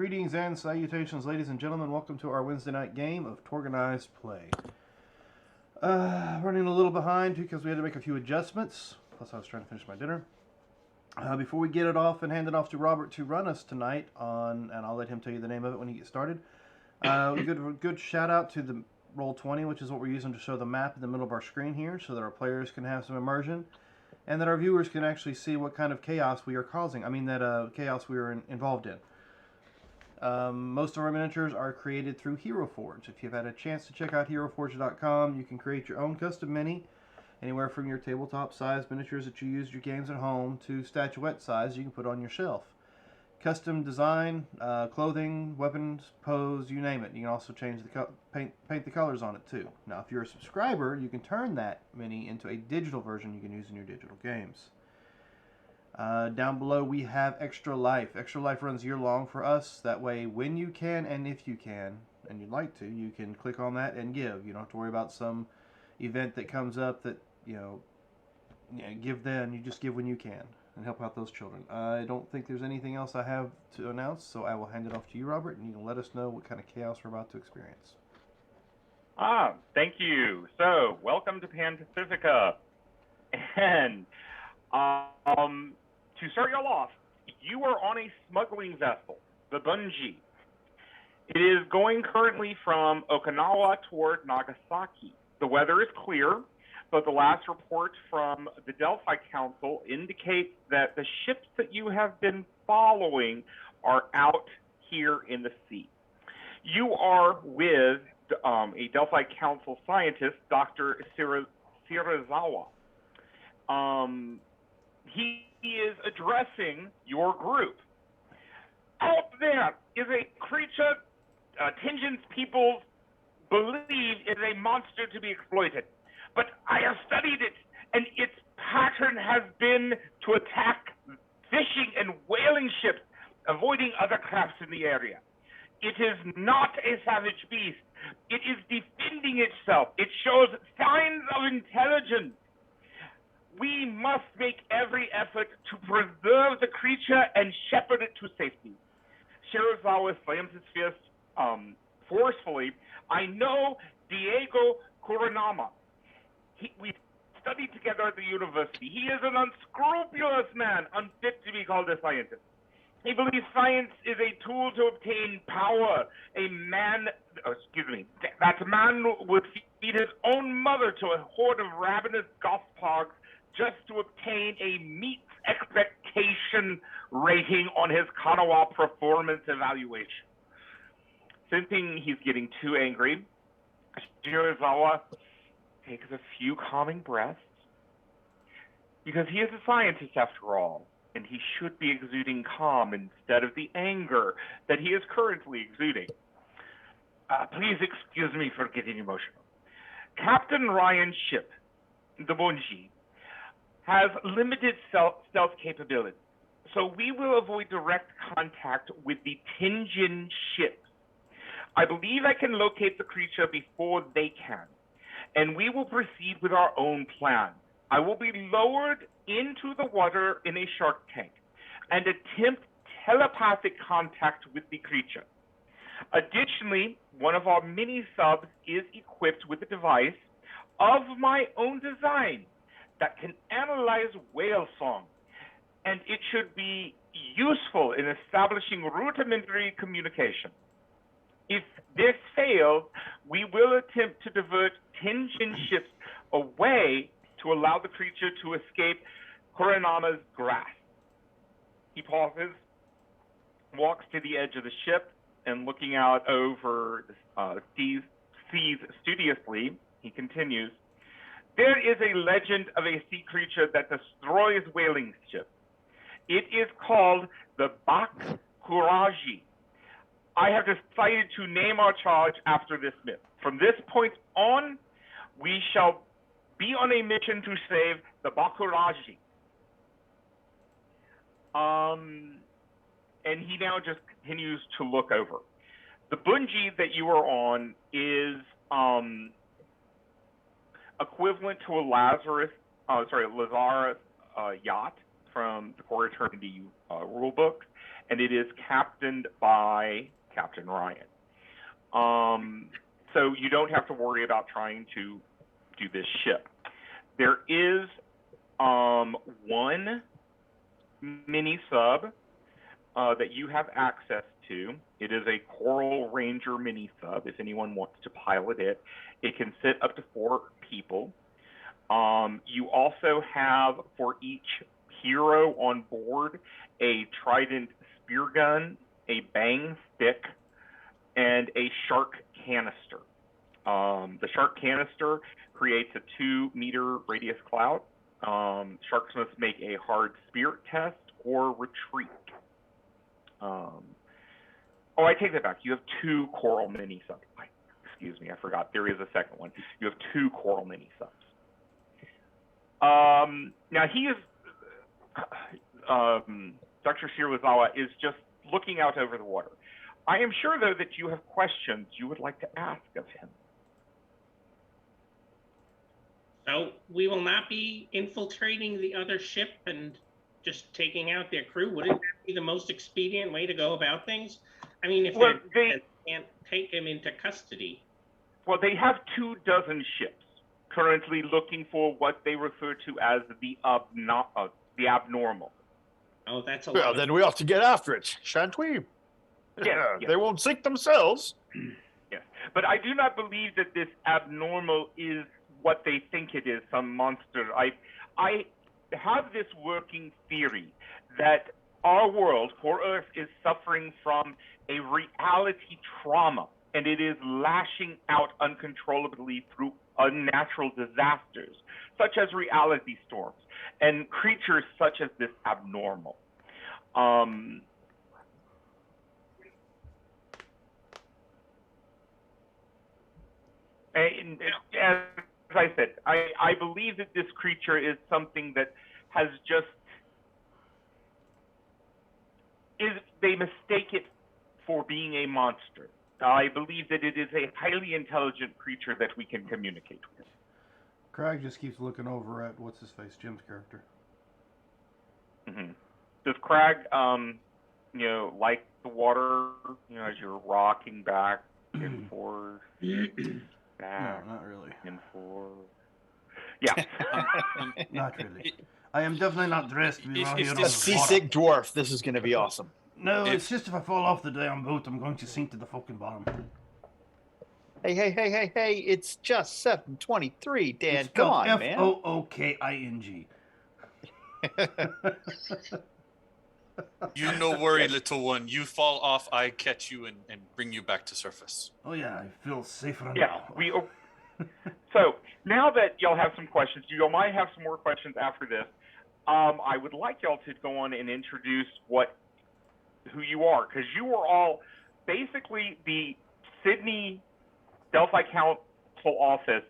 Greetings and salutations, ladies and gentlemen. Welcome to our Wednesday night game of TORGanized play. Running a little behind because we had to make a few adjustments. Plus, I was trying to finish my dinner. Before we get it off and hand it off to Robert to run us tonight and I'll let him tell you the name of it when he gets started. Good shout out to the Roll20, which is what we're using to show the map in the middle of our screen here, so that our players can have some immersion, and that our viewers can actually see what kind of chaos we are causing. Chaos we are involved in. Most of our miniatures are created through HeroForge. If you've had a chance to check out HeroForge.com, you can create your own custom mini, anywhere from your tabletop size miniatures that you use your games at home to statuette size you can put on your shelf. Custom design, clothing, weapons, pose, you name it. You can also change the paint the colors on it too. Now, if you're a subscriber, you can turn that mini into a digital version you can use in your digital games. Down below we have Extra Life. Extra Life runs year long for us. That way, when you can and if you can, and you'd like to, you can click on that and give. You don't have to worry about some event that comes up that, give then. You just give when you can and help out those children. I don't think there's anything else I have to announce, so I will hand it off to you, Robert, and you can let us know what kind of chaos we're about to experience. Thank you. So, welcome to Pan Pacifica. And, to start y'all off, you are on a smuggling vessel, the Bungie. It is going currently from Okinawa toward Nagasaki. The weather is clear, but the last report from the Delphi Council indicates that the ships that you have been following are out here in the sea. You are with a Delphi Council scientist, Dr. Shirazawa. He is addressing your group. Out there is a creature Tingen's people believe is a monster to be exploited. But I have studied it, and its pattern has been to attack fishing and whaling ships, avoiding other crafts in the area. It is not a savage beast. It is defending itself. It shows signs of intelligence. We must make every effort to preserve the creature and shepherd it to safety. Shirazawa slams his fist forcefully. I know Diego Kuranama. We studied together at the university. He is an unscrupulous man, unfit to be called a scientist. He believes science is a tool to obtain power. That man would feed his own mother to a horde of ravenous gothpogs just to obtain a meets expectation rating on his Kanawa performance evaluation. Sensing he's getting too angry, Shirazawa takes a few calming breaths, because he is a scientist after all, and he should be exuding calm instead of the anger that he is currently exuding. Please excuse me for getting emotional. Captain Ryan's ship, the Bungie, has limited stealth capability, so we will avoid direct contact with the Tingen ships. I believe I can locate the creature before they can, and we will proceed with our own plan. I will be lowered into the water in a shark tank and attempt telepathic contact with the creature. Additionally, one of our mini-subs is equipped with a device of my own design that can analyze whale song, and it should be useful in establishing rudimentary communication. If this fails, we will attempt to divert Tingen ships away to allow the creature to escape Kuranama's grasp. He pauses, walks to the edge of the ship, and looking out over the seas studiously, he continues, there is a legend of a sea creature that destroys whaling ships. It is called the Bakuraji. I have decided to name our charge after this myth. From this point on, we shall be on a mission to save the Bakuraji. And he now just continues to look over. The Bungie that you are on is equivalent to a Lazarus yacht from the Core Eternity rulebook, and it is captained by Captain Ryan. So you don't have to worry about trying to do this ship. There is one mini sub that you have access to. It is a Coral Ranger mini sub. If anyone wants to pilot it, it can sit up to 4 people. You also have, for each hero on board, a Trident spear gun, a bang stick, and a shark canister. The shark canister creates a 2-meter radius cloud. Sharks must make a hard spirit test or retreat. I take that back. You have 2 coral mini subs. Excuse me, I forgot. There is a second one. You have 2 coral mini subs. Now he is, Dr. Shirazawa is just looking out over the water. I am sure, though, that you have questions you would like to ask of him. So we will not be infiltrating the other ship and just taking out their crew. Wouldn't that be the most expedient way to go about things? I mean, if they can't take him into custody. Well, they have 24 ships currently looking for what they refer to as the abnormal. Oh, that's a Well, lot. then we ought to get after it, shan't we? Yeah. They won't sink themselves. Yes, but I do not believe that this abnormal is what they think it is, some monster. I have this working theory that our world, core Earth, is suffering from a reality trauma, and it is lashing out uncontrollably through unnatural disasters, such as reality storms, and creatures such as this abnormal. And as I said, I believe that this creature is something that has just, they mistake it for being a monster. I believe that it is a highly intelligent creature that we can communicate with. Craig just keeps looking over at what's his face, Jim's character. Mm-hmm. Does Craig, like the water, as you're rocking back and forth, back No, not really. and forth? Yeah. Not really. I am definitely not dressed to be around here on A the seasick water. dwarf. This is going to be awesome. No, it's just if I fall off the damn boat, I'm going to sink to the fucking bottom. Hey, it's just 7:23, Dan. It's Come spelled on, man. F-O-O-K-I-N-G. You no worry, little one. You fall off, I catch you and bring you back to surface. Oh yeah, I feel safer Yeah, now. So now that y'all have some questions, y'all might have some more questions after this. I would like y'all to go on and introduce who you are, because you are all basically the Sydney Delphi Council office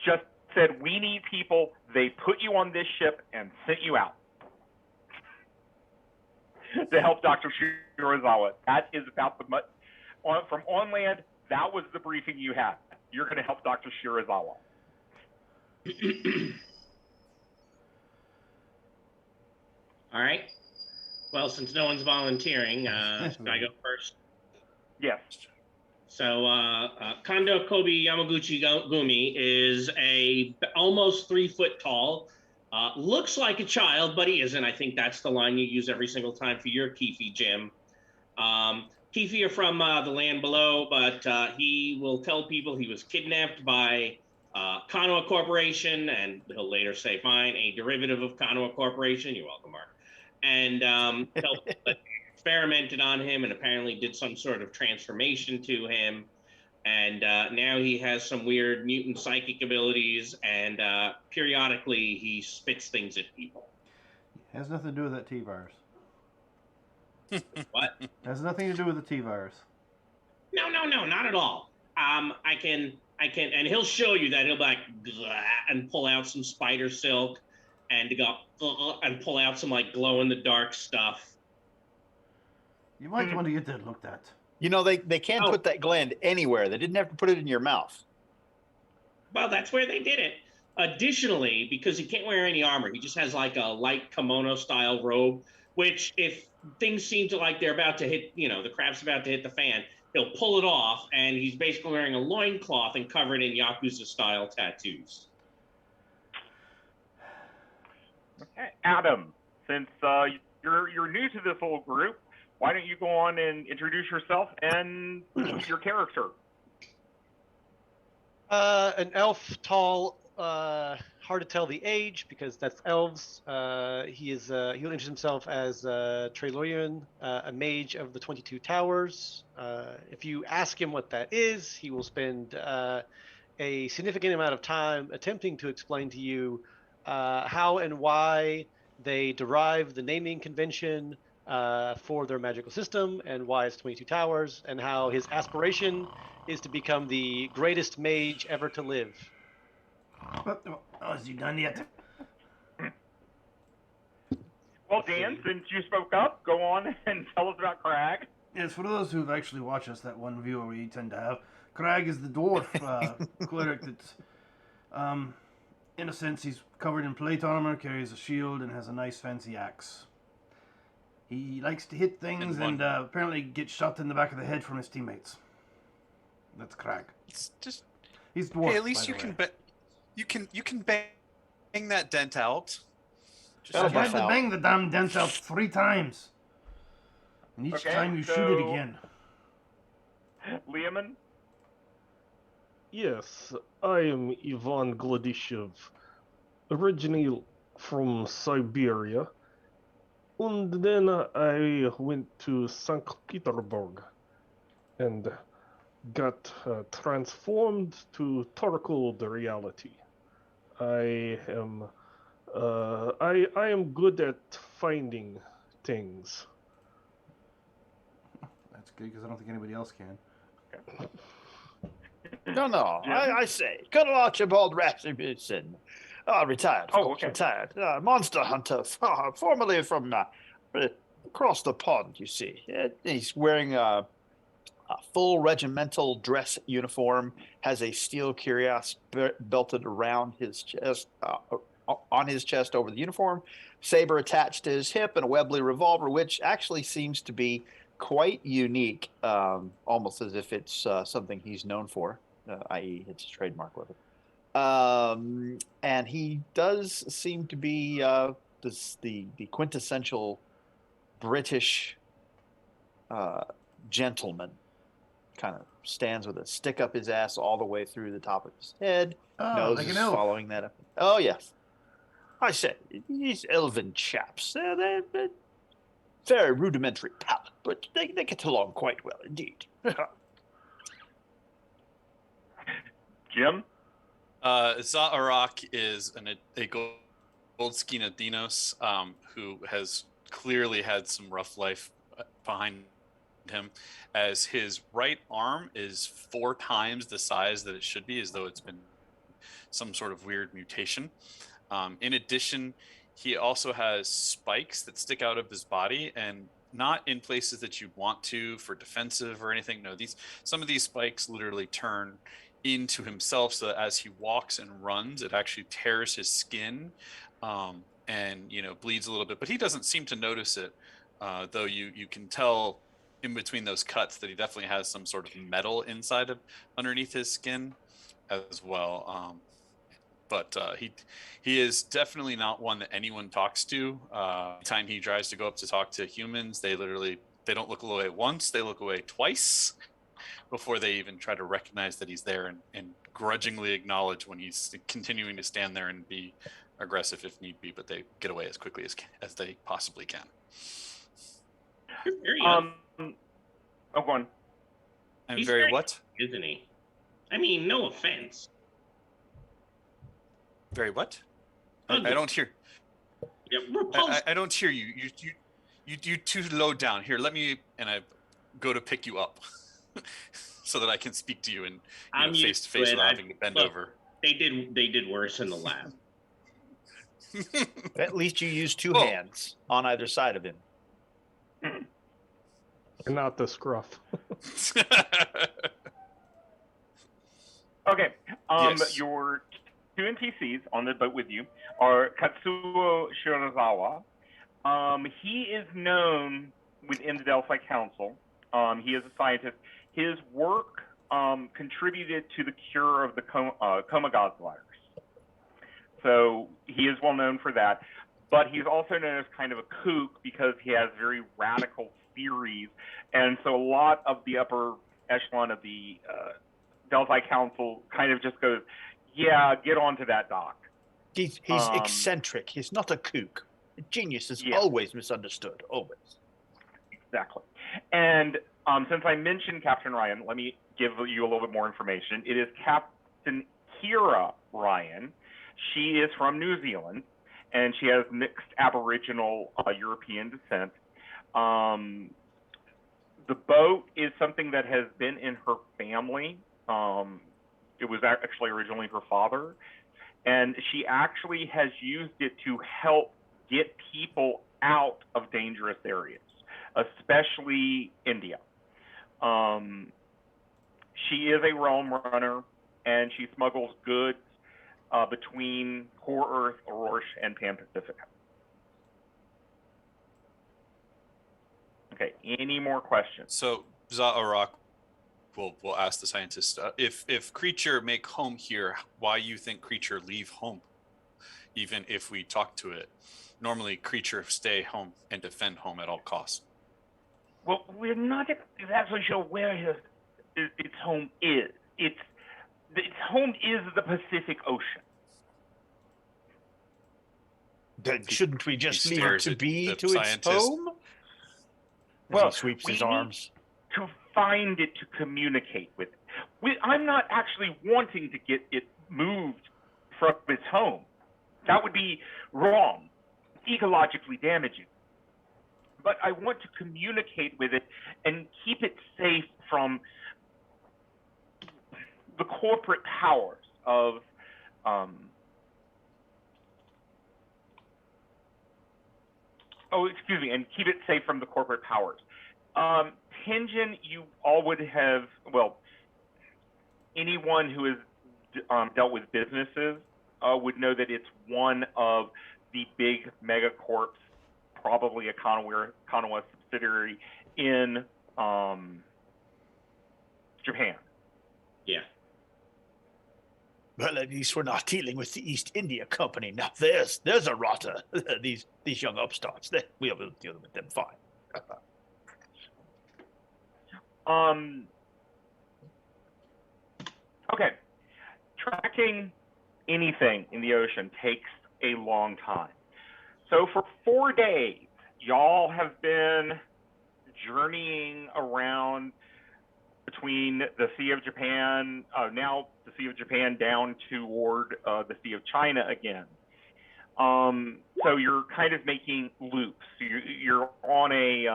just said, we need people. They put you on this ship and sent you out to help Dr. Shirazawa. That is about from on land. That was the briefing you had. You're going to help Dr. Shirazawa. All right. Well, since no one's volunteering, should I go first? Yes. So Kondo Kobe Yamaguchi Gumi is almost 3 foot tall. Looks like a child, but he isn't. I think that's the line you use every single time for your Keefe, Jim. Keefe are from the land below, but he will tell people he was kidnapped by Kanoa Corporation, and he'll later say, fine, a derivative of Kanoa Corporation. You're welcome, Mark. And experimented on him and apparently did some sort of transformation to him. And now he has some weird mutant psychic abilities, and periodically he spits things at people. Has nothing to do with that T-virus. What? Has nothing to do with the T-virus. No, not at all. I can, and he'll show you that. He'll be like, and pull out some spider silk, and go, and pull out some like glow in the dark stuff. You might want to get that looked at. You know, they can't put that gland anywhere. They didn't have to put it in your mouth. Well, that's where they did it. Additionally, because he can't wear any armor, he just has like a light kimono style robe, which if things seem to like they're about to hit, the crap's about to hit the fan, he'll pull it off, and he's basically wearing a loincloth and covered in Yakuza-style tattoos. Okay, Adam, since you're new to this little group, why don't you go on and introduce yourself and your character? An elf, tall, hard to tell the age because that's elves. He'll introduce himself as Treloyan, a mage of the 22 Towers. If you ask him what that is, he will spend a significant amount of time attempting to explain to you how and why they derive the naming convention for their magical system and why it's 22 Towers, and how his aspiration is to become the greatest mage ever to live. Oh, is he done yet? Well, Dan, since you spoke up, go on and tell us about Crag. Yes, for those who've actually watched us, that one viewer we tend to have, Crag is the dwarf cleric that's, in a sense, he's covered in plate armor, carries a shield, and has a nice fancy axe. He likes to hit things and apparently get shot in the back of the head from his teammates. That's Crag. It's just. He's dwarf. Hey, at least you can bang that dent out. You have to bang the damn dent out 3 times. And each time you shoot it again. Liaman? Yes, I am Ivan Gladyshev, originally from Siberia. And then I went to St. Petersburg and got transformed to Torgal the reality. I am good at finding things. That's good because I don't think anybody else can. No. I say, Colonel Archibald Rasmussen, retired. Oh, okay. Retired. Monster hunter, formerly from across the pond. You see, he's wearing a full regimental dress uniform, has a steel cuirass belted around his chest, on his chest over the uniform, saber attached to his hip, and a Webley revolver, which actually seems to be quite unique, almost as if it's something he's known for, i.e. it's a trademark weapon. And he does seem to be the quintessential British gentleman. Kind of stands with a stick up his ass all the way through the top of his head. Nose like is an elf. following that up. Oh, yes. I said, these elven chaps, they're very rudimentary palate, but they get along quite well indeed. Jim? Za'arak is a Goldskin Adinos who has clearly had some rough life behind him, as his right arm is 4 times the size that it should be, as though it's been some sort of weird mutation. In addition, he also has spikes that stick out of his body, and not in places that you'd want to for defensive or anything. No, some of these spikes literally turn into himself, so that as he walks and runs, it actually tears his skin, and bleeds a little bit. But he doesn't seem to notice it, though you can tell in between those cuts that he definitely has some sort of metal underneath his skin as well. But he is definitely not one that anyone talks to. Anytime he tries to go up to talk to humans, they don't look away once, they look away twice before they even try to recognize that he's there, and grudgingly acknowledge when he's continuing to stand there and be aggressive if need be, but they get away as quickly as they possibly can. Oh, go on. And very what? Isn't he? I mean, no offense. Very what? I don't hear. Yeah, I don't hear you. You too low down. Here, let me. And I go to pick you up, so that I can speak to you and face to face without having to bend over. They did worse in the lab. At least you used 2 hands on either side of him. And not the scruff. Okay. Yes. Your 2 NPCs on the boat with you are Katsuo Shirazawa, He is known within the Delphi Council. He is a scientist. His work contributed to the cure of the Comagaz virus. So he is well known for that. But he's also known as kind of a kook because he has very radical theories. And so a lot of the upper echelon of the Delphi Council kind of just goes, yeah, get onto that, Doc. He's eccentric. He's not a kook. Genius is always misunderstood, always. Exactly. And since I mentioned Captain Ryan, let me give you a little bit more information. It is Captain Kira Ryan. She is from New Zealand, and she has mixed Aboriginal European descent. The boat is something that has been in her family. It was actually originally her father, and she actually has used it to help get people out of dangerous areas, especially India. She is a realm runner, and she smuggles goods between Core Earth, Aurosh, and Pan Pacifica. Okay, any more questions? So Za-Arak will ask the scientist, if creature make home here, why you think creature leave home? Even if we talk to it, normally creature stay home and defend home at all costs. Well, we're not exactly sure where its home is. Its home is the Pacific Ocean. Then shouldn't we just leave it to be to its home? Well, he sweeps his arms. To find it, to communicate with it. I'm not actually wanting to get it moved from its home. That would be wrong, ecologically damaging. But I want to communicate with it and keep it safe from the corporate powers of and keep it safe from the corporate powers. Tenjin, you all would have, anyone who has dealt with businesses would know that it's one of the big megacorps, probably a Konoha subsidiary in Japan. Yeah. Well, at least we're not dealing with the East India Company. Now there's a rotter. these young upstarts. We'll deal with them fine. Okay. Tracking anything in the ocean takes a long time. So for 4 days, y'all have been journeying around between the Sea of Japan, now the Sea of Japan, down toward the Sea of China again. So you're kind of making loops. You're on a,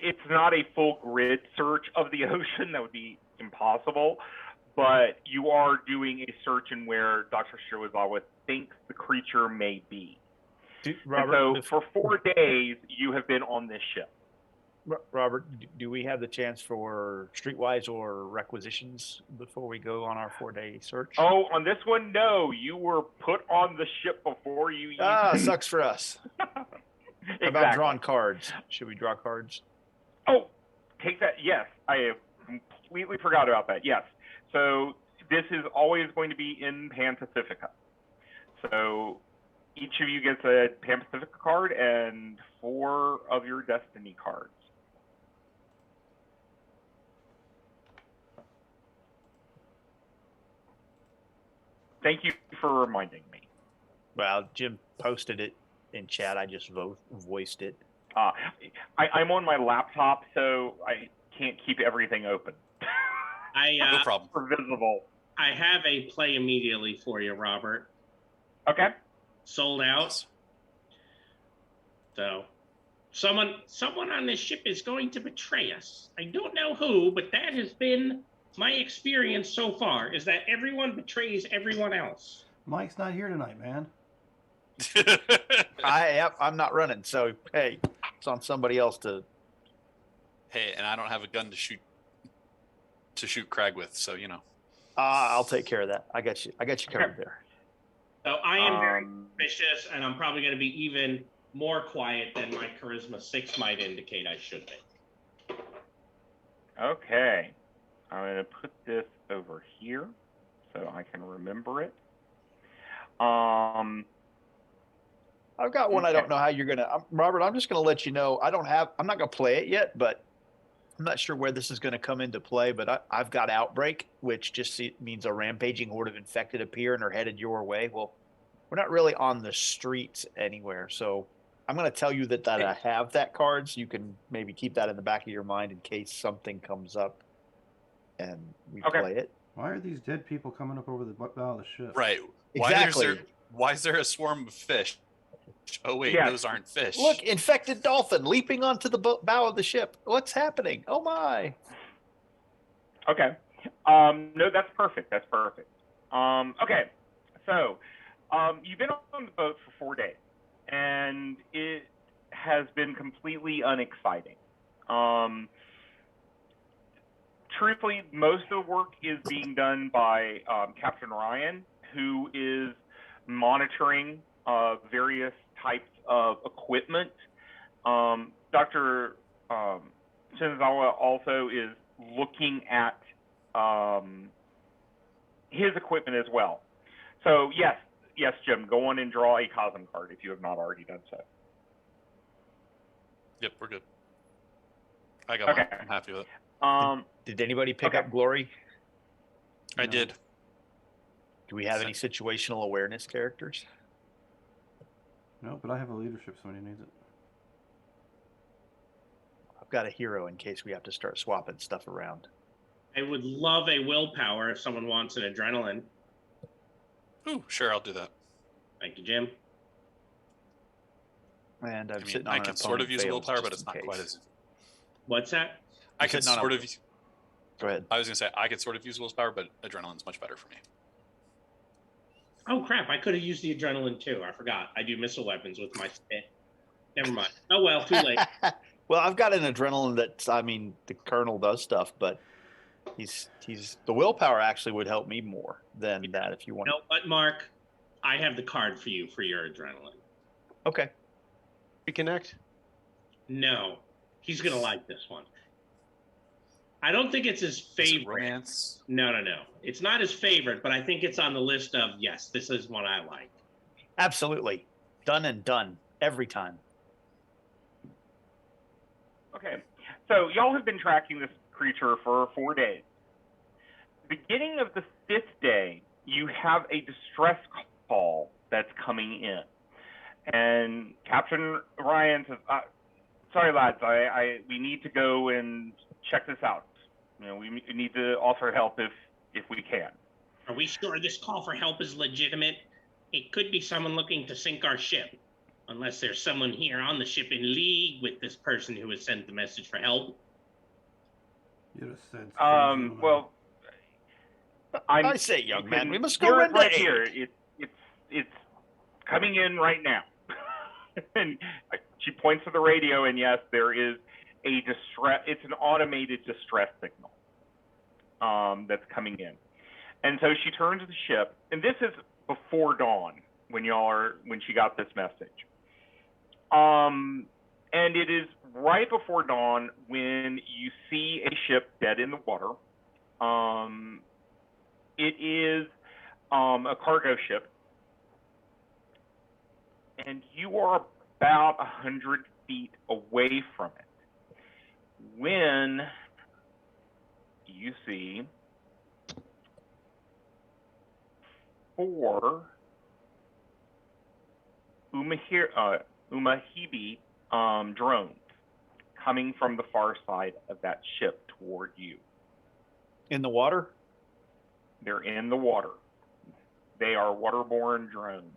it's not a full grid search of the ocean. That would be impossible. But you are doing a search in where Dr. Shirozawa thinks the creature may be. Robert, so for 4 days, you have been on this ship. Robert, do we have the chance for streetwise or requisitions before we go on our 4-day search? Oh, on this one, no. You were put on the ship before you. Sucks for us. Exactly. How about drawing cards? Should we draw cards? Oh, take that. Yes, I completely forgot about that. Yes. So this is always going to be in Pan Pacifica. So each of you gets a Pan Pacifica card and 4 of your Destiny cards. Thank you for reminding me. Well, Jim posted it in chat. I just voiced it. I'm on my laptop, so I can't keep everything open. No problem. For visible. I have a play immediately for you, Robert. Okay. Sold out. So, someone on this ship is going to betray us. I don't know who, but that has been my experience so far, is that everyone betrays everyone else. Mike's not here tonight, man. I'm not running, so hey, it's on somebody else to. Hey, and I don't have a gun to shoot Crag with, so you know. I'll take care of that. I got you covered there. So I am very suspicious, and I'm probably going to be even more quiet than my charisma 6 might indicate I should be. Okay. I'm going to put this over here so I can remember it. I've got one. Okay. I don't know how you're gonna, Robert. I'm just gonna let you know. I'm not gonna play it yet, but I'm not sure where this is gonna come into play. But I've got outbreak, which just means a rampaging horde of infected appear and are headed your way. Well, we're not really on the streets anywhere, so I'm gonna tell you that I have that card, so you can maybe keep that in the back of your mind in case something comes up and we play it. Why are these dead people coming up over the bow of the ship? Right. Exactly. Why is there a swarm of fish? Oh wait, Yeah. those aren't fish. Look, infected dolphin leaping onto the bow of the ship. What's happening? Oh my! Okay. No, that's perfect. That's perfect. Okay. So, you've been on the boat for 4 days, and it has been completely unexciting. Truthfully, most of the work is being done by Captain Ryan, who is monitoring various types of equipment. Dr. Shinizawa also is looking at his equipment as well. So yes, Jim, go on and draw a Cosm card if you have not already done so. Yep, we're good. I got one. I'm happy with it. Did anybody pick up Glory? I did. Do we have any situational awareness characters? No, but I have a leadership. Somebody needs it. I've got a hero in case we have to start swapping stuff around. I would love a willpower if someone wants an adrenaline. Ooh, sure, I'll do that. Thank you, Jim. And I'm sitting I on can sort of use willpower, but it's not quite as. What's that? I can sort of. Go ahead. I was gonna say I could sort of use willpower, but adrenaline's much better for me. Oh crap! I could have used the adrenaline too. I forgot. I do missile weapons with my spit. Never mind. Oh well, too late. Well, I've got an adrenaline that the colonel does stuff, but he's the willpower actually would help me more than that if you want. No, but Mark, I have the card for you for your adrenaline. Okay. Reconnect? No, he's gonna like this one. I don't think it's his favorite. Romance? No. It's not his favorite, but I think it's on the list of, yes, this is one I like. Absolutely. Done and done. Every time. Okay. So y'all have been tracking this creature for 4 days. Beginning of the 5th day, you have a distress call that's coming in. And Captain Ryan says, sorry, lads, we need to go and check this out. We need to offer help if we can. Are we sure this call for help is legitimate? It could be someone looking to sink our ship. Unless there's someone here on the ship in league with this person who has sent the message for help. You'd have said well, I say, young man, we must go right right here. It's coming in right now. And she points to the radio, and yes, there is a distress. It's an automated distress signal that's coming in. And so she turns to the ship, and this is before dawn when she got this message. And it is right before dawn when you see a ship dead in the water. It is a cargo ship, and you are about 100 feet away from it when you see 4 Umahibi drones coming from the far side of that ship toward you. In the water? They're in the water. They are waterborne drones.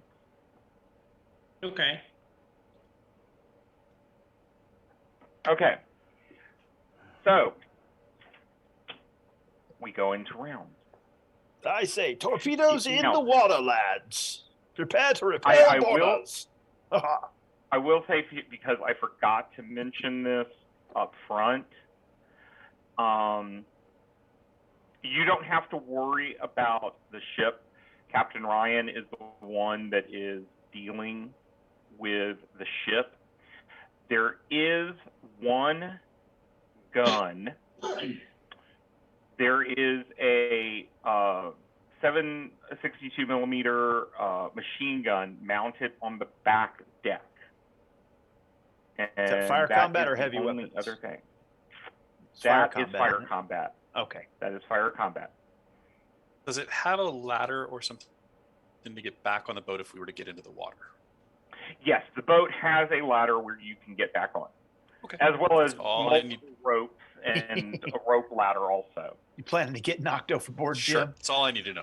Okay. Okay. So, we go into rounds. I say, torpedoes in No. the water, lads. Prepare to repair boarders. I will say, because I forgot to mention this up front, you don't have to worry about the ship Captain Ryan is the one that is dealing with the ship. There is one gun. There is a 7.62 millimeter machine gun mounted on the back deck. And Is that fire combat or heavy only weapons? other thing. It's fire That is combat, fire isn't it? combat. Okay. That is fire combat. Does it have a ladder or something to get back on the boat if we were to get into the water? Yes, the boat has a ladder where you can get back on, Okay. as well as That's all I multiple ropes and a rope ladder also. You planning to get knocked overboard, Sure. Jim? That's all I need to know.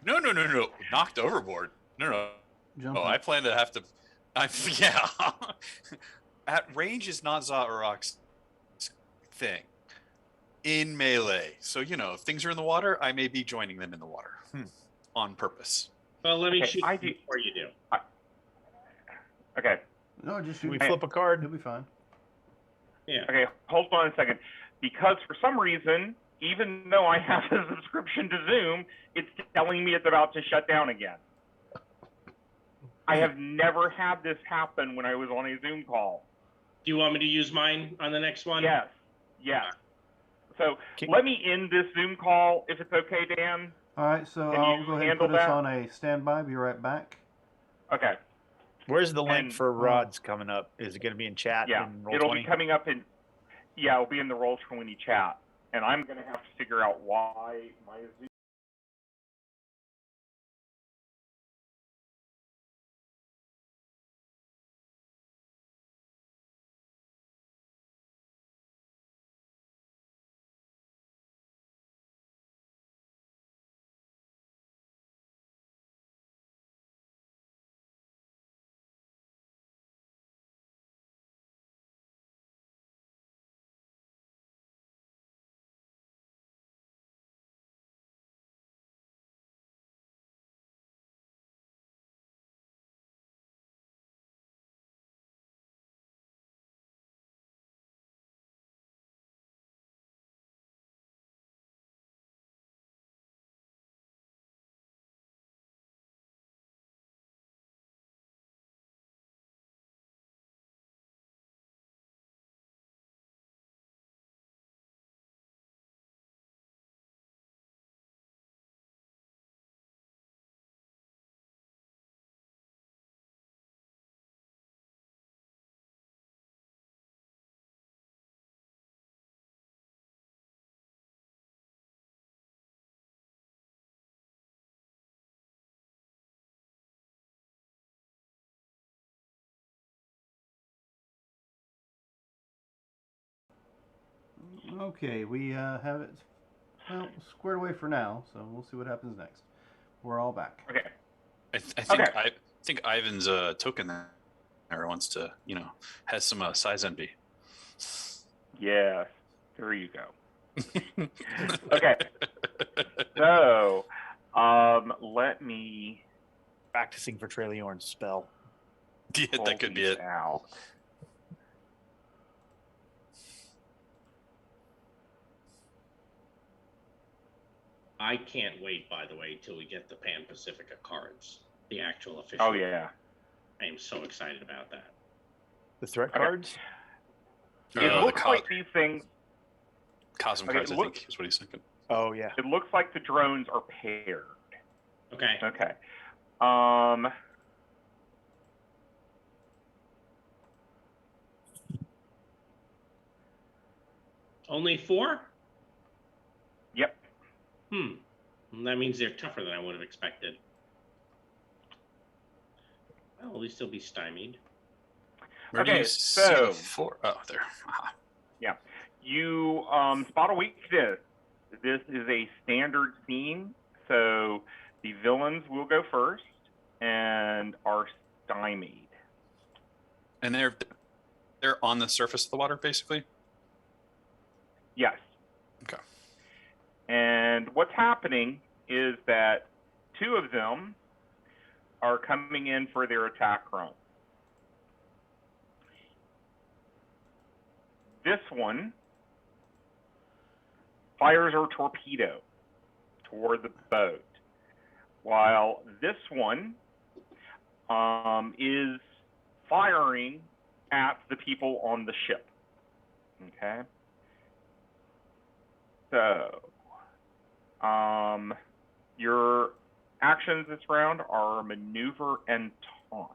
No. Knocked overboard. No. Jump Oh, in. I plan to have to. Yeah. At range is not Zaharok's thing. In melee. So, if things are in the water, I may be joining them in the water. On purpose. Well, let me Okay, shoot I you do- before you do. Okay, No, just Should we shoot. flip a card? He'll be fine. Yeah. okay, hold on a second. Because for some reason, even though I have a subscription to Zoom, it's telling me it's about to shut down again. I have never had this happen when I was on a Zoom call. Do you want me to use mine on the next one? Yes. So Can- let me end this Zoom call if it's okay, Dan. All right, so Can I'll you go ahead and handle put us that? on a standby. Be right back. Okay. Where's the link And- for rods coming up? Is it going to be in chat? Yeah, in Roll it'll 20? be coming up in. Yeah, it'll be in the Roll20 chat, and I'm gonna have to figure out why my Zoom. Okay, we have it squared away for now, so we'll see what happens next. We're all back. Okay. I think Ivan's token there wants to, has some size envy. Yes. There you go. Okay. So, let me Practicing for Treleorn's spell. Yeah, pull that could be these it. out. I can't wait, by the way, till we get the Pan Pacifica cards, the actual official. Oh yeah. I am so excited about that. The threat Okay. cards? It the looks like these things. Cosm Okay, cards, I look- think, is what he's thinking. Oh, yeah. It looks like the drones are paired. Okay. Okay. Only 4? Yep. Well, that means they're tougher than I would have expected. Well, at least they'll be stymied. Where do Okay, you see so- the 4? Oh, there. Aha. You spot a weakness. This is a standard scene, so the villains will go first and are stymied. And they're on the surface of the water, basically? Yes. Okay. And what's happening is that 2 of them are coming in for their attack run. This one fires a torpedo toward the boat. while this one is firing at the people on the ship. Okay. So, your actions this round are maneuver and taunt.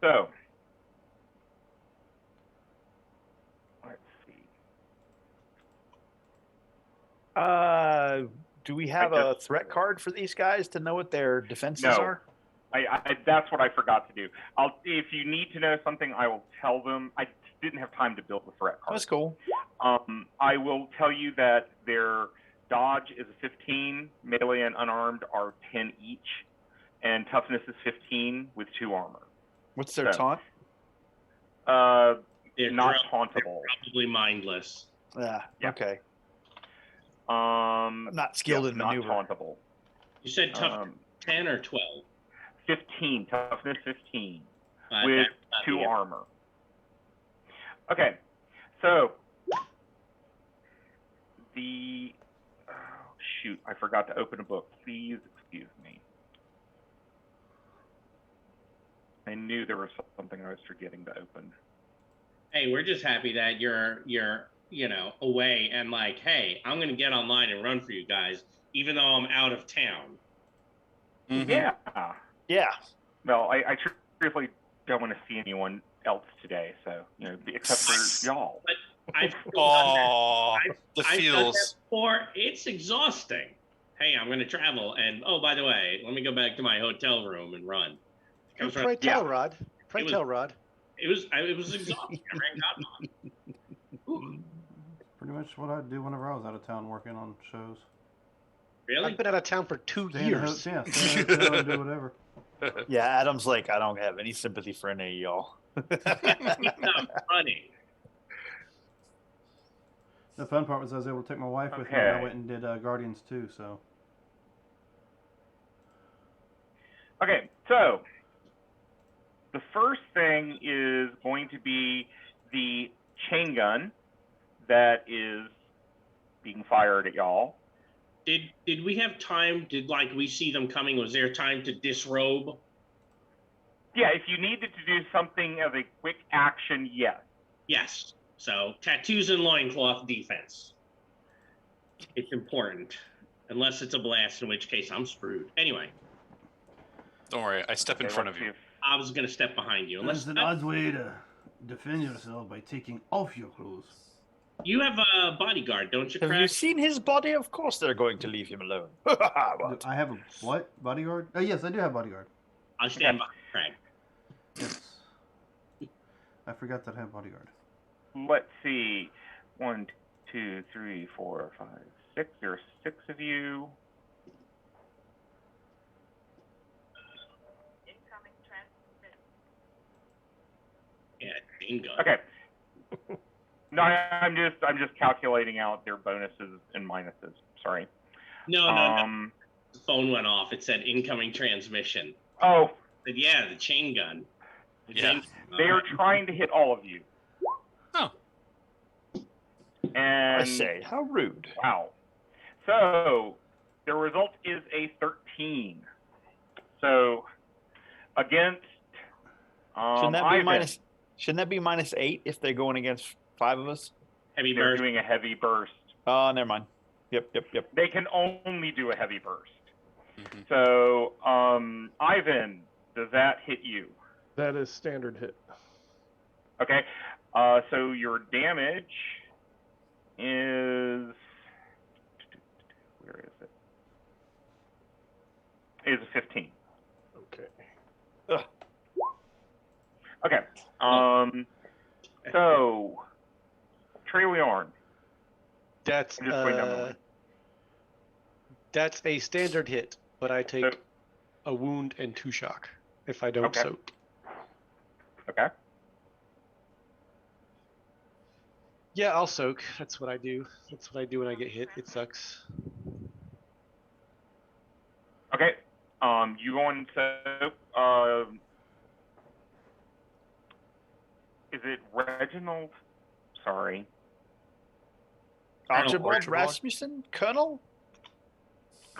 So, let's see. Do we have a threat card for these guys to know what their defenses No. are? I that's what I forgot to do. If you need to know something, I will tell them. I didn't have time to build the threat card. That's cool. I will tell you that their dodge is a 15, melee and unarmed are 10 each, and toughness is 15 with 2 armor. What's their taunt? They're Not drunk, tauntable. Probably mindless. Yeah. Okay. I'm not skilled in maneuver. Not tauntable. You said tough 10 or 12? 15, toughness 15, with That's not 2 the- armor. Okay, so shoot, I forgot to open a book. Please excuse me. I knew there was something I was forgetting to open. Hey, we're just happy that you're away and like, hey, I'm gonna get online and run for you guys, even though I'm out of town. Mm-hmm. Yeah. Yeah. Well, I truthfully don't want to see anyone else today, so except for y'all. But I've the I've done feels. that before. It's exhausting. Hey, I'm gonna travel, and oh, by the way, let me go back to my hotel room and run. Pray tell, Rod. Pray tell, Rod. It was exhausting. I ran Godmon. Pretty much what I do whenever I was out of town working on shows. Really? I've been out of town for 2 Stay in the years. hotel, yeah, stay in the hotel and do whatever. Yeah, Adam's like, I don't have any sympathy for any of y'all. Not funny. The fun part was I was able to take my wife with me, and I went and did Guardians 2, so. Okay, so the first thing is going to be the chain gun that is being fired at y'all. Did we have time? Did we see them coming? Was there time to disrobe? Yeah, if you needed to do something as a quick action, yes. Yes. So tattoos and loincloth defense. It's important. Unless it's a blast, in which case I'm screwed. Anyway. Don't worry, I step in front of you. I was going to step behind you. There's an odd way to defend yourself by taking off your clothes. You have a bodyguard, don't you, Have Craig? you seen his body? Of course they're going to leave him alone. Do I have a what? Bodyguard? Oh, yes, I do have bodyguard. I'll stand behind Craig. Yes. I forgot that I have bodyguard. Let's see. 1, 2, 3, 4, 5, 6. There are 6 of you. Yeah, chain gun. Okay. No, I'm just calculating out their bonuses and minuses. Sorry. No. The phone went off. It said incoming transmission. Oh. I said, yeah, the chain gun. They are trying to hit all of you. Oh. And I say, how rude. Wow. So the result is a 13. So against Shouldn't that be Ivan, minus? Shouldn't that be -8 if they're going against 5 of us? Heavy they're burst. doing a heavy burst. Oh, never mind. Yep. They can only do a heavy burst. Mhm. So Ivan, does that hit you? That is standard hit. Okay. So your damage is, where is it? Is a 15. Okay. Ugh. Okay. So Traileon. That's I'm just putting down the line. that's a standard hit, but I take a wound and 2 shock if I don't soak. Okay. Yeah, I'll soak. That's what I do. That's what I do when I get hit. It sucks. Okay. You going to is it Reginald? Sorry. Archibald Archibald? Rasmussen, Colonel.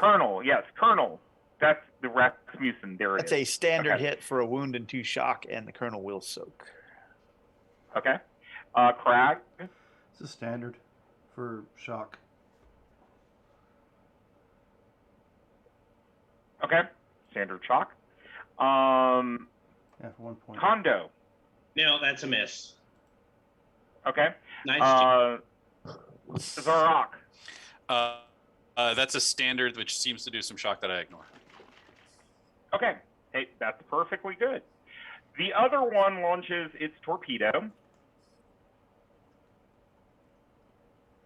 Colonel, yes, Colonel. That's the Rasmussen. There it That's is. a standard Okay. hit for a wound and 2 shock, and the Colonel will soak. Okay. Crag. It's a standard for shock. Okay. Standard shock. Yeah, for 1 point. Kondo. No, that's a miss. Okay. Nice. Zarok. That's a standard, which seems to do some shock that I ignore. Okay. Hey, that's perfectly good. The other one launches its torpedo.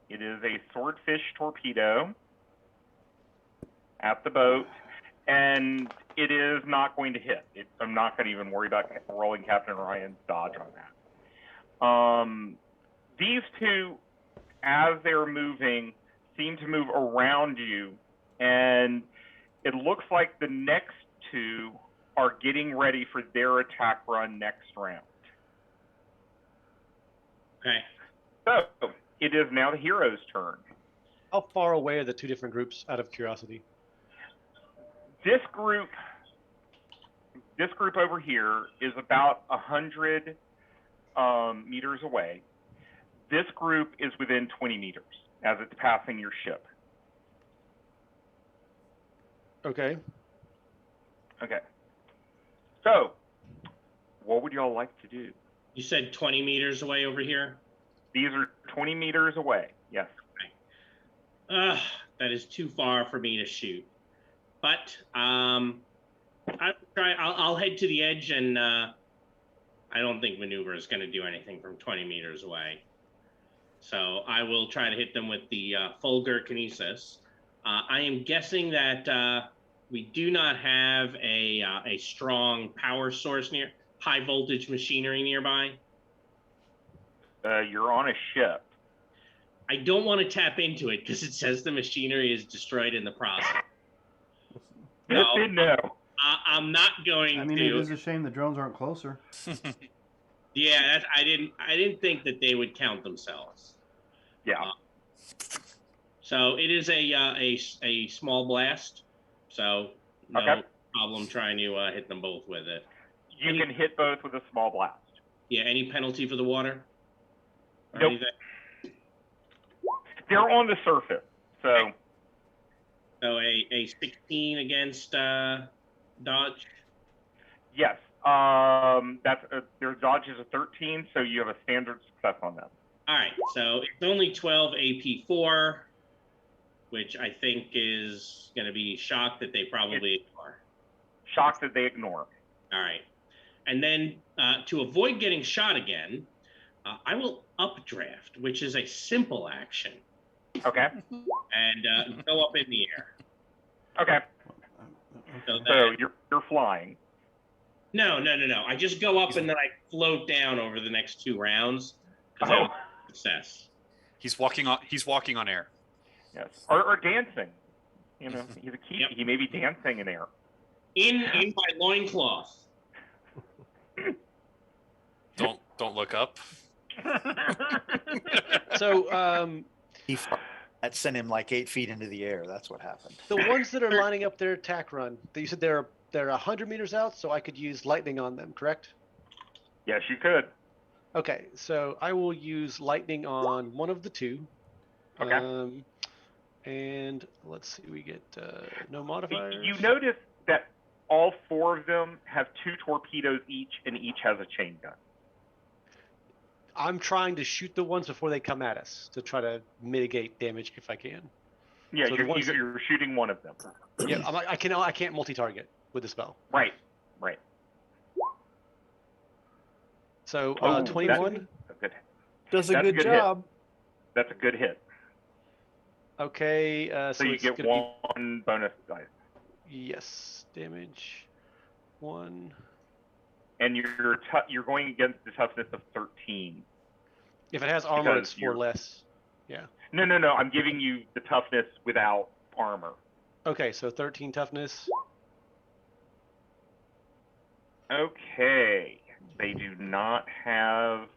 It is a swordfish torpedo at the boat, and it is not going to hit. I'm not going to even worry about rolling Captain Ryan's dodge on that. These two, as they're moving, seem to move around you, and it looks like the next two are getting ready for their attack run next round. Okay. So it is now the hero's turn. How far away are the two different groups, out of curiosity? This group over here is about 100 meters away. This group is within 20 meters as it's passing your ship. Okay. Okay. So, what would y'all like to do? You said 20 meters away over here? These are 20 meters away. Yes. That is too far for me to shoot. But I'll head to the edge, and I don't think maneuver is going to do anything from 20 meters away. So I will try to hit them with the Fulgur Kinesis. I am guessing that we do not have a strong power source near, high voltage machinery nearby. You're on a ship. I don't want to tap into it because it says the machinery is destroyed in the process. No. I'm not going to. I mean, it is a shame the drones aren't closer. Yeah, I didn't think that they would count themselves. Yeah. So it is a small blast. So no problem trying to hit them both with it. You can hit both with a small blast. Yeah. Any penalty for the water? Or Nope. anything? They're on the surface, so. So a 16 against dodge. Yes. That's their dodge is a 13, so you have a standard success on them. All right. So it's only 12 AP4, which I think is going to be shock that they probably ignore. Shock that they ignore. All right. And then to avoid getting shot again, I will updraft, which is a simple action. Okay. And go up in the air. Okay. So you're flying. No. I just go up and then I float down over the next 2 rounds. Oh. Success. He's walking on air. Yes. Or dancing. You know, he's a key. Yep. He may be dancing in air. In my loincloth. Don't look up. So He that sent him like 8 feet into the air. That's what happened. the ones that are lining up their attack run, you said they're 100 meters out, so I could use lightning on them, correct? Yes, you could. Okay, so I will use lightning on one of the two. Okay. And let's see, we get no modifiers. You notice that all 4 of them have 2 torpedoes each, and each has a chain gun. I'm trying to shoot the ones before they come at us to try to mitigate damage if I can. Yeah, So the ones that- you're shooting one of them. Yeah, I can't multi-target with the spell. Right. So Oh, 21. That's good. Does a That's a good good job. That's a good hit. Okay, So you it's get gonna 1 bonus dice. be, yes, damage 1. And you're going against the toughness of 13. If it has armor, Because it's 4 you're- less. Yeah. No. I'm giving you the toughness without armor. Okay, so 13 toughness. Okay. They do not have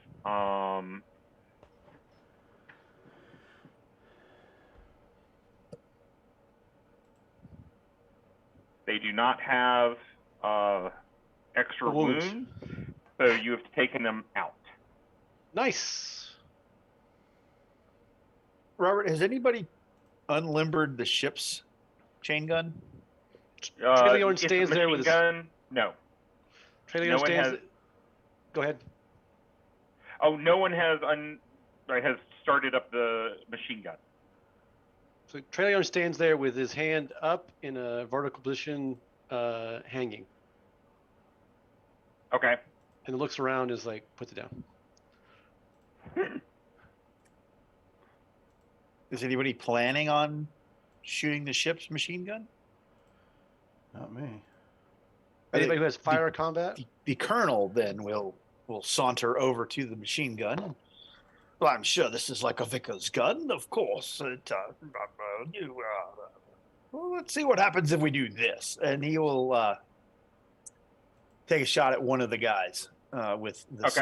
They do not have extra Wounds. wounds, so you have taken them out. Nice. Robert, has anybody unlimbered the ship's chain gun? Treleorn It's a stands there with machine his. gun. No. Treleorn No one stands. has. Go ahead. Oh, no one has has started up the machine gun. So Treleorn stands there with his hand up in a vertical position, hanging, Okay. and looks around. Is like, put it down. Is anybody planning on shooting the ship's machine gun? Not me. Anybody who has fire combat? The colonel then will saunter over to the machine gun. Well, I'm sure this is like a vicar's gun, of course. Well, let's see what happens if we do this. And he will take a shot at one of the guys with the Okay.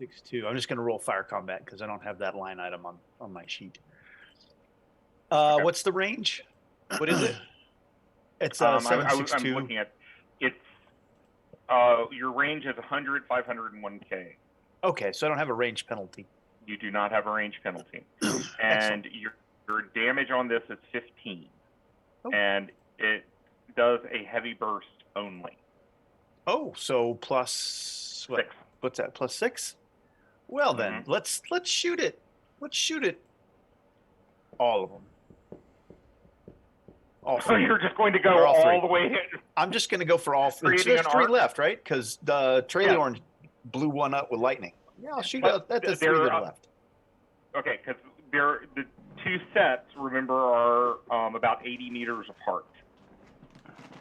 7.62. I'm just going to roll fire combat because I don't have that line item on my sheet. Okay. What's the range? What is it? It's I'm 7.62. looking at it's. Your range is 100, 500, and 1K. Okay, so I don't have a range penalty. You do not have a range penalty, and your damage on this is 15, and it does a heavy burst only. Oh, so plus what? 6. What's that? Plus 6? Well then, let's shoot it. Let's shoot it. All of them. All So three. you're just going to go Or all three. all the way in. I'm just going to go for all three. So Creating there's an 3 arc? left, right? Because the Treleorn blew one up with lightning. Yeah, I'll shoot But at the 3 there that are are- left. Okay, because the 2 sets, remember, are about 80 meters apart.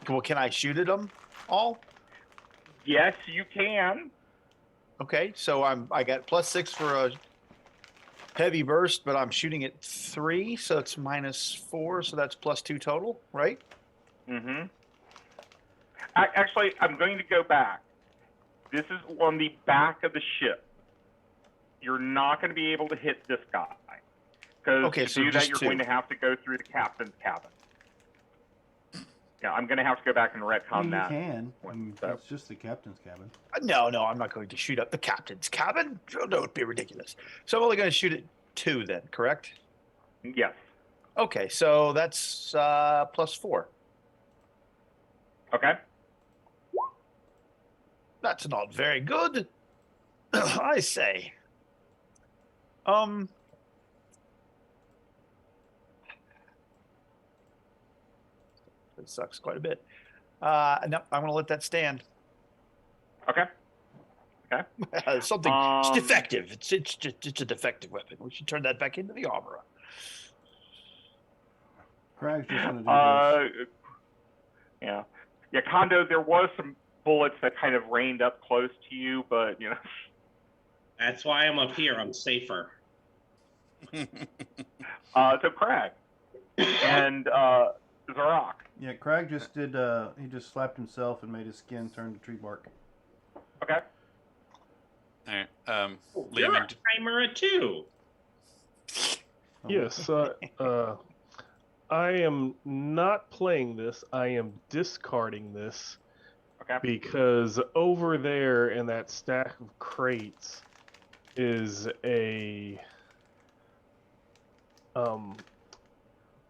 Well, can I shoot at them all? Yes, you can. Okay, so I got plus 6 for a heavy burst, but I'm shooting at 3, so it's minus 4, so that's plus 2 total, right? Mm-hmm. Actually, I'm going to go back. This is on the back of the ship. You're not going to be able to hit this guy. Because Okay, to so do that, just you're 2. going to have to go through the captain's cabin. Yeah, I'm going to have to go back and retcon I mean, you that. can. I mean, So- it's just the captain's cabin. No, I'm not going to shoot up the captain's cabin. Oh, no, it'd be ridiculous. So I'm only going to shoot at 2 then, correct? Yes. Okay, so that's plus 4. Okay. That's not very good. I say. It sucks quite a bit. No, I'm going to let that stand. Okay. Something. It's defective. It's a defective weapon. We should turn that back into the armorer. Craig's just going to do this. Yeah. Yeah, Kondo, there was some bullets that kind of rained up close to you, but, That's why I'm up here. I'm safer. so Craig and Zarak. Yeah, Craig just did, he just slapped himself and made his skin turn to tree bark. Okay. All right. You're Liam, a timer too. Yes, I am not playing this. I am discarding this Okay. because over there in that stack of crates is a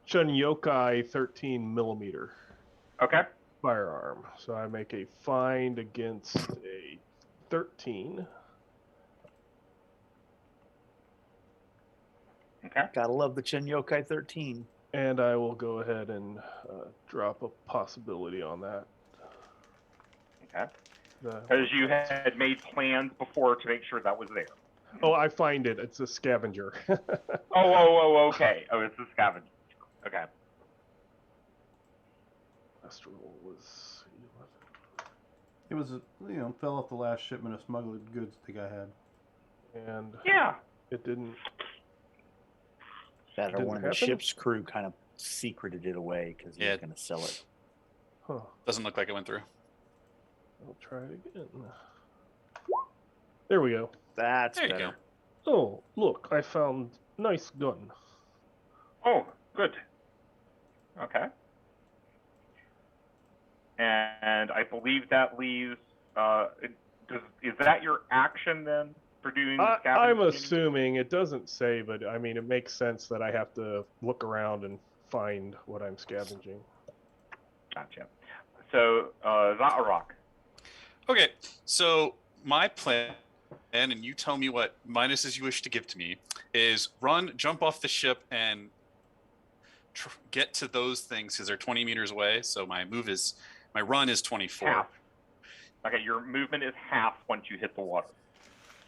Chunyokai 13 millimeter Okay. firearm. So I make a find against a 13. Okay. Gotta love the Chinyokai 13. And I will go ahead and drop a possibility on that. Okay. The- Because you had made plans before to make sure that was there. oh, I find it. It's a scavenger. Okay. Oh, it's a scavenger. Okay. Last roll was 11. It was, fell off the last shipment of smuggled goods the guy had. And Yeah. it didn't. That or Didn't one of the happen? ship's crew kind of secreted it away because he Yeah. was going to sell it. Huh. doesn't look like it went through. I'll try it again. There we go. That's There you better. go. Oh, look, I found nice gun. Oh, good. Okay. and I believe that leaves. Is that your action then for doing the I'm scavenging? assuming it doesn't say, but I mean, it makes sense that I have to look around and find what I'm scavenging. Gotcha. So, Zaarok. Okay, so my plan, and you tell me what minuses you wish to give to me, is run, jump off the ship, and get to those things because they're 20 meters away. So my run is 24. Half. Okay, your movement is half once you hit the water.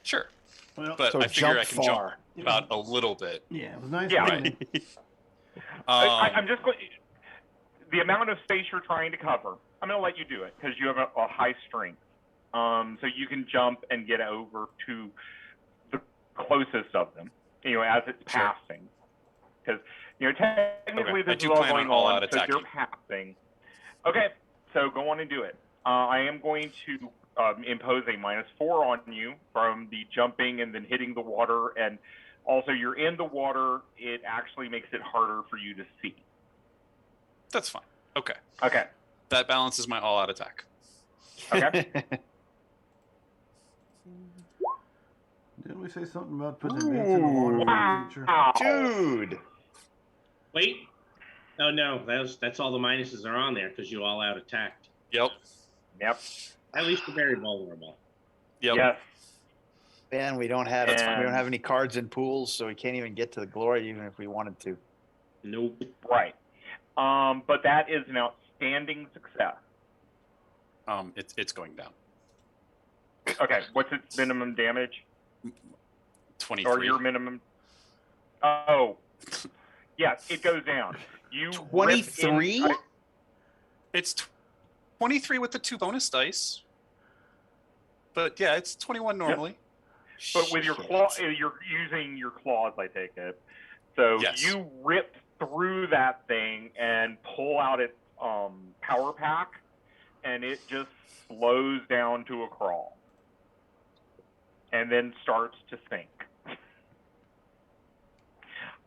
Sure, Well, but So I figure jump I can far. jump about a little bit. yeah, it was nice. Yeah. Planning. I'm just going. The amount of space you're trying to cover, I'm going to let you do it because you have a high strength. So you can jump and get over to the closest of them, as it's passing. Because, technically Okay, I this do is all plan going on all-out on, so you're attacking. passing. Okay, so go on and do it. I am going to impose a -4 on you from the jumping and then hitting the water, and also you're in the water. It actually makes it harder for you to see. That's fine. Okay, Okay. that balances my all-out attack. Okay. Didn't we say something about putting events in the water for the future? Wow. Dude. Wait. Oh no, that's all the minuses are on there because you all out attacked. Yep. Yep. At least you're very vulnerable. Yep. Yes. Man, we don't have any cards in pools, so we can't even get to the glory even if we wanted to. Nope. Right. But that is an outstanding success. It's going down. Okay. What's its minimum damage? 23. Or your minimum? Oh. Yes, it goes down. You 23? It's 23 with the 2 bonus dice. But yeah, it's 21 normally. But with your claw, you're using your claws, I take it. So Yes. you rip through that thing and pull out its power pack, and it just slows down to a crawl, and then starts to sink.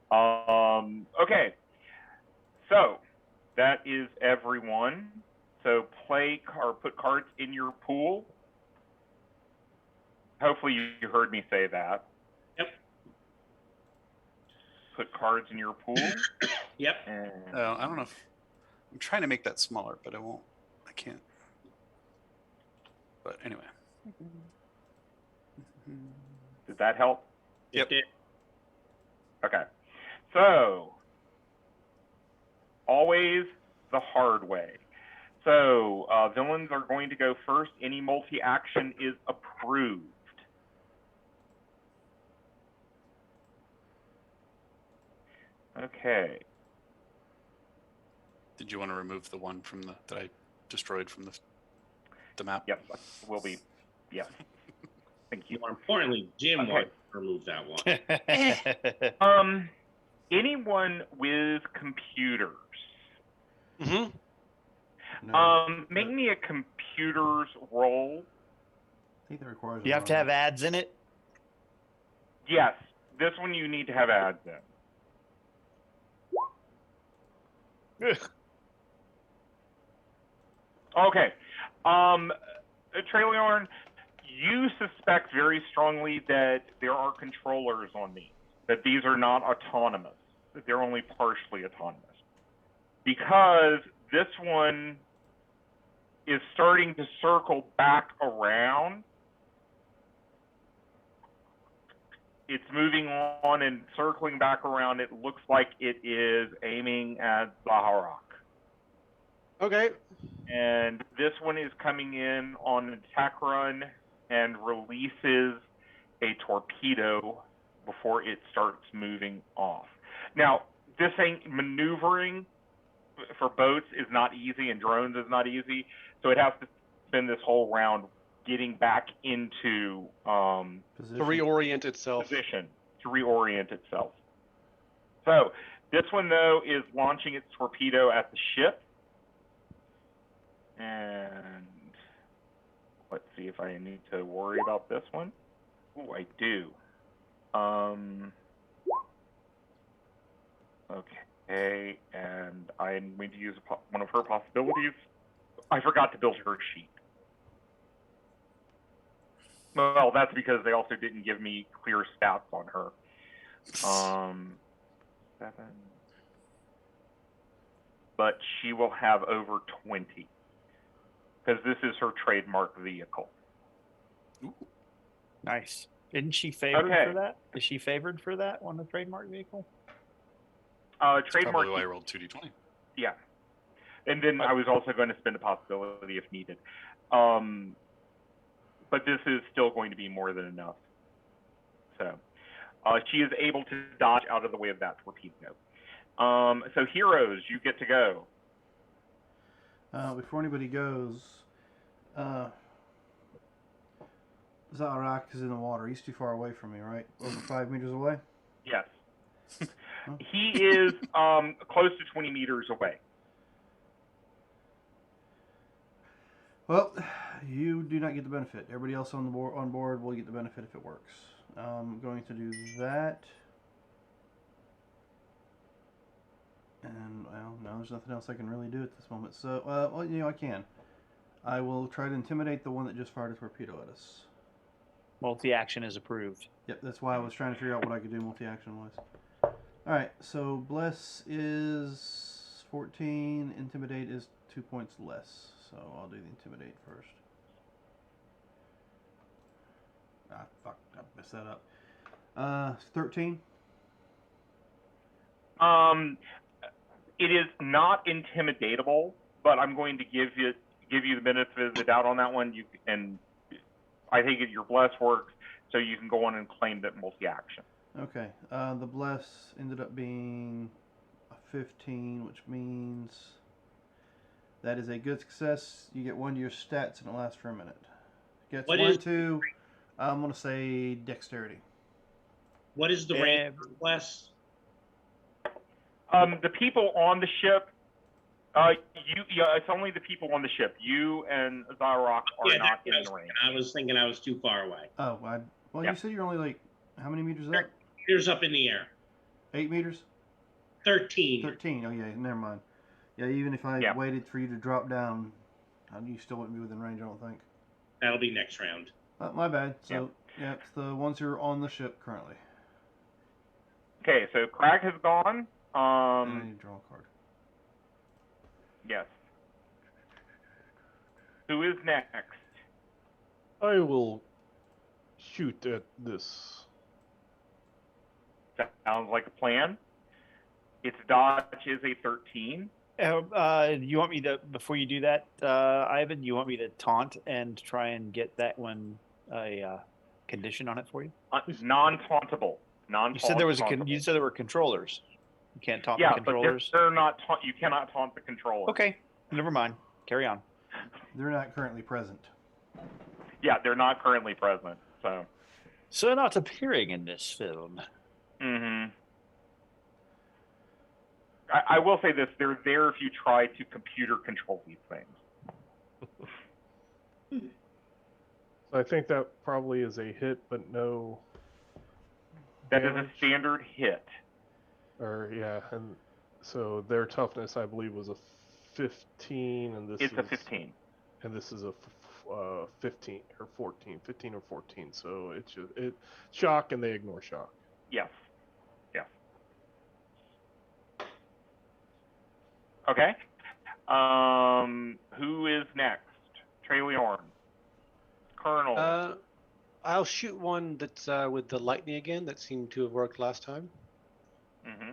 Okay, so that is everyone. So put cards in your pool. Hopefully you heard me say that. Yep. Put cards in your pool. Yep. And I don't know if I'm trying to make that smaller, but I can't. But anyway. did that help? Yep. Okay. So, always the hard way. So, villains are going to go first. Any multi-action is approved. Okay. Did you want to remove the one from that I destroyed from the map? Yep. Will be. Yes. Thank you. More importantly, Jim Okay. wants to remove that one. Anyone with computers? Mm-hmm. No. Make me a computers roll. I think that requires. You have to have ads in it? Yes, this one you need to have ads in. Okay. Traylorn, you suspect very strongly that there are controllers on these, that these are not autonomous, that they're only partially autonomous. Because this one is starting to circle back around. It's moving on and circling back around. It looks like it is aiming at Zaharok. Okay. And this one is coming in on an attack run and releases a torpedo before it starts moving off. Now, this ain't maneuvering for boats is not easy and drones is not easy, so it has to spend this whole round getting back into To reorient itself. position, to reorient itself. So this one, though, is launching its torpedo at the ship. And let's see if I need to worry about this one. Oh, I do. Okay, and I'm going to use one of her possibilities. I forgot to build her sheet. Well, that's because they also didn't give me clear stats on her. 7. But she will have over 20. Because this is her trademark vehicle. Nice. Isn't she favored Okay. for that? Is she favored for that on the trademark vehicle? That's Trademark. probably why I rolled 2d20. Yeah. And then I was also going to spend a possibility if needed. But this is still going to be more than enough. So she is able to dodge out of the way of that torpedo. So heroes, you get to go. Before anybody goes, Zarak is in the water. He's too far away from me, right? Over 5 meters away? Yes. Huh? He is close to 20 meters away. Well, you do not get the benefit. Everybody else on board will get the benefit if it works. I'm going to do that. And, well, no, there's nothing else I can really do at this moment. So, well, I can. I will try to intimidate the one that just fired a torpedo at us. Multi-action is approved. Yep, that's why I was trying to figure out what I could do multi-action-wise. Alright, so Bless is 14, Intimidate is 2 points less. So I'll do the Intimidate first. Ah, fuck, I messed that up. 13. It is not intimidatable, but I'm going to give you the benefit of the doubt on that one. And I think your bless works, so you can go on and claim that multi-action. Okay, the Bless ended up being a 15, which means that is a good success. You get 1 to your stats and it lasts for a minute. Gets What 1 is- to, I'm going to say Dexterity. What is the range for Bless? The people on the ship, it's only the people on the ship. You and Zarak are not in the range. I was thinking I was too far away. Oh, well, Yeah. you said you're only like, how many meters up? Meters up in the air. 8 meters? 13. 13. Oh, yeah, never mind. Yeah, even if I waited for you to drop down, you still wouldn't be within range, I don't think. That'll be next round. My bad. So, yeah, it's the ones who are on the ship currently. Okay, so Crag has gone. And I need to draw a card. Yes. Who is next? I will shoot at this. Sounds like a plan. Its dodge is a 13. You want me to, before you do that, Ivan, you want me to taunt and try and get that one a condition on it for you? Non-tauntable. You said there was you said there were controllers. You can't taunt the controllers. But they're not. You cannot taunt the controller. Okay, never mind. Carry on. They're not currently present. Yeah, they're not currently present. So not appearing in this film. Mm-hmm. I will say this: they're there if you try to computer control these things. I think that probably is a hit, but no. That is a standard hit. Or yeah, and so their toughness, I believe, was a 15, and this It's is a 15. and this is a 15 or 14, 15 or 14. So it's just shock, and they ignore shock. Yes. Yes. Okay. Who is next? Trey Leorn. Colonel. I'll shoot one that's with the lightning again. That seemed to have worked last time. Mm-hmm.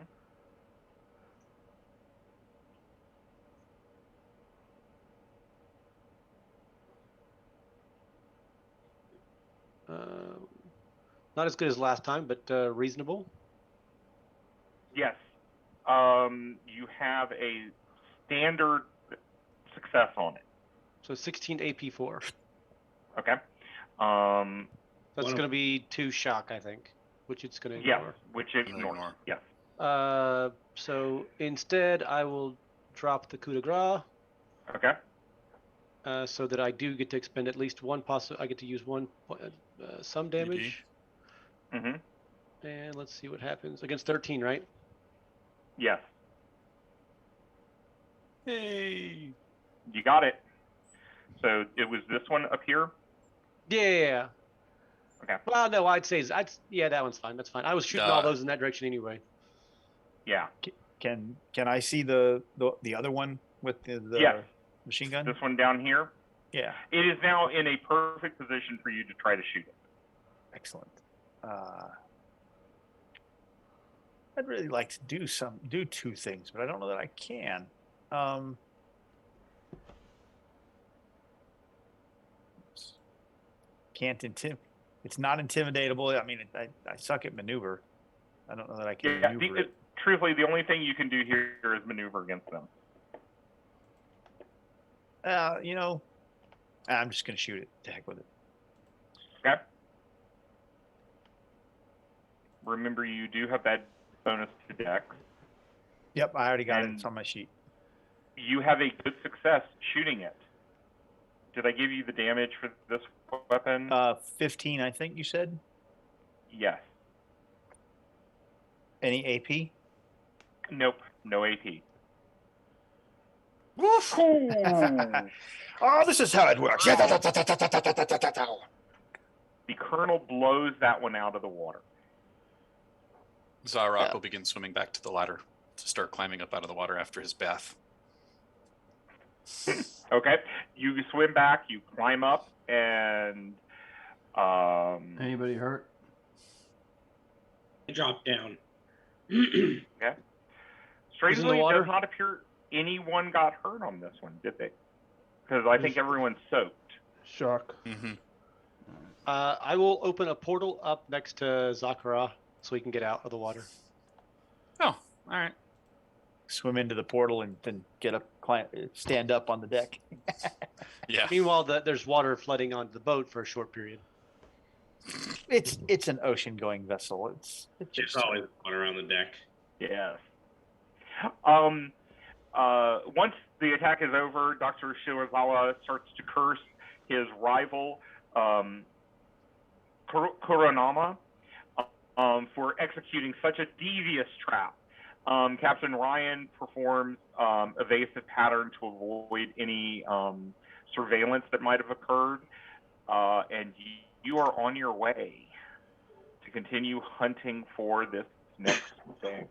Not as good as last time, but reasonable. Yes. You have a standard success on it. So 16 AP4. Okay. That's going to be 2 shock, I think, which it's going to yes, ignore. which ignores. Yes. So instead, I will drop the coup de grace. Okay. So that I do get to expend at least one I get to use one some damage. Mm-hmm. And let's see what happens against 13, right? Yes. Hey. You got it. So it was this one up here? Yeah. Okay. Well, no, yeah, that one's fine. That's fine. I was shooting all those in that direction anyway. Yeah. Can I see the other one with the Yes. machine gun? This one down here? Yeah. It is now in a perfect position for you to try to shoot it. Excellent. I'd really like to do two things, but I don't know that I can. It's not intimidatable. I mean, I suck at maneuver. I don't know that I can maneuver it. Truthfully, the only thing you can do here is maneuver against them. I'm just going to shoot it. To heck with it. Okay. Remember, you do have that bonus to dex. Yep, I already got it. It's on my sheet. You have a good success shooting it. Did I give you the damage for this weapon? 15, I think you said. Yes. Any AP? Nope, no AP. Woof! Cool. Oh, this is how it works. The colonel blows that one out of the water. Zarok will begin swimming back to the ladder to start climbing up out of the water after his bath. Okay, you swim back, you climb up, and Anybody hurt? I dropped down. okay. Strangely, it water? does not appear anyone got hurt on this one, did they? Because I think everyone's soaked. Shock. Mm-hmm. I will open a portal up next to Zakara so he can get out of the water. Oh, all right. Swim into the portal and then stand up on the deck. Yeah. Meanwhile, there's water flooding onto the boat for a short period. It's an ocean-going vessel. It's There's always water on the deck. Yes. Once the attack is over, Dr. Shirazawa starts to curse his rival, Kuronama, for executing such a devious trap. Captain Ryan performs evasive pattern to avoid any surveillance that might have occurred, and you are on your way to continue hunting for this next thing.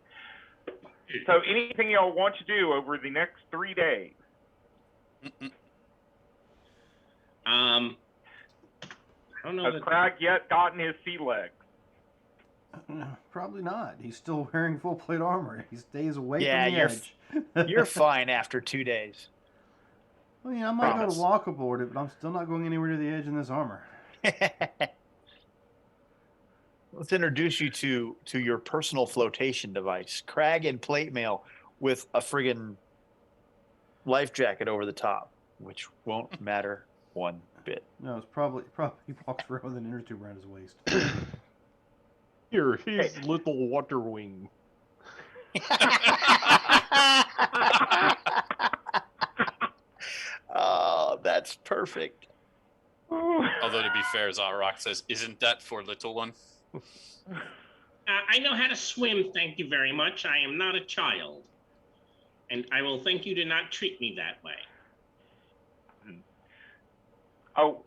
So anything y'all want to do over the next 3 days? I don't know. Has Crag yet gotten his sea legs? Probably not. He's still wearing full plate armor. He stays away Yeah, from the edge. You're fine after 2 days. Well, yeah, I might Promise. go to walk aboard it, but I'm still not going anywhere near the edge in this armor. Let's introduce you to your personal flotation device, Crag and plate mail with a friggin' life jacket over the top, which won't matter one bit. No, it's probably he walks around with an inner tube around his waist. Here, his little water wing. Oh, that's perfect. Although to be fair, Zarok says, "Isn't that for little one?" I know how to swim, thank you very much. I am not a child. And I will thank you to not treat me that way. Oh,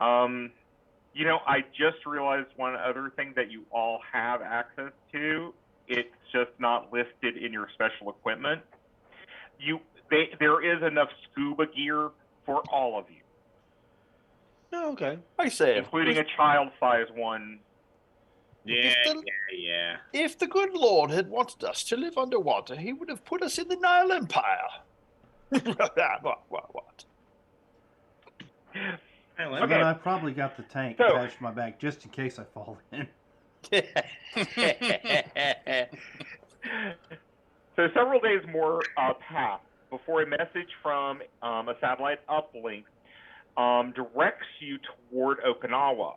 I just realized one other thing that you all have access to. It's just not listed in your special equipment. There is enough scuba gear for all of you, Oh, okay. I say, including a child-sized one. Yeah, If the- yeah. if the good Lord had wanted us to live underwater, he would have put us in the Nile Empire. What? I like And then Okay. I probably got the tank So- attached to my back just in case I fall in. So several days more pass before a message from a satellite uplink directs you toward Okinawa.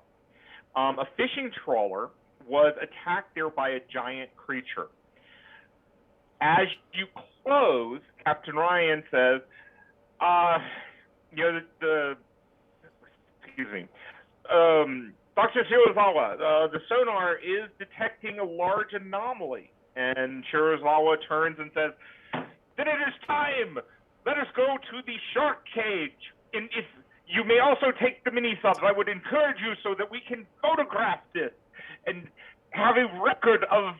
A fishing trawler was attacked there by a giant creature. As you close, Captain Ryan says, excuse me, Dr. Shirazawa, the sonar is detecting a large anomaly. And Shirazawa turns and says, "Then it is time. Let us go to the shark cage. And if You may also take the mini subs. I would encourage you so that we can photograph this and have a record of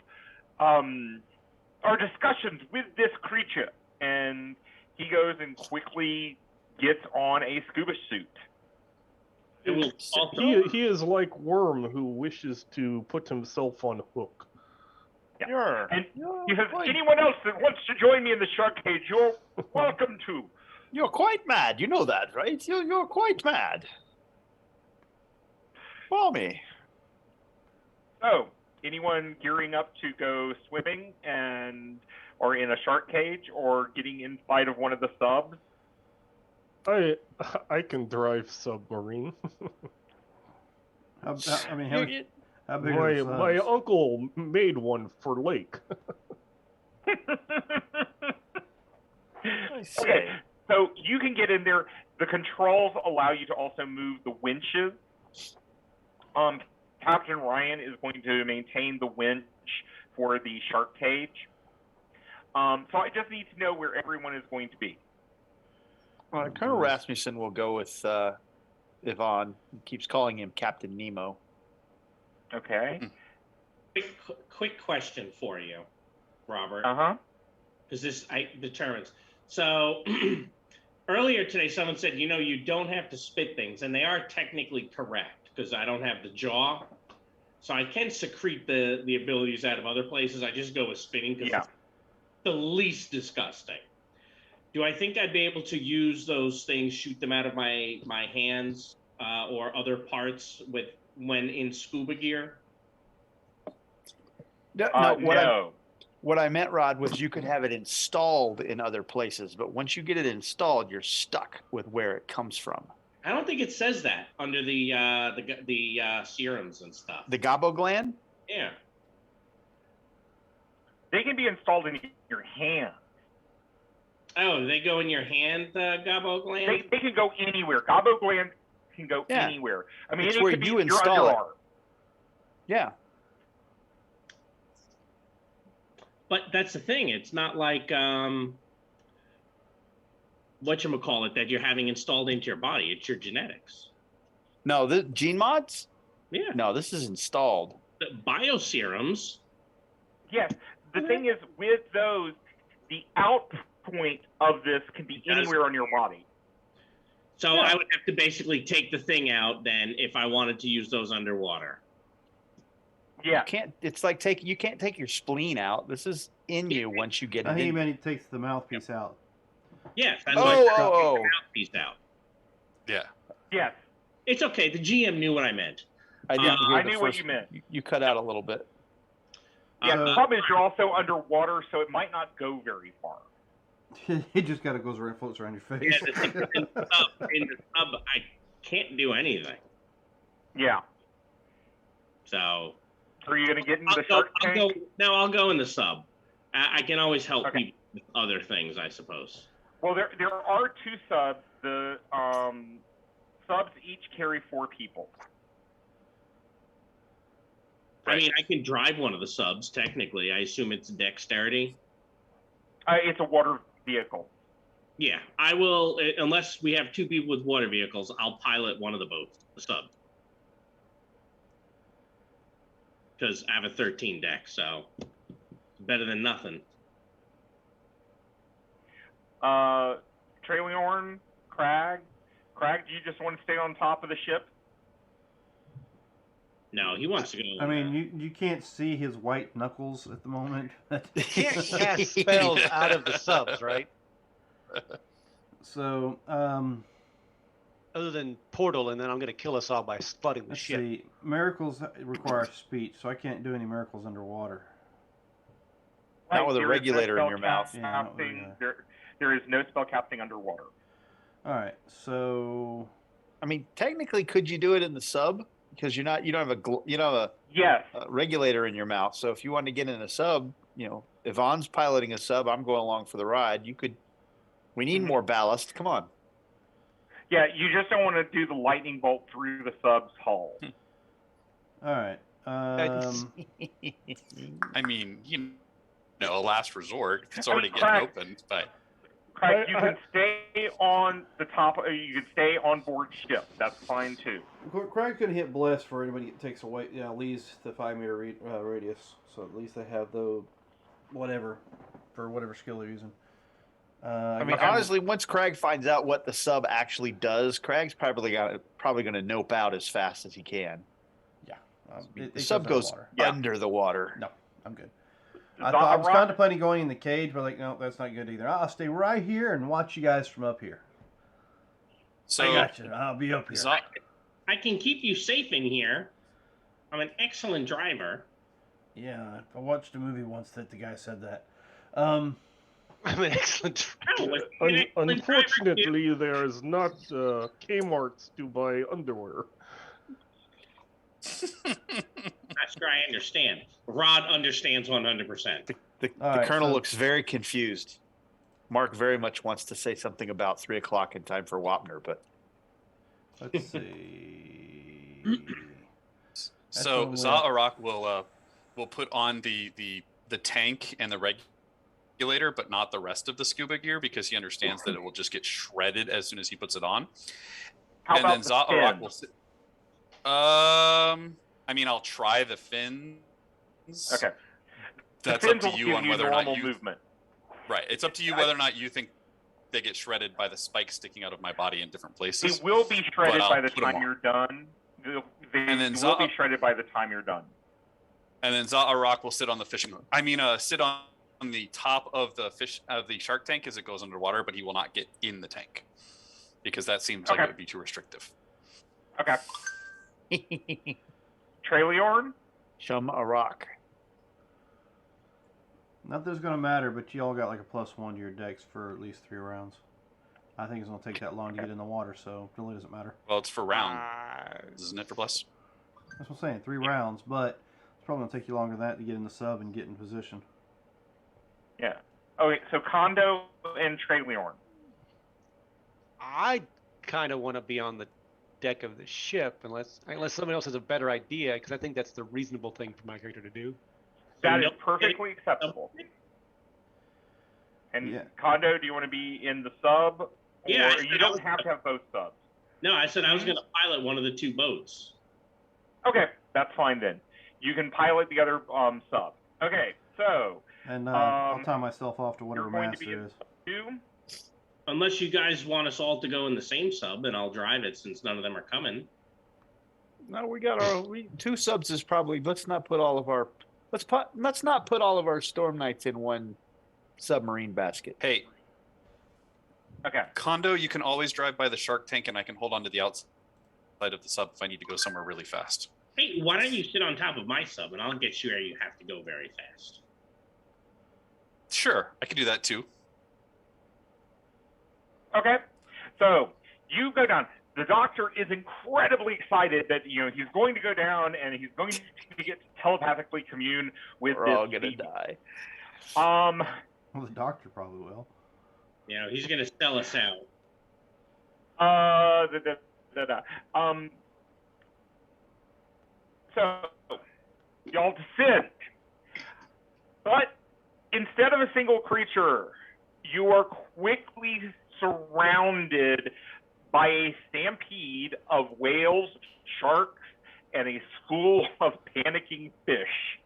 our discussions with this creature. And he goes and quickly gets on a scuba suit. It will also, He is like Worm who wishes to put himself on hook. Yeah. You're, And you're he says, quite- anyone else that wants to join me in the shark cage, you're welcome to. You're quite mad. You know that, right? You're quite mad. Follow me. So, anyone gearing up to go swimming or in a shark cage or getting inside of one of the subs? I can drive submarine. How big You- are the My subs? uncle made one for Lake. I see. Okay, so you can get in there. The controls allow you to also move the winches. Captain Ryan is going to maintain the winch for the shark cage. So I just need to know where everyone is going to be. Colonel Rasmussen will go with Yvonne. He keeps calling him Captain Nemo. Okay. quick question for you, Robert. Uh-huh. Because this determines. So earlier today, someone said, you don't have to spit things, and they are technically correct because I don't have the jaw, so I can secrete the abilities out of other places. I just go with spitting because it's the least disgusting. Do I think I'd be able to use those things, shoot them out of my hands or other parts when in scuba gear? No. What I meant, Rod, was you could have it installed in other places, but once you get it installed, you're stuck with where it comes from. I don't think it says that under the serums and stuff. The gobbo gland? Yeah. They can be installed in your hand. Oh, they go in your hand, gobbo gland? They can go anywhere. Gobbo gland can go anywhere. I mean, It's it where could be you your install it. underarm. Yeah. But that's the thing. It's not like whatchamacallit that you're having installed into your body. It's your genetics. No, the gene mods? Yeah. No, this is installed. The bioserums. Yes. The thing is, with those, the out point of this can be anywhere on your body. So I would have to basically take the thing out then if I wanted to use those underwater. Yeah. You can't. It's like you can't take your spleen out. This is in you once you get I it think he in. meant he takes the mouthpiece out. Yes. That's Oh. Piece out. Yeah. Yes. It's okay. The GM knew what I meant. I didn't hear I the knew what first. you meant. You cut out a little bit. Yeah, the problem is you're also underwater, so it might not go very far. He just kind of goes around, floats around your face. Yeah, in the sub, I can't do anything. Yeah. So Are you going to get into the shark tank? I'll go in the sub. I can always help Okay. people with other things, I suppose. Well, there are two subs. The subs each carry 4 people. I mean, I can drive one of the subs, technically. I assume it's dexterity. It's a water vehicle. Yeah, I will, unless we have 2 people with water vehicles, I'll pilot one of the boats, the sub. Because I have a 13 deck, so better than nothing. Trailhorn, Crag, do you just want to stay on top of the ship? No, he wants to go. I mean, you can't see his white knuckles at the moment. You can't cast spells out of the subs, right? So, Other than portal, and then I'm going to kill us all by flooding the let's ship. see. Miracles require speech, so I can't do any miracles underwater. Not with a there is no regulator in spell your mouth. casting. Yeah, not with a- There is no spell casting underwater. All right, so I mean, technically, could you do it in the sub? Because you don't have Yes. a regulator in your mouth. So if you want to get in a sub, Yvonne's piloting a sub. I'm going along for the ride. You could. We need more ballast. Come on. Yeah, you just don't want to do the lightning bolt through the sub's hull. all right. I mean, a last resort. It's I mean, already getting Craig- opened, but Craig, you can stay on the top. You can stay on board ship. That's fine too. Craig's gonna hit bless for anybody that takes away, leaves the 5-meter radius. So at least they have the whatever for whatever skill they're using. I mean, honestly, once Craig finds out what the sub actually does, Craig's probably going to nope out as fast as he can. Yeah, the sub goes under the water. No, I'm good. I was contemplating going in the cage, but no, that's not good either. I'll stay right here and watch you guys from up here. So I got you. I'll be up here. I can keep you safe in here. I'm an excellent driver. Yeah, I watched a movie once that the guy said that. I'm an excellent driver. Unfortunately, there is not Kmart's to buy underwear. That's sure I understand. Rod understands 100%. The Colonel looks very confused. Mark very much wants to say something about 3 o'clock in time for Wapner, but let's see. So Za-Arak will put on the tank and the regulator, but not the rest of the scuba gear because he understands that it will just get shredded as soon as he puts it on. How and about then Za-Arak will sit. I mean, I'll try the fins. Okay. That's up to you on whether or not you movement. Right. It's up to you whether or not you think they get shredded by the spikes sticking out of my body in different places. They will be shredded by the time you're done. They will be shredded by the time you're done. And then Za-Arak will sit on the fishing. Sit on the top of the shark tank as it goes underwater, but he will not get in the tank because that seems like it would be too restrictive. Okay. Traileorn? Shum-Arak. Not that it's going to matter, but you all got like a +1 to your dex for at least 3 rounds. I think it's going to take that long to get in the water, so it really doesn't matter. Well, it's for round, isn't it, for plus? That's what I'm saying, 3 rounds, but it's probably going to take you longer than that to get in the sub and get in position. Yeah. Okay, so Kondo and Traileorn. I kind of want to be on the deck of the ship unless someone else has a better idea, because I think that's the reasonable thing for my character to do. That is perfectly acceptable. And Kondo, do you want to be in the sub? Yeah. Or you don't have to have both subs. No, I said I was going to pilot one of the 2 boats. Okay, that's fine then. You can pilot the other sub. Okay, so. And I'll tie myself off to whatever master is. 2? Unless you guys want us all to go in the same sub, and I'll drive it since none of them are coming. No, we got our 2 subs is probably. Let's not put all of our Storm Knights in one submarine basket. Hey. Okay. Kondo, you can always drive by the shark tank, and I can hold on to the outside of the sub if I need to go somewhere really fast. Hey, why don't you sit on top of my sub, and I'll get you where you have to go very fast. Sure, I can do that too. Okay, so you go down. The doctor is incredibly excited that he's going to go down and he's going to get to telepathically commune with We're this. all gonna die. Well, the doctor probably will. He's gonna sell us out. So y'all descend, but instead of a single creature, you are quickly surrounded by a stampede of whales, sharks, and a school of panicking fish.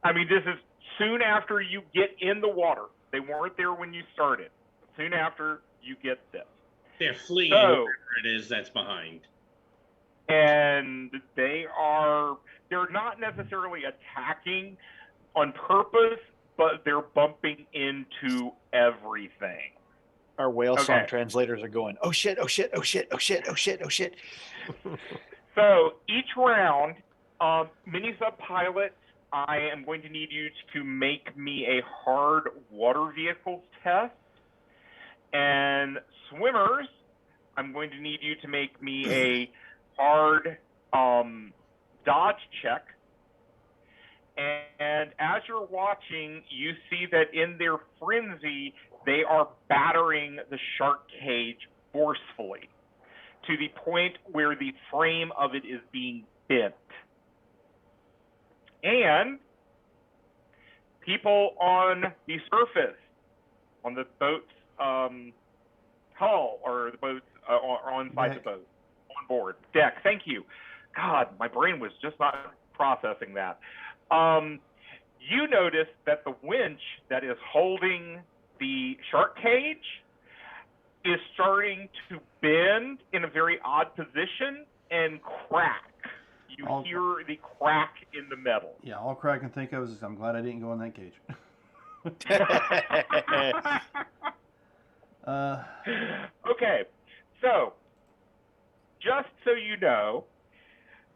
I mean, this is soon after you get in the water. They weren't there when you started. Soon after you get this. They're fleeing wherever it is that's behind. And they're not necessarily attacking on purpose, but they're bumping into everything. Our whale song translators are going, oh shit, oh shit, oh shit, oh shit, oh shit, oh shit. So each round, mini sub pilots, I am going to need you to make me a hard water vehicles test. And swimmers, I'm going to need you to make me a hard dodge check. And as you're watching, you see that in their frenzy, they are battering the shark cage forcefully to the point where the frame of it is being bent. And people on the surface, on the boat's hull, or the boat's on inside the boat, on board deck. Thank you. God, my brain was just not processing that. You notice that the winch that is holding the shark cage is starting to bend in a very odd position and crack. You hear the crack in the metal. Yeah, all I can think of is I'm glad I didn't go in that cage. Okay, so just so you know,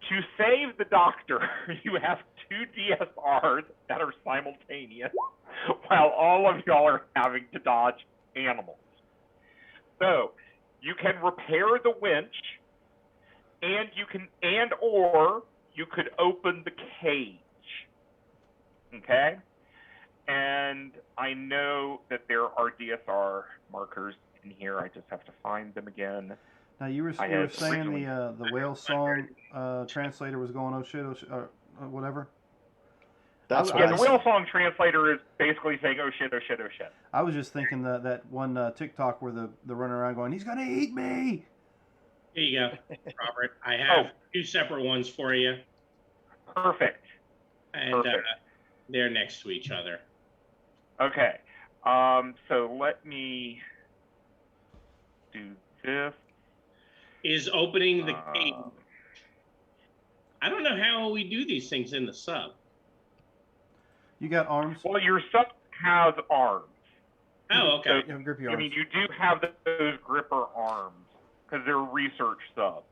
to save the doctor, you have 2 DSRs that are simultaneous while all of y'all are having to dodge animals. So you can repair the winch, or you could open the cage. Okay? And I know that there are DSR markers in here. I just have to find them again. Now you were saying the whale song translator was going oh shit, whatever. That's the whale song translator is basically saying oh shit, oh shit, oh shit. I was just thinking that one TikTok where the running around going, he's gonna eat me. Here you go, Robert. I have 2 separate ones for you. Perfect. And they're next to each other. Okay. So let me do this. Is opening the cage. I don't know how we do these things in the sub. You got arms? Well, your sub has arms. Oh, okay. You have grippy arms. I mean, you do have those gripper arms because they're research subs.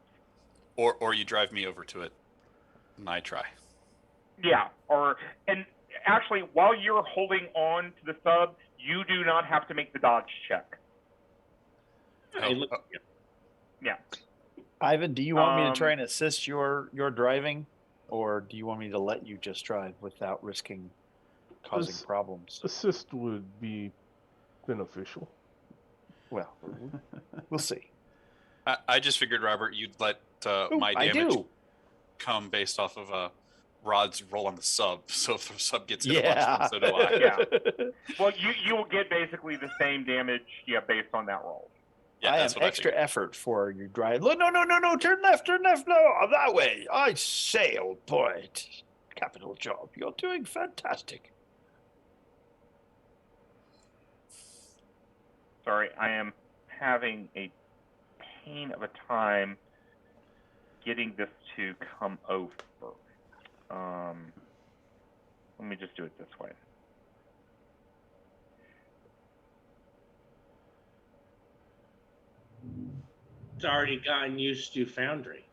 Or you drive me over to it, and I try. Yeah. And actually, while you're holding on to the sub, you do not have to make the dodge check. Yeah. Ivan, do you want me to try and assist your driving, or do you want me to let you just drive without risking causing problems? Assist would be beneficial. Well, we'll see. I just figured, Robert, you'd let my damage come based off of Rod's roll on the sub. So if the sub gets hit a bunch, so do I. Yeah. Well, you will get basically the same damage, based on that roll. Yeah, I have extra effort for your drive. No, turn left, no, that way. I say, old boy, capital job. You're doing fantastic. Sorry, I am having a pain of a time getting this to come over. Let me just do it this way. It's already gotten used to Foundry.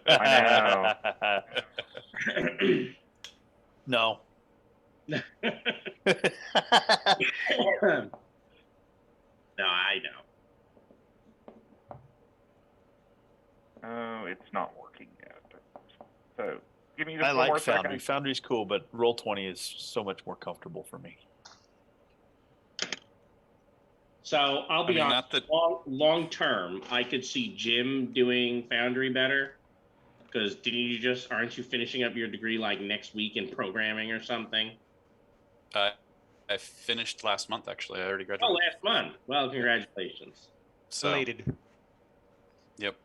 I know. No. No, I know. Oh, it's not working yet. So give me just I one like more Foundry. second. Foundry's cool, but Roll20 is so much more comfortable for me. So I'll be honest, long term, I could see Jim doing Foundry better. Because aren't you finishing up your degree like next week in programming or something? I finished last month, actually. I already graduated. Oh, last month. Well, congratulations. So, Related. Yep,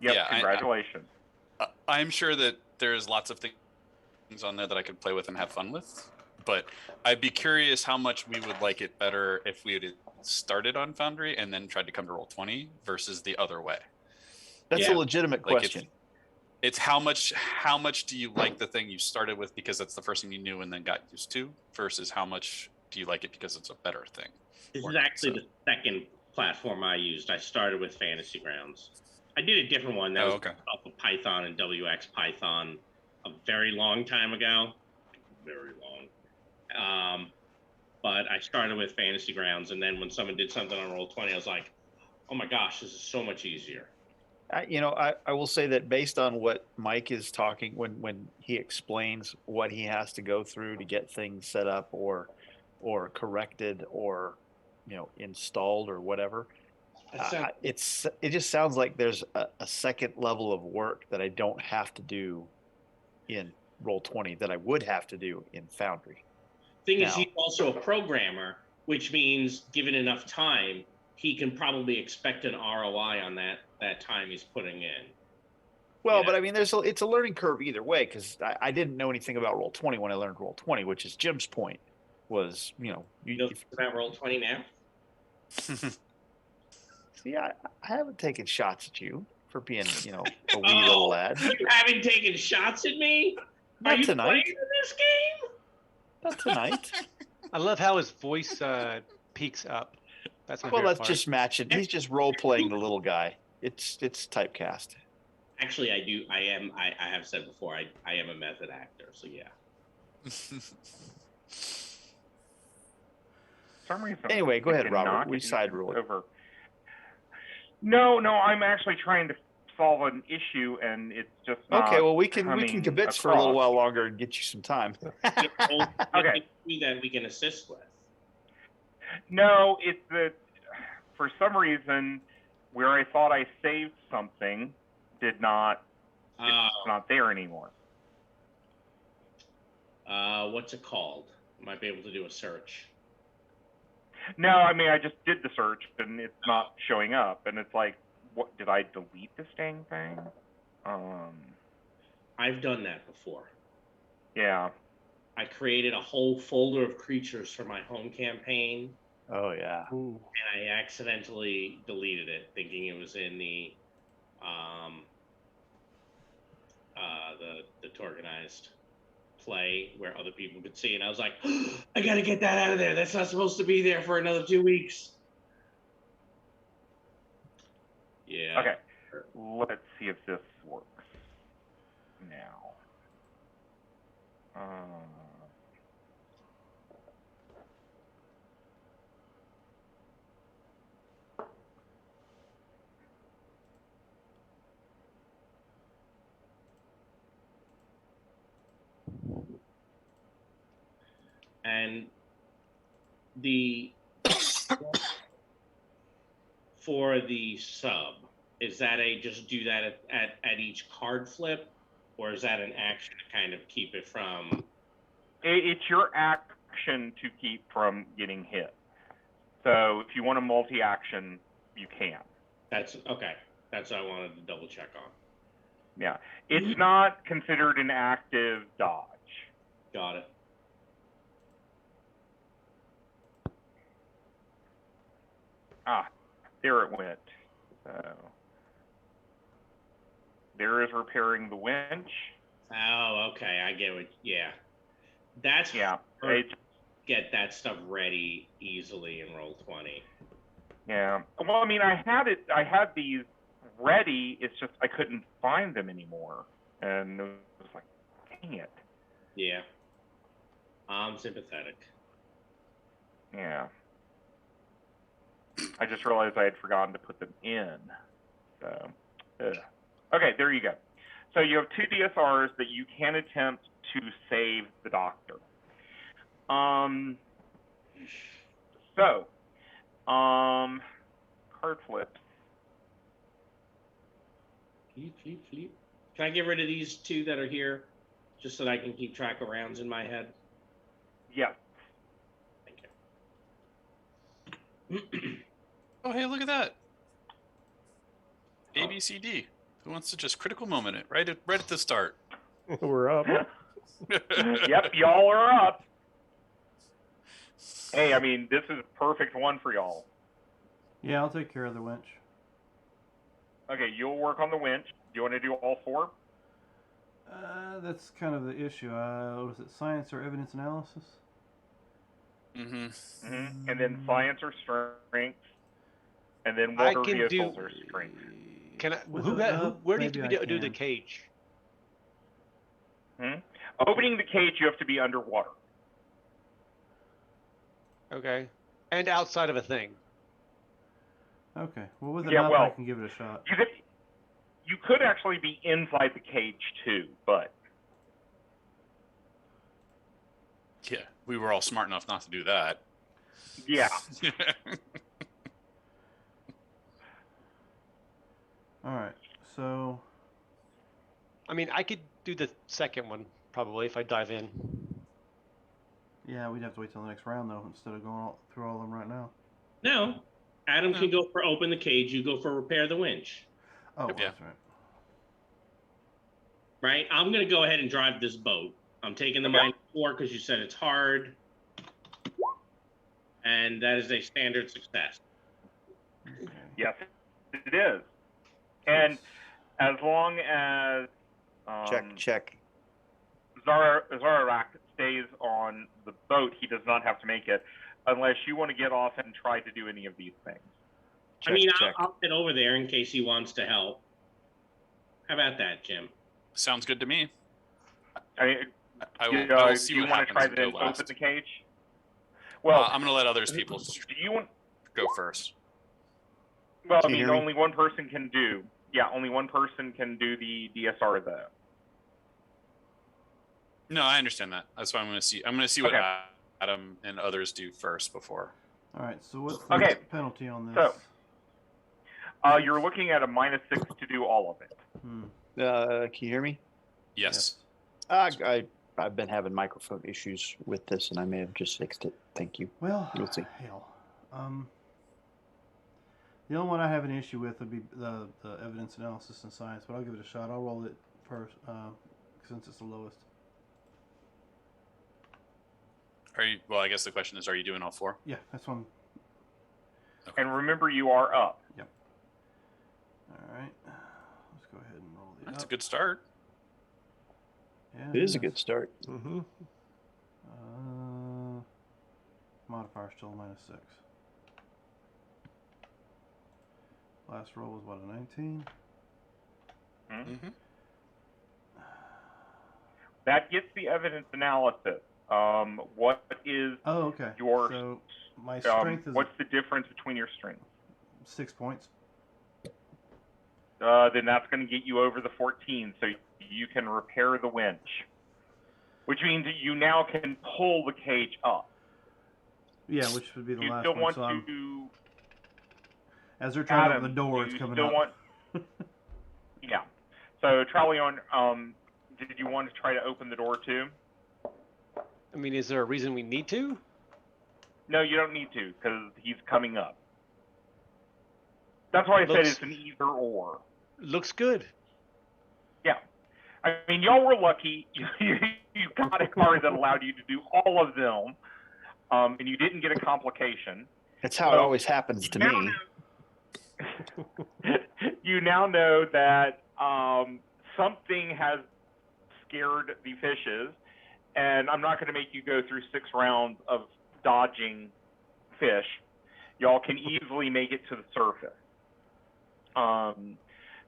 yeah, congratulations. I'm sure that there's lots of things on there that I could play with and have fun with. But I'd be curious how much we would like it better if we had started on Foundry and then tried to come to Roll20 versus the other way. That's a legitimate question. It's how much do you like the thing you started with because that's the first thing you knew and then got used to, versus how much do you like it because it's a better thing? This is actually the second platform I used. I started with Fantasy Grounds. I did a different one that was off of Python and WX Python a very long time ago. Very long. But I started with Fantasy Grounds, and then when someone did something on Roll20, I was like, oh my gosh, this is so much easier. I will say that based on what Mike is talking, when he explains what he has to go through to get things set up or corrected or installed or whatever, it just sounds like there's a second level of work that I don't have to do in Roll20 that I would have to do in Foundry. Thing is, Now- he's also a programmer, which means given enough time, he can probably expect an ROI on that time he's putting in. Well, Yeah. but I mean, it's a learning curve either way, because I didn't know anything about Roll20 when I learned Roll20, which is Jim's point. Was You know about Roll20 now? see, I haven't taken shots at you for being, a wee little lad. You haven't taken shots at me? Are Not you tonight. playing in this game? Not tonight. I love how his voice peaks up. That's my Well, favorite that's part. just matching. He's just role playing the little guy. It's typecast. Actually, I do. I have said before, I am a method actor, so yeah. For some reason. Anyway, go I ahead, Robert. cannot We get side these ruled. over. No, I'm actually trying to solve an issue, and it's just not Okay, well we can coming kibitz for a little across. while longer and get you some time. Okay. Okay. That we can assist with. No, it's that for some reason where I thought I saved something did not. It's not there anymore. What's it called? Might be able to do a search. No, I mean I just did the search and it's not showing up, and it's like, what did I delete this dang thing? I've done that before. Yeah. I created a whole folder of creatures for my home campaign, Oh yeah. Ooh. and I accidentally deleted it, thinking it was in the TORGanized play where other people could see, and I was like, I gotta get that out of there. That's not supposed to be there for another 2 weeks. Yeah. Okay. Let's see if this works now. And the for the sub, is that a just do that at each card flip, or is that an action to kind of keep it from? It's your action to keep from getting hit. So if you want a multi-action, you can. That's okay. That's what I wanted to double check on. Yeah. It's not considered an active dodge. Got it. Ah, there it went. So there is repairing the winch. Oh, okay. I get what. Yeah, that's Yeah. hard It's, to get that stuff ready easily in Roll20. yeah. Well, I mean, I had these ready. It's just I couldn't find them anymore, and it was like, dang it. Yeah, I'm sympathetic. Yeah. I just realized I had forgotten to put them in. So, okay, there you go. So you have 2 DSRs that you can attempt to save the doctor. Card flips. Flip. Can I get rid of these 2 that are here, just so that I can keep track of rounds in my head? Yes. Thank you. Oh, hey, look at that. A, B, C, D. Who wants to just critical moment it right at the start? We're up. Yep, y'all are up. Hey, I mean, this is a perfect one for y'all. Yeah, I'll take care of the winch. Okay, you'll work on the winch. Do you want to do all 4? That's kind of the issue. What is it, science or evidence analysis? Mm-hmm. And then science or strength. And then I water can vehicles do- or strength. Can I? With Who it got? up, Where do you maybe I do the can. cage? Opening the cage, you have to be underwater. Okay, and outside of a thing. Okay. Well, with it Yeah, up, well- I can give it a shot. You could actually be inside the cage too, but Yeah, we were all smart enough not to do that. yeah. All right. So I mean, I could do the second one probably if I dive in. Yeah, we'd have to wait till the next round though, instead of going through all of them right now. No. Adam can go for open the cage. You go for repair the winch. Oh, Yeah. that's right. Right? I'm going to go ahead and drive this boat. I'm taking the -4 because you said it's hard. And that is a standard success. Okay. Yes, it is. And as long as Check. Zarak stays on the boat, he does not have to make it, unless you want to get off and try to do any of these things. I'll get over there in case he wants to help. How about that, Jim? Sounds good to me. I mean, I will see do you what want to happens try and go to open last. the cage? Well, I'm going to let others people do you want? go first. Well, Can you hear me? only one person can do. Yeah, only one person can do the DSR though. No, I understand that. That's why I'm going to see. I'm going to see what Okay. Adam and others do first before. All right. So what's the Okay. penalty on this? So, you're looking at a -6 to do all of it. Can you hear me? Yes. I've been having microphone issues with this, and I may have just fixed it. Thank you. Well, We'll see. hell. The only one I have an issue with would be the evidence analysis and science, but I'll give it a shot. I'll roll it first since it's the lowest. Well, I guess the question is, are you doing all 4? Yeah, that's one. And remember, you are up. All right. Let's go ahead and roll the That's up. a good start. Yeah, It is a good start. Mm-hmm. Modifier still -6. Last roll was what, a 19? Mm-hmm. That gets the evidence analysis. What is Oh, okay. your So my strength is what's the difference between your strengths? 6 points. Then that's going to get you over the 14, so you can repair the winch, which means that you now can pull the cage up. Yeah, which would be the You last still one. want So to, as they're trying to Adam, open the door, do it's you coming still up. want? Yeah. So Trallion, did you want to try to open the door too? I mean, is there a reason we need to? No, you don't need to, because he's coming up. That's why I said Looks- it's an either or. Looks good. Yeah. I mean, y'all were lucky. You got a card that allowed you to do all of them, and you didn't get a complication. That's how it always happens to me. You now know that something has scared the fishes, and I'm not going to make you go through 6 rounds of dodging fish. Y'all can easily make it to the surface.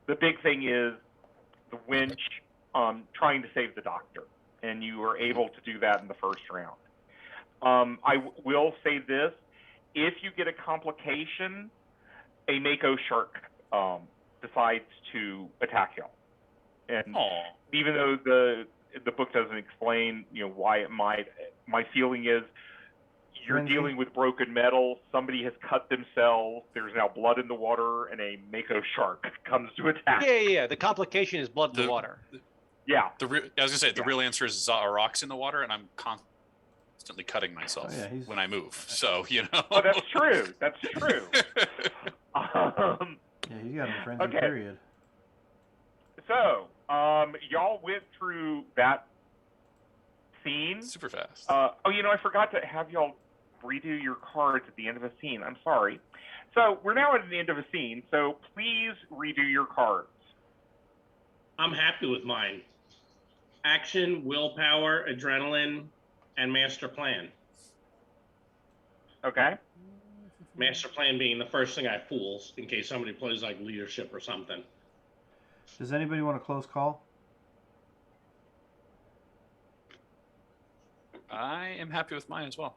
The big thing is the winch trying to save the doctor, and you were able to do that in the first round. I will say this: if you get a complication, a Mako shark decides to attack y'all, and even though the book doesn't explain, why it might, my feeling is you're dealing with broken metal. Somebody has cut themselves. There's now blood in the water, and a Mako shark comes to attack. Yeah. The complication is blood in the water. Yeah. I was gonna say the real answer is Zarock's in the water, and I'm constantly cutting myself when I move. So Oh, that's true. That's true. Yeah, he's got a frenzy. Okay. Period. So, y'all went through that scene super fast. I forgot to have y'all redo your cards at the end of a scene. I'm sorry. So we're now at the end of a scene. So please redo your cards. I'm happy with mine. Action, willpower, adrenaline, and master plan. Okay. Master plan being the first thing I pools in case somebody plays like leadership or something. Does anybody want a close call? I am happy with mine as well.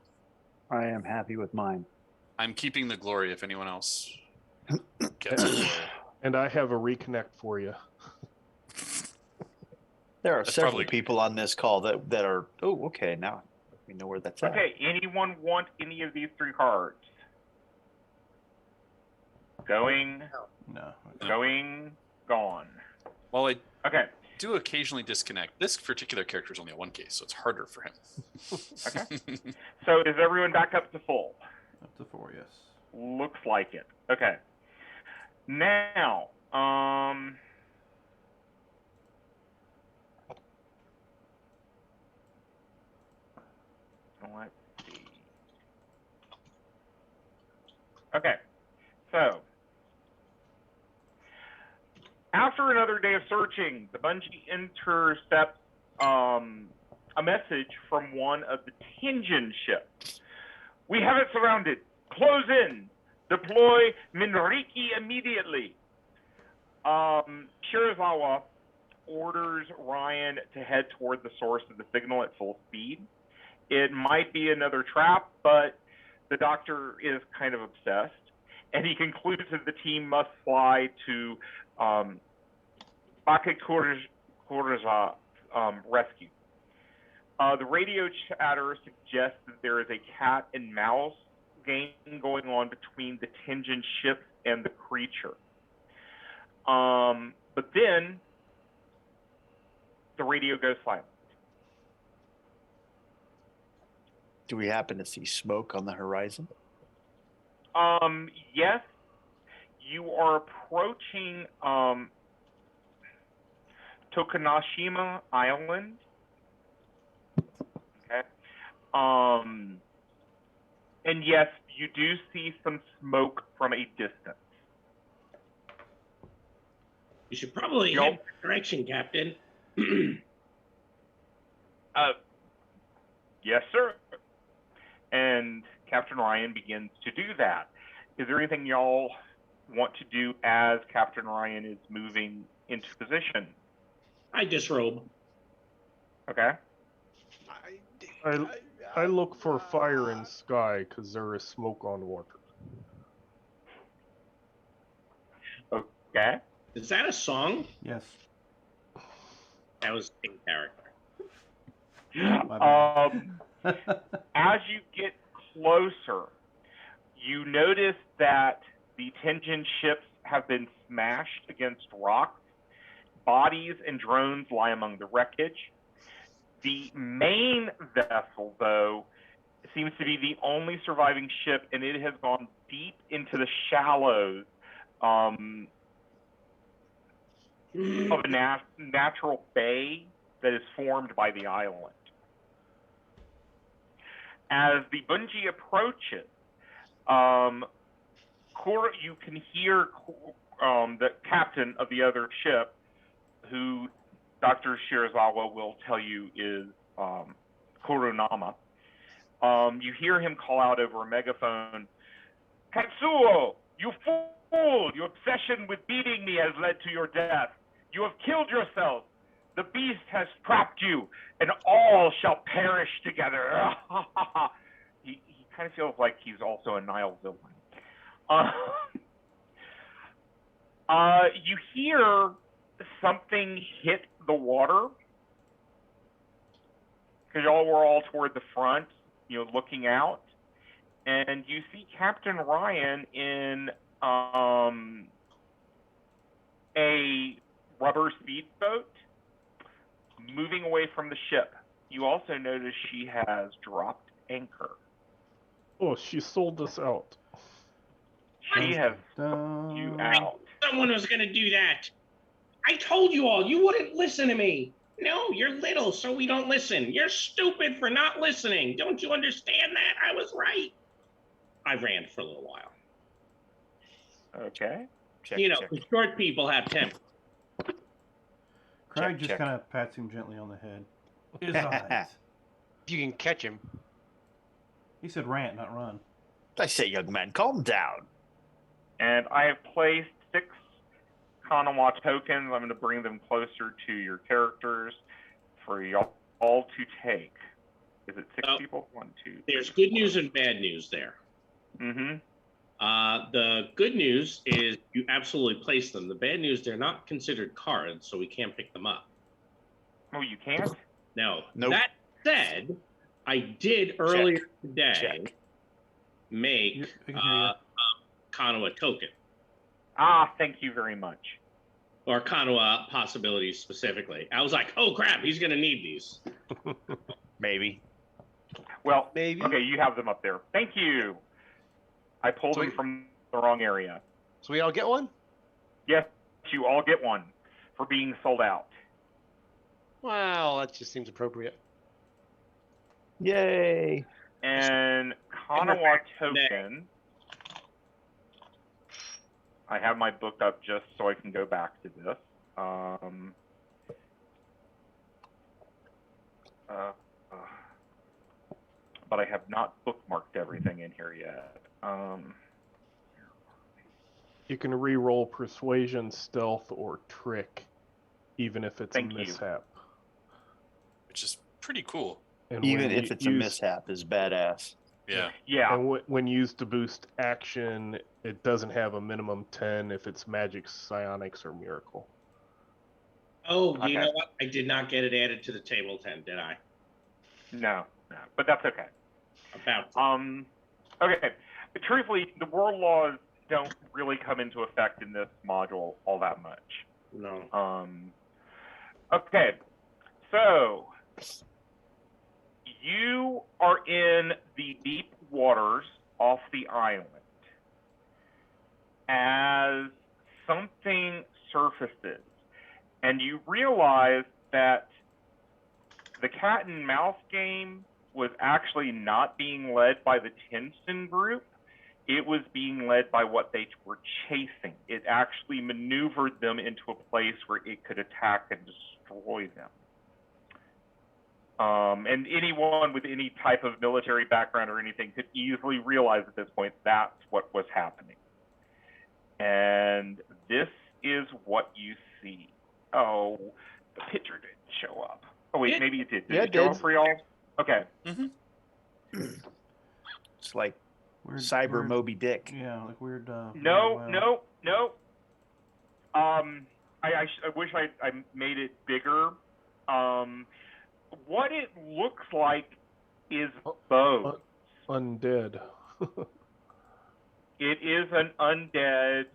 I am happy with mine. I'm keeping the glory if anyone else gets the glory. And I have a reconnect for you. There are That's several probably- people on this call that are. Oh, okay. Now we know where that's at. Okay. Anyone want any of these 3 cards? Going. No. Going. Gone. Well, Okay. do occasionally disconnect. This particular character is only a 1 case, so it's harder for him. Okay. So is everyone back up to full? Up to 4, yes. Looks like it. Okay. Now, let's see. Okay. So, after another day of searching, the Bungie intercepts a message from one of the Tenjin ships. We have it surrounded. Close in. Deploy Minriki immediately. Shirazawa orders Ryan to head toward the source of the signal at full speed. It might be another trap, but the doctor is kind of obsessed. And he concludes that the team must fly to Bakekura's rescue. The radio chatter suggests that there is a cat and mouse game going on between the Tenjin ship and the creature. But then the radio goes silent. Do we happen to see smoke on the horizon? Yes, you are approaching Tokunashima Island. Okay. And yes, you do see some smoke from a distance. You should probably head that direction, Captain. Yes, sir. And Captain Ryan begins to do that. Is there anything y'all want to do as Captain Ryan is moving into position? I disrobe. Okay. I look for fire in sky because there is smoke on water. Okay. Is that a song? Yes. That was in character. As you get closer, you notice that the Tenjin ships have been smashed against rocks. Bodies and drones lie among the wreckage. The main vessel, though, seems to be the only surviving ship, and it has gone deep into the shallows of a natural bay that is formed by the island. As the Bungie approaches, you can hear the captain of the other ship, who Dr. Shirazawa will tell you is Kurunama. You hear him call out over a megaphone, "Katsuo, you fool! Your obsession with beating me has led to your death. You have killed yourself. The beast has trapped you, and all shall perish together." He kind of feels like he's also a Nile villain. You hear something hit the water, because y'all were all toward the front, looking out, and you see Captain Ryan in a rubber speedboat moving away from the ship. You also notice she has dropped anchor. Oh, she sold us out. She has sold you out. Someone was going to do that. I told you all, you wouldn't listen to me. No, you're little, so we don't listen. You're stupid for not listening. Don't you understand that? I was right. I ran for a little while. Okay. Check. The short people have temper. Craig just kind of pats him gently on the head. His eyes. If you can catch him. He said rant, not run. I say, young man, calm down. And I have placed 6 Kanawa tokens. I'm going to bring them closer to your characters for y'all all to take. Is it 6 people? 1, 2. There's good news and bad news there. Mm-hmm. The good news is you absolutely place them. The bad news, they're not considered cards, so we can't pick them up. Oh, you can't? No. Nope. That said, I did earlier today make Kanawa token. Thank you very much. or Kanawa possibilities specifically. I was like, oh crap, he's gonna need these. Maybe. Well, Maybe. okay, you have them up there. Thank you. I pulled So them from the wrong area. So we all get one? Yes, you all get one for being sold out. Wow, that just seems appropriate. Yay. And Kanawa token. I have my book up just so I can go back to this. But I have not bookmarked everything in here yet. You can re-roll persuasion, stealth, or trick, even if it's Thank a you. mishap. Which is pretty cool. And Even when if you it's a use- mishap, is badass. Yeah. Yeah. And when used to boost action, it doesn't have a minimum 10 if it's magic, psionics, or miracle. Oh, you Okay. know what? I did not get it added to the table 10, did I? No, but that's okay. About Okay. But truthfully, the world laws don't really come into effect in this module all that much. no. Okay. So you are in the deep waters off the island as something surfaces, and you realize that the cat and mouse game was actually not being led by the Tinston group. It was being led by what they were chasing. It actually maneuvered them into a place where it could attack and destroy them. And anyone with any type of military background or anything could easily realize at this point that's what was happening. And this is what you see. Oh, the picture didn't show up. Oh wait, maybe it did. Did Yeah, it it show did. up for y'all? Okay. It's like Weird, Cyber weird- Moby Dick. Yeah, like weird. No, weird, no. I wish I made it bigger. What it looks like is both. Undead. It is an undead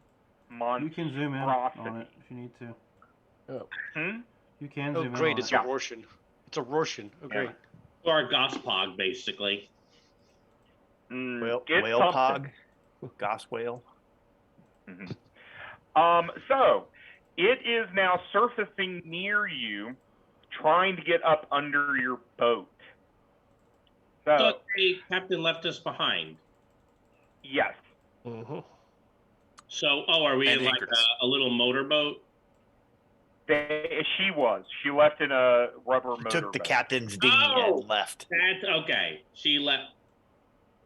You monster. can zoom in on it if you need to. Hmm? You can Oh, zoom great, in on it's it. a Rorschach. It's a Rorschach. Oh, great. Or a Gospog, basically. Whale It's something. pog. Goss whale. So it is now surfacing near you, trying to get up under your boat. So Thought the captain left us behind. yes, Mm-hmm. So, are we And in like anchors. a little motorboat? she left in a rubber motor. Took the boat. captain's dinghy Oh! and left. That's okay. She left.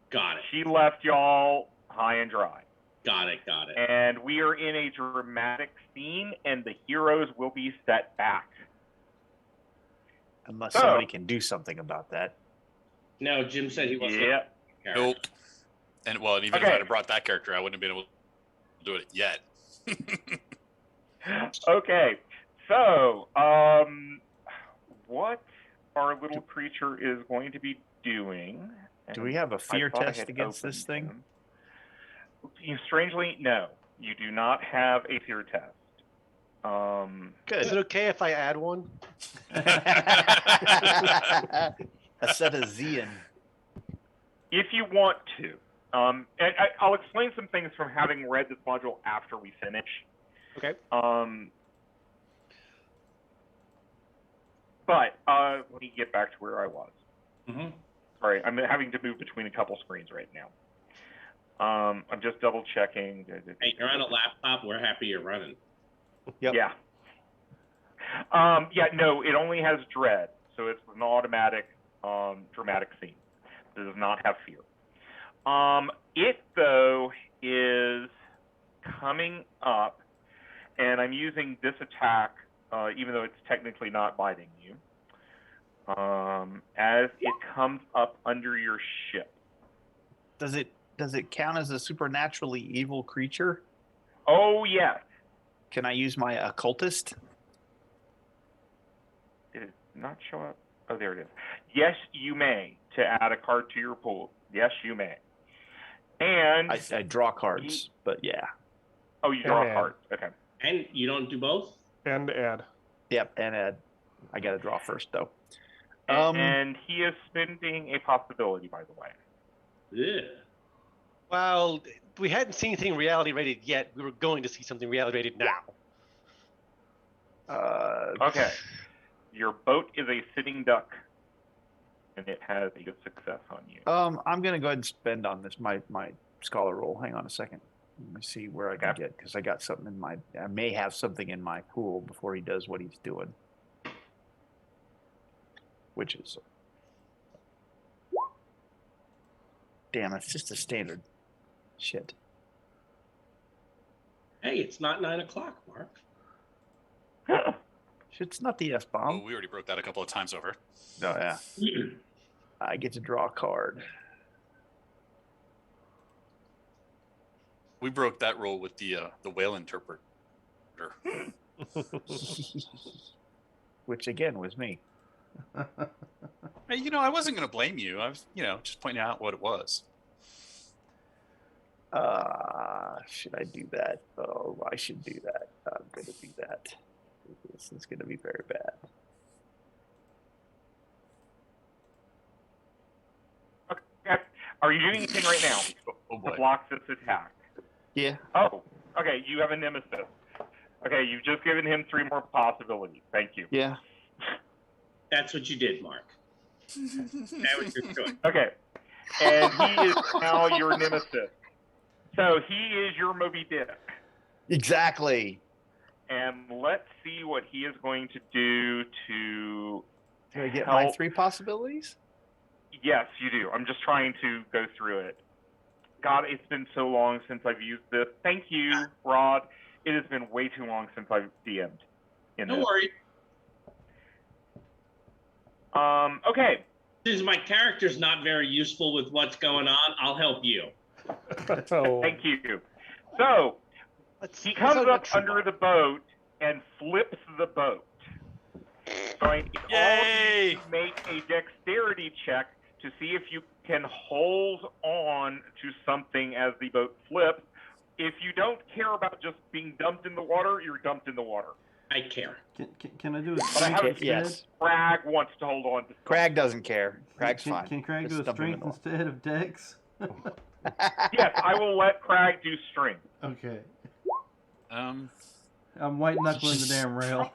Got it. She left y'all high and dry. Got it. And we are in a dramatic scene, and the heroes will be set back. Unless So- somebody can do something about that. No, Jim said he wasn't. Yeah. Nope. And well, and even if Okay. I'd have brought that character, I wouldn't have been able to do it yet. Okay. So, what our little creature is going to be doing? Do we have a I fear thought I test had against this opened thing? them. Strangely, no. You do not have a fear test. Good. Is it okay if I add one? A set of Zean. If you want to. And I'll explain some things from having read this module after we finish. Okay. But let me get back to where I was. Mhm. Sorry, I'm having to move between a couple screens right now. I'm just double checking. Hey, you're on a laptop. We're happy you're running. Yep. Yeah. No, it only has dread, so it's an automatic dramatic scene. It does not have fear. It though is coming up, and I'm using this attack, even though it's technically not biting you, as it comes up under your ship. Does it count as a supernaturally evil creature? Oh yes. Can I use my occultist? It did not show up. Oh, there it is. Yes, you may, to add a card to your pool. Yes, you may. And I draw cards, but yeah. oh, you draw Yeah. cards. Okay. And you don't do both? And add. Yep, and Ed. I got to draw first, though. And he is spending a possibility, by the way. Yeah. Well, we hadn't seen anything reality rated yet. We were going to see something reality rated now. Okay. Your boat is a sitting duck, and it has a good success on you. I'm going to go ahead and spend on this my scholar roll. Hang on a second. Let me see where I can get, because I got something in I may have something in my pool before he does what he's doing. Which is, damn, it's just a standard. Shit. Hey, it's not 9 o'clock, Mark. It's not the Oh, F-bomb. we already broke that a couple of times over. Oh, yeah. I get to draw a card. We broke that rule with the whale interpreter. Which, again, was me. Hey, I wasn't going to blame you. I was, just pointing out what it was. Should I do that? Oh, I should do that. I'm going to do that. This is going to be very bad. Okay. Are you doing anything right now Oh to boy. block this attack? Yeah. Oh, okay. You have a nemesis. Okay, you've just given him 3 more possibilities. Thank you. Yeah. That's what you did, Mark. That was your choice. Okay. And he is now your nemesis. So he is your Moby Dick. Exactly. And let's see what he is going to do to Do I get help. my 3 possibilities? Yes, you do. I'm just trying to go through it. God, it's been so long since I've used this. Thank you, Rod. It has been way too long since I've DM'd in Don't this. worry. Okay. Since my character's not very useful with what's going on, I'll help you. Oh. Thank you. So he comes up under the boat and flips the boat. So I need all of Yay! you to make a dexterity check to see if you can hold on to something as the boat flips. If you don't care about just being dumped in the water, you're dumped in the water. I care. Can I do a But I strength haven't. instead? Yes. Crag wants to hold on to something. Crag doesn't care. Crag's can, fine. Can Craig Just do a dump him in strength the instead of dex? Yes, I will let Crag do strength. Okay. Um, I'm white knuckling the damn rail.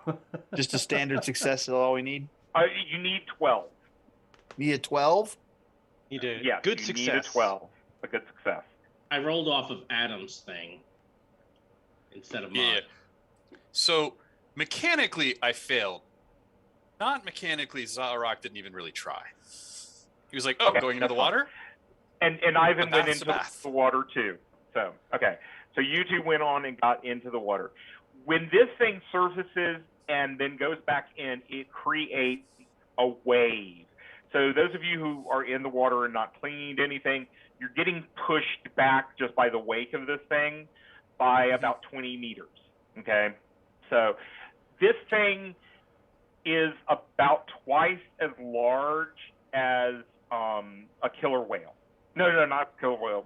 Just a standard success is all we need. You need 12. Need a 12? You did. Yes, Good you success. need a 12. A good success. I rolled off of Adam's thing instead of mine. yeah. So mechanically, I failed. Not mechanically, Zaharak didn't even really try. He was like, "Oh, Okay, going into that's the water." And Ivan But went that's into math. the water too. So, okay. So you two went on and got into the water. When this thing surfaces and then goes back in, it creates a wave. So those of you who are in the water and not clinging to anything, you're getting pushed back just by the wake of this thing by about 20 meters. Okay? So this thing is about twice as large as a killer whale. No, not a killer whale.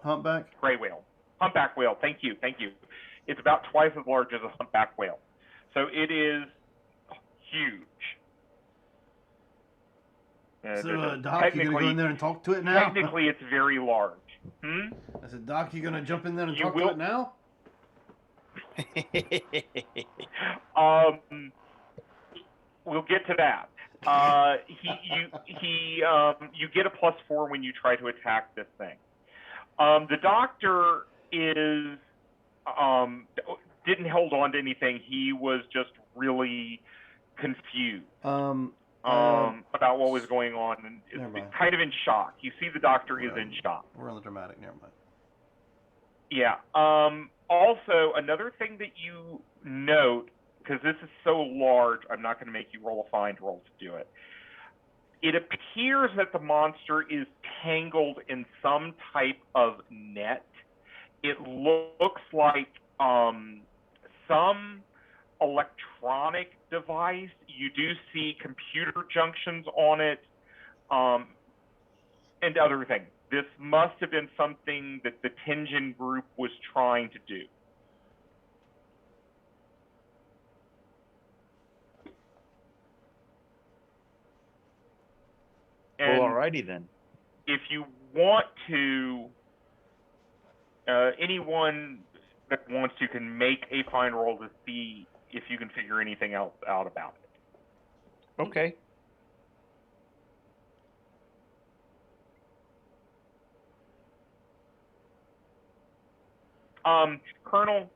Humpback? Gray whale. Humpback whale. Thank you. It's about twice as large as a humpback whale. So it is huge. So, Doc, you gonna go in there and talk to it now? Technically, it's very large. I said, Doc, you gonna jump in there and You talk will- to it now? We'll get to that. You get a +4 when you try to attack this thing. The doctor didn't hold on to anything. He was just really confused about what was going on, and Never mind. kind of in shock. You see, the doctor is in shock. We're on the dramatic. Never mind. Yeah. Also, another thing that you note, because this is so large, I'm not going to make you roll a find roll to do it. It appears that the monster is tangled in some type of net. It looks like some electronic device. You do see computer junctions on it, and other things. This must have been something that the Tenjin group was trying to do. Alrighty then. if you want to, anyone that wants to can make a find roll to see if you can figure anything else out about it. Okay. Colonel,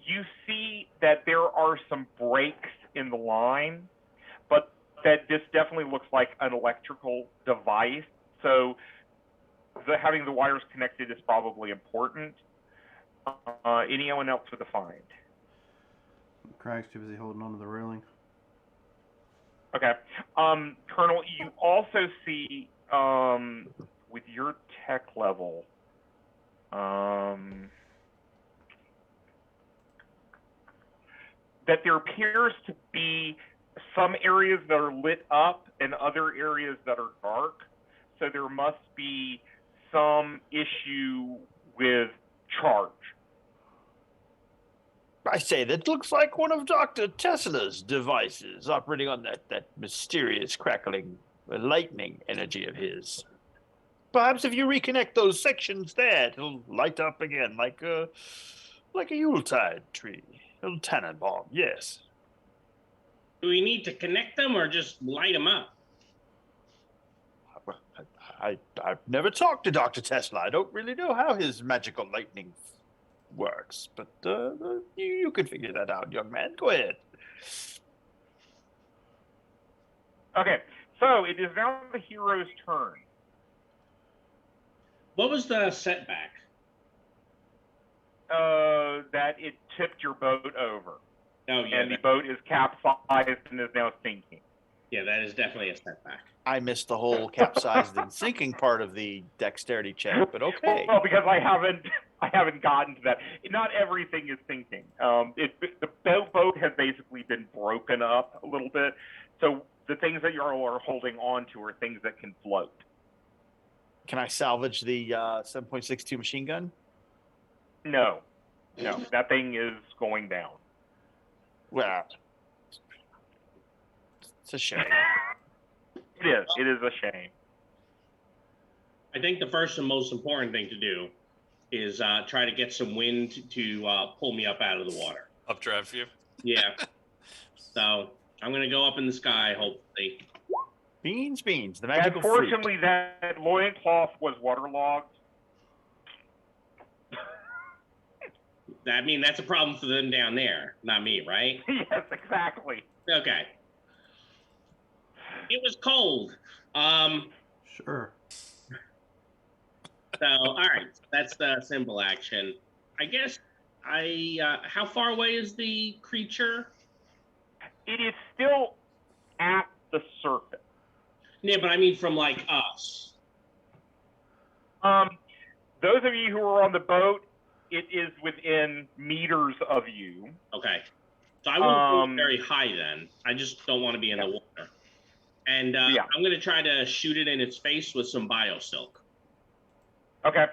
you see that there are some breaks in the line, but that this definitely looks like an electrical device. So having the wires connected is probably important. Anyone else with a find? Craig's too busy holding onto the railing. Okay. Colonel, you also see with your tech level, that there appears to be some areas that are lit up and other areas that are dark. So there must be some issue with charge. I say, that looks like one of Dr. Tesla's devices operating on that mysterious crackling lightning energy of his. Perhaps if you reconnect those sections there, it'll light up again like a Yuletide tree. A little Tannenbaum, yes. Do we need to connect them or just light them up? I've never talked to Dr. Tesla. I don't really know how his magical lightning works, but you can figure that out, young man. Go ahead. Okay, so it is now the hero's turn. What was the setback? That it tipped your boat over. Oh, yeah. And the boat is capsized and is now sinking. Yeah, that is definitely a setback. I missed the whole capsized and sinking part of the dexterity check, but okay. Well, because I haven't gotten to that. Not everything is sinking. The boat has basically been broken up a little bit. So the things that you are holding on to are things that can float. Can I salvage the 7.62 machine gun? No, that thing is going down. Well, it's a shame. It is a shame. I think the first and most important thing to do is try to get some wind to pull me up out of the water. Updraft view. Yeah. So I'm going to go up in the sky, hopefully. Beans, the magical Unfortunately, fruit. that loincloth was waterlogged. I mean, that's a problem for them down there, not me, right? Yes, exactly. Okay. It was cold. Sure. So, all right, that's the simple action. I guess how far away is the creature? It is still at the surface. Yeah, but I mean from like us. Those of you who are on the boat, it is within meters of you. Okay. So I won't go very high then. I just don't want to be in the water. And I'm going to try to shoot it in its face with some biosilk. Okay.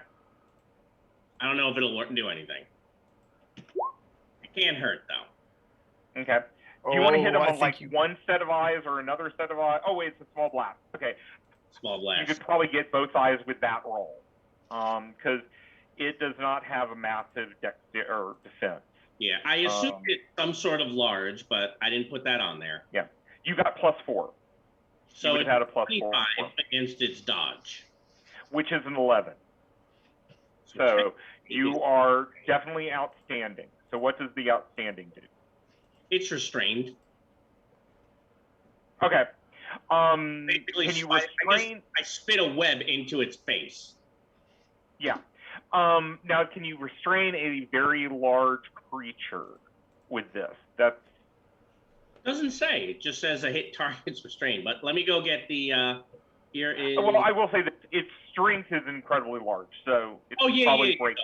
I don't know if it'll do anything. It can't hurt, though. Okay. Do you want to hit them I on like think one set of eyes or another set of eyes? Oh, wait, it's a small blast. Okay. Small You blast. could probably get both eyes with that roll. Because it does not have a massive defense. Yeah, I assumed it's some sort of large, but I didn't put that on there. Yeah. You got +4. So you it's had a +4. 25 against its dodge. Which is an 11. So you are definitely outstanding. So what does the outstanding do? It's restrained. Okay. Basically, can you restrain? I spit a web into its face. Yeah. Now, can you restrain a very large creature with this? That's Doesn't say. It just says a hit target's restrained. But let me go get the. Here is. well, I will say that its strength is incredibly large, so it's probably break.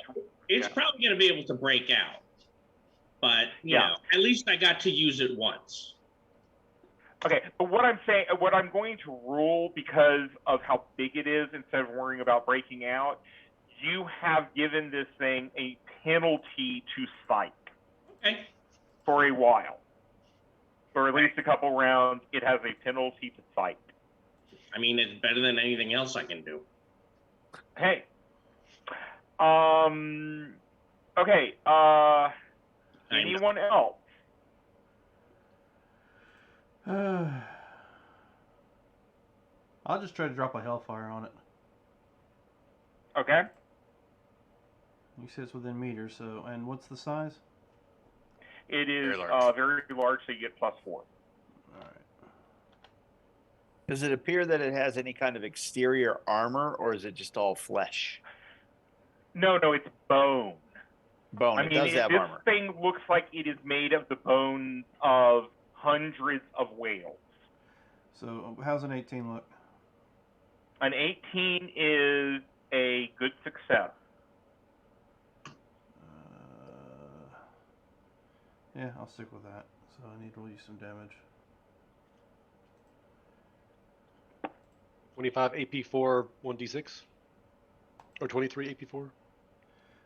It's probably going to be able to break out. But you know, at least I got to use it once. Okay, but what I'm going to rule, because of how big it is, instead of worrying about breaking out, you have given this thing a penalty to sight. Okay. For a while. For at least a couple rounds, it has a penalty to sight. I mean, it's better than anything else I can do. Hey. Okay. Anyone else? I'll just try to drop a hellfire on it. Okay. You said it's within meters, so and what's the size? It is Very large. very large, so you get +4. All right. Does it appear that it has any kind of exterior armor, or is it just all flesh? No, it's bone. Bone. I It mean, does have this armor. thing looks like it is made of the bones of hundreds of whales. So how's an 18 look? An 18 is a good success. Yeah, I'll stick with that. So I need to roll you some damage. 25 AP4, 1d6, or 23 AP4.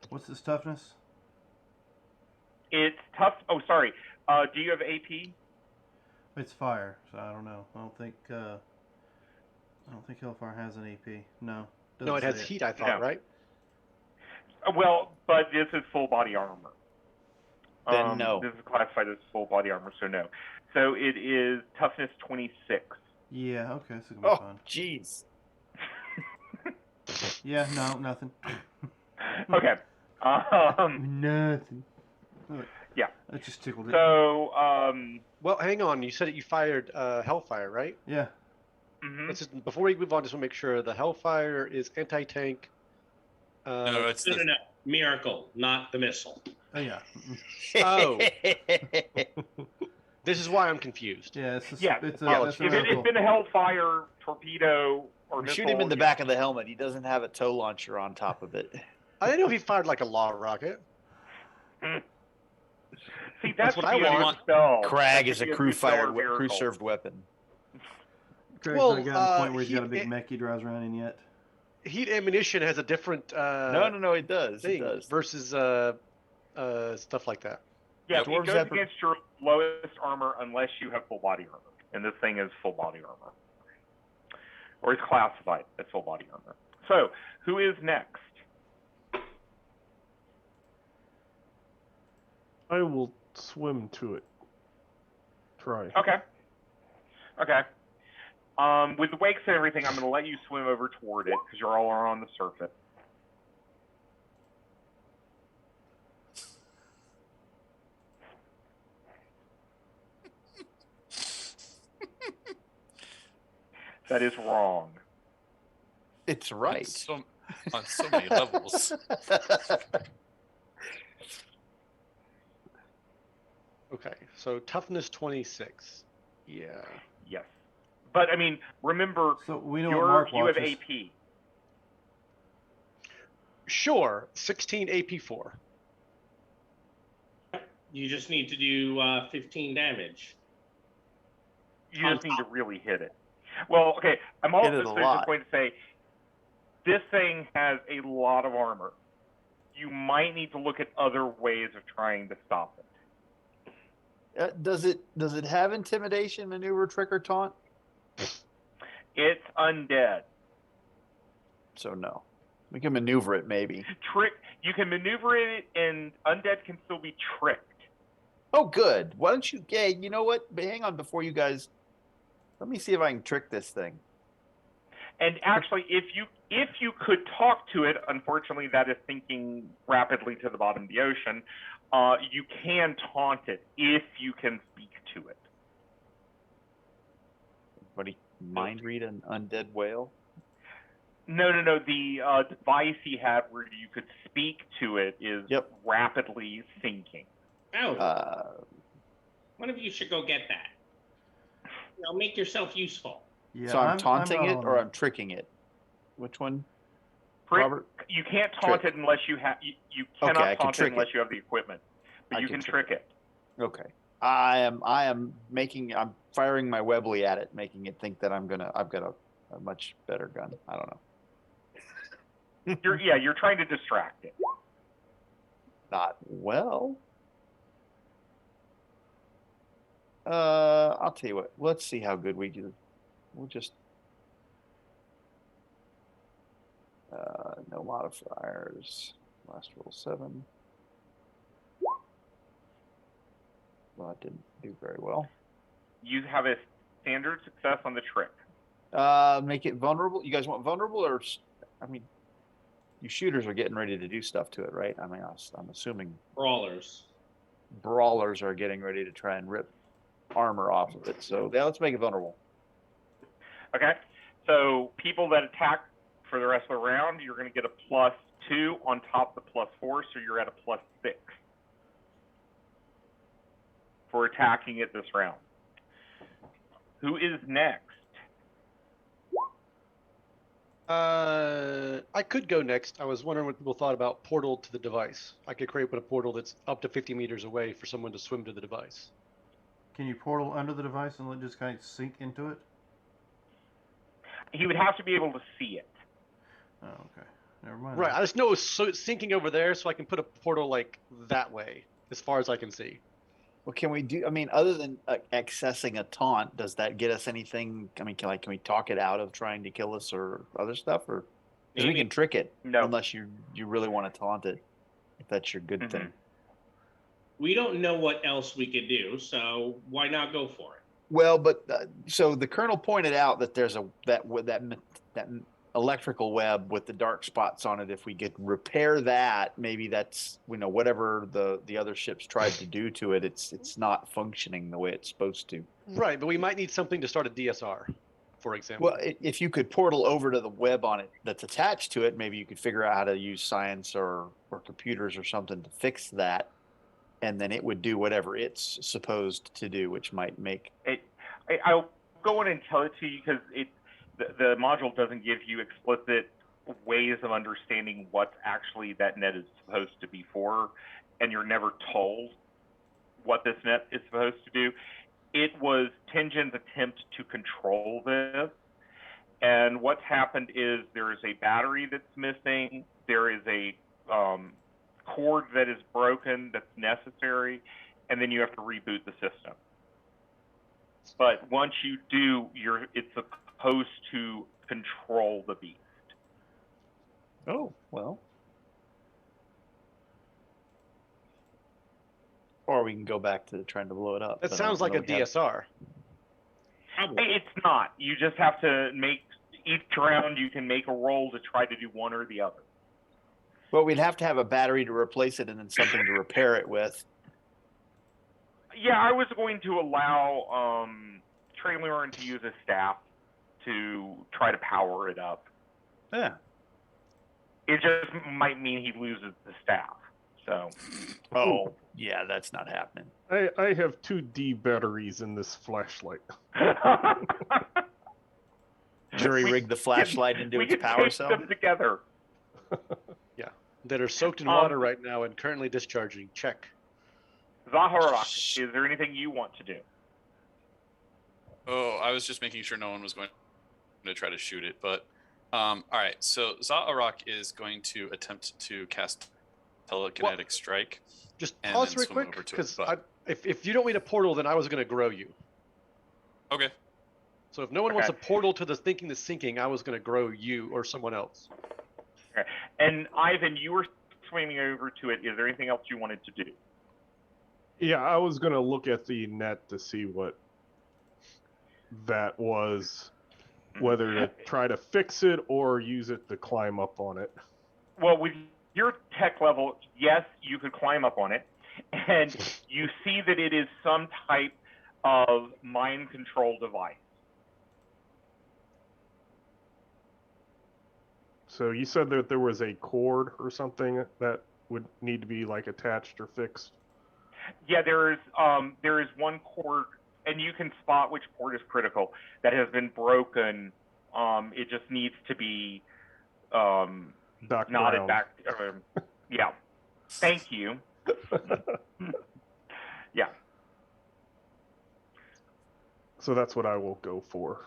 What's this toughness? It's tough. Oh, sorry. Do you have AP? It's fire, so I don't know. I don't think hellfire has an AP. No. No, it doesn't has say heat, I thought, No. right? Well, but this is full body armor. Then no. This is classified as full body armor, so no. So it is toughness 26. Yeah. Okay, so it'll be Oh, fine. jeez. Yeah. No. Nothing. Okay. Nothing. Yeah. That just tickled it. So, Well, hang on. You said that you fired Hellfire, right? Yeah. mhm. Let's just, before we move on, just want to make sure the Hellfire is anti-tank. No, it's No, the, no, no. Miracle, not the missile. Oh yeah. Oh. This is why I'm confused. Yeah. It's Yeah, It's yeah. that's a If it miracle. had been a Hellfire torpedo or missile, Shoot him in the yeah. back of the helmet. He doesn't have a tow launcher on top of it. I didn't know if he fired like a law rocket. See, that's what what I I want. want. Spell. Crag That is should a be crew spell or fired, crew miracle. served weapon. Craig's Well, not got to the point where he's got a he- big mech he drives around in yet. Heat ammunition has a different No, it does. It thing does. versus stuff like that. Yeah, Dwarves it goes have- against your lowest armor unless you have full body armor, and this thing is full body armor, or is classified as full body armor. So, who is next? I will swim to it. Try. Okay. Okay. With the wakes and everything, I'm going to let you swim over toward it because you're all on the surface. That is wrong. It's on right. so many levels. Okay, so toughness 26. Yeah. Yes. But, I mean, remember, So we know what Mark you have watches. AP. Sure, 16 AP4. You just need to do 15 damage. You just need to really hit it. Well, okay, I'm Hit also it a just lot. going to say this thing has a lot of armor. You might need to look at other ways of trying to stop it. Does it have intimidation, maneuver, trick, or taunt? It's undead. So no. We can maneuver it maybe. You can maneuver it, and undead can still be tricked. Oh, good. Why don't you? Yeah, you know what? But hang on, before you guys. Let me see if I can trick this thing. And actually, if you could talk to it, unfortunately, that is sinking rapidly to the bottom of the ocean. You can taunt it if you can speak to it. Anybody mind read an undead whale? No. The device he had where you could speak to it is Yep. rapidly sinking. Oh, one of you should go get that. Make yourself useful. Yeah, So I'm taunting not it on or that. I'm tricking it? Which one? Trick- Robert? You can't taunt Trick. it unless you have. You Okay, cannot I can taunt it trick unless it. you have the equipment. But I you can can trick it. Okay. I'm firing my Webley at it, making it think that I've got a much better gun. I don't know. You're trying to distract it. Not well. I'll tell you what. Let's see how good we do. We'll just modifiers. Last roll 7. Well, that didn't do very well. You have a standard success on the trick. Make it vulnerable. You guys want vulnerable, or I mean, you shooters are getting ready to do stuff to it, right? I mean, I'm assuming Brawlers. brawlers are getting ready to try and rip armor off of it. So yeah, let's make it vulnerable. Okay. So people that attack for the rest of the round, you're going to get a +2 on top of the +4, so you're at a +6 for attacking it this round. Who is next? I could go next. I was wondering what people thought about portal to the device. I could create a portal that's up to 50 meters away for someone to swim to the device. Can you portal under the device and let it just kind of sink into it? He would have to be able to see it. Oh, okay. Never mind. Right. I just know it's sinking over there, so I can put a portal like that way, as far as I can see. What can we do? I mean, other than accessing a taunt, does that get us anything? I mean, can we talk it out of trying to kill us or other stuff, or because we can trick it? No. Unless you really want to taunt it, if that's your good thing. We don't know what else we could do, so why not go for it? Well, but so the colonel pointed out that there's that electrical web with the dark spots on it. If we could repair that, maybe that's whatever the other ships tried to do to it, it's not functioning the way it's supposed to. Right, but we might need something to start a DSR, for example. Well, if you could portal over to the web on it that's attached to it, maybe you could figure out how to use science or computers or something to fix that, and then it would do whatever it's supposed to do, which might make it. I'll go in and tell it to you because the module doesn't give you explicit ways of understanding what actually that net is supposed to be for, and you're never told what this net is supposed to do. It was Tenjin's attempt to control this, and what's happened is there is a battery that's missing, there is a cord that is broken that's necessary, and then you have to reboot the system. But once you do, it's supposed to control the beast. Oh, well. Or we can go back to trying to blow it up. That sounds like a DSR. It's not. You just have to make, each round you can make a roll to try to do one or the other. Well, we'd have to have a battery to replace it and then something to repair it with. Yeah, I was going to allow Trey Lauren to use his staff to try to power it up. Yeah. It just might mean he loses the staff. So. Oh, yeah, that's not happening. I have 2 D batteries in this flashlight. Jury rigged the flashlight into its power cell. Them together. Yeah, that are soaked in water right now and currently discharging. Check. Zaharak, is there anything you want to do? Oh, I was just making sure no one was going to try to shoot it. But all right, so Zaharak is going to attempt to cast telekinetic strike. Just and pause then real swim quick, over to it, because but- if you don't need a portal, then I was going to grow you. Okay. So if no one wants a portal to the thinking the sinking, I was going to grow you or someone else. Okay. And Ivan, you were swimming over to it. Is there anything else you wanted to do? Yeah, I was going to look at the net to see what that was, whether to try to fix it or use it to climb up on it. Well, with your tech level, yes, you could climb up on it, and you see that it is some type of mind control device. So you said that there was a cord or something that would need to be like attached or fixed? Yeah, there is one cord, and you can spot which cord is critical, that has been broken. It just needs to be knotted back. Yeah. Thank you. Yeah. So that's what I will go for.